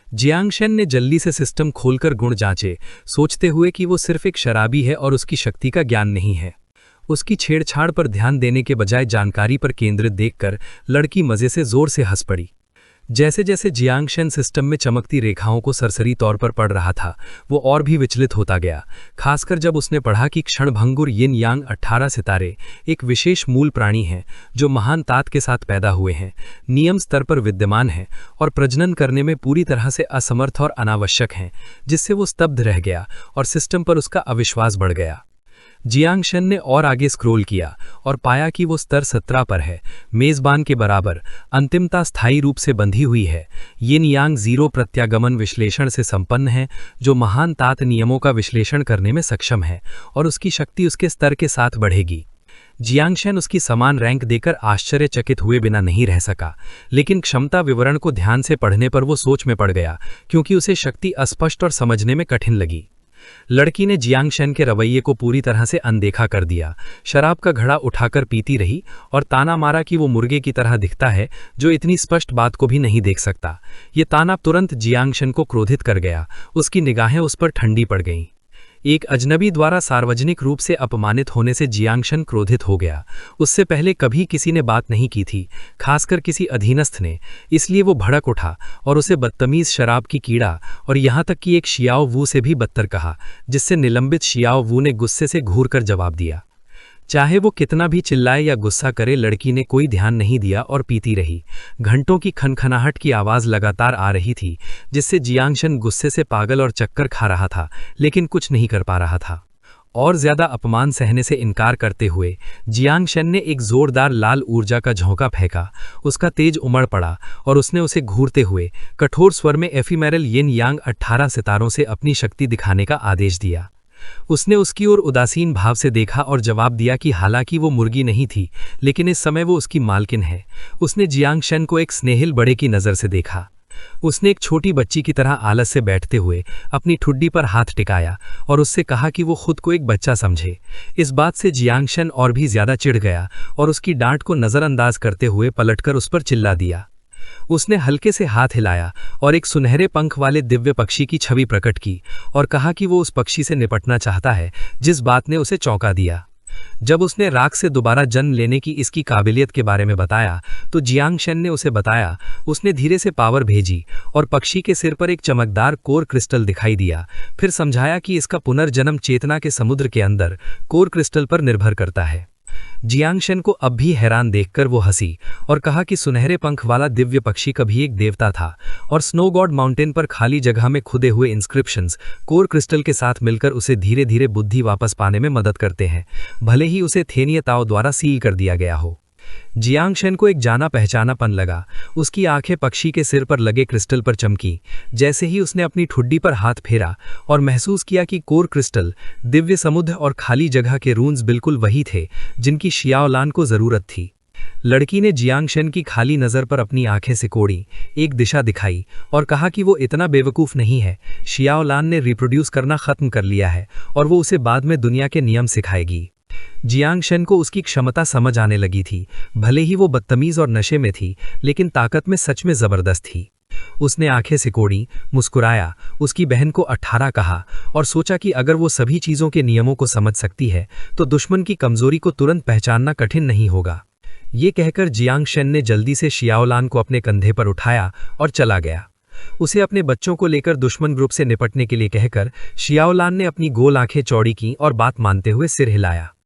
जियांगशन ने जल्दी से सिस्टम खोलकर गुण जांचे, सोचते हुए कि वो सिर्फ एक शराबी है और उसकी शक्ति का ज्ञान नहीं है। उसकी छेड़छाड़ पर ध्यान देने के बजाय जानकारी पर केंद्रित देखकर लड़की मज़े से जोर से हंस पड़ी। जैसे जैसे जियांगशन सिस्टम में चमकती रेखाओं को सरसरी तौर पर पढ़ रहा था, वो और भी विचलित होता गया, खासकर जब उसने पढ़ा कि क्षणभंगुर यिन यांग 18 सितारे एक विशेष मूल प्राणी हैं जो महान तात के साथ पैदा हुए हैं, नियम स्तर पर विद्यमान हैं और प्रजनन करने में पूरी तरह से असमर्थ और अनावश्यक हैं, जिससे वो स्तब्ध रह गया और सिस्टम पर उसका अविश्वास बढ़ गया। जियांगशन ने और आगे स्क्रॉल किया और पाया कि वो स्तर 17 पर है, मेज़बान के बराबर, अंतिमता स्थायी रूप से बंधी हुई है। यिन यांग 0 प्रत्यागमन विश्लेषण से संपन्न है, जो महान तात नियमों का विश्लेषण करने में सक्षम है और उसकी शक्ति उसके स्तर के साथ बढ़ेगी। जियांगशन उसकी समान रैंक देकर आश्चर्यचकित हुए बिना नहीं रह सका, लेकिन क्षमता विवरण को ध्यान से पढ़ने पर वो सोच में पड़ गया, क्योंकि उसे शक्ति अस्पष्ट और समझने में कठिन लगी। लड़की ने जियांगशन के रवैये को पूरी तरह से अनदेखा कर दिया, शराब का घड़ा उठाकर पीती रही और ताना मारा कि वो मुर्गे की तरह दिखता है जो इतनी स्पष्ट बात को भी नहीं देख सकता। ये ताना तुरंत जियांगशन को क्रोधित कर गया, उसकी निगाहें उस पर ठंडी पड़ गईं। एक अजनबी द्वारा सार्वजनिक रूप से अपमानित होने से जियांगशन क्रोधित हो गया। उससे पहले कभी किसी ने बात नहीं की थी, खासकर किसी अधीनस्थ ने, इसलिए वो भड़क उठा और उसे बदतमीज शराब की कीड़ा और यहाँ तक कि एक शियाओ वू से भी बदतर कहा, जिससे निलंबित शियाओ वू ने गुस्से से घूरकर जवाब दिया। चाहे वो कितना भी चिल्लाए या गुस्सा करे, लड़की ने कोई ध्यान नहीं दिया और पीती रही। घंटों की खनखनाहट की आवाज़ लगातार आ रही थी, जिससे जियांगशन गुस्से से पागल और चक्कर खा रहा था, लेकिन कुछ नहीं कर पा रहा था। और ज्यादा अपमान सहने से इनकार करते हुए जियांगशन ने एक जोरदार लाल ऊर्जा का झोंका फेंका। उसका तेज उमड़ पड़ा और उसने उसे घूरते हुए कठोर स्वर में एफिमेरल यिन यांग 18 सितारों से अपनी शक्ति दिखाने का आदेश दिया। उसने उसकी ओर उदासीन भाव से देखा और जवाब दिया कि हालांकि वो मुर्गी नहीं थी, लेकिन इस समय वो उसकी मालकिन है। उसने जियांगशन को एक स्नेहिल बड़े की नज़र से देखा। उसने एक छोटी बच्ची की तरह आलस से बैठते हुए अपनी ठुड्डी पर हाथ टिकाया और उससे कहा कि वो खुद को एक बच्चा समझे। इस बात से जियांगशन और भी ज्यादा चिढ़ गया और उसकी डांट को नज़रअंदाज करते हुए पलटकर उस पर चिल्ला दिया। उसने हल्के से हाथ हिलाया और एक सुनहरे पंख वाले दिव्य पक्षी की छवि प्रकट की और कहा कि वो उस पक्षी से निपटना चाहता है, जिस बात ने उसे चौंका दिया। जब उसने राख से दोबारा जन्म लेने की इसकी काबिलियत के बारे में बताया तो जियांगशन ने उसे बताया। उसने धीरे से पावर भेजी और पक्षी के सिर पर एक चमकदार कोर क्रिस्टल दिखाई दिया, फिर समझाया कि इसका पुनर्जन्म चेतना के समुद्र के अंदर कोर क्रिस्टल पर निर्भर करता है। जियांगशन को अब भी हैरान देखकर वो हंसी और कहा कि सुनहरे पंख वाला दिव्य पक्षी कभी एक देवता था और स्नो गॉड माउंटेन पर खाली जगह में खुदे हुए इंस्क्रिप्शंस कोर क्रिस्टल के साथ मिलकर उसे धीरे धीरे बुद्धि वापस पाने में मदद करते हैं, भले ही उसे थेनिय ताओ द्वारा सील कर दिया गया हो। जियांगशन को एक जाना पहचानापन लगा। उसकी आंखें पक्षी के सिर पर लगे क्रिस्टल पर चमकी जैसे ही उसने अपनी ठुड्डी पर हाथ फेरा और महसूस किया कि कोर क्रिस्टल, दिव्य समुद्र और खाली जगह के रून्स बिल्कुल वही थे जिनकी शियाओलान को जरूरत थी। लड़की ने जियांगशन की खाली नज़र पर अपनी आंखें सिकोड़ी, एक दिशा दिखाई और कहा कि वो इतना बेवकूफ़ नहीं है। शियाओलान ने रिप्रोड्यूस करना खत्म कर लिया है और वो उसे बाद में दुनिया के नियम सिखाएगी। जियांगशन को उसकी क्षमता समझ आने लगी थी। भले ही वो बदतमीज और नशे में थी, लेकिन ताकत में सच में जबरदस्त थी। उसने आंखें सिकोड़ी, मुस्कुराया, उसकी बहन को 18 कहा और सोचा कि अगर वो सभी चीज़ों के नियमों को समझ सकती है तो दुश्मन की कमजोरी को तुरंत पहचानना कठिन नहीं होगा। ये कहकर जियांगशन ने जल्दी से शियाओलान को अपने कंधे पर उठाया और चला गया। उसे अपने बच्चों को लेकर दुश्मन ग्रुप से निपटने के लिए कहकर शियाओलान ने अपनी गोल आंखें चौड़ी की और बात मानते हुए सिर हिलाया।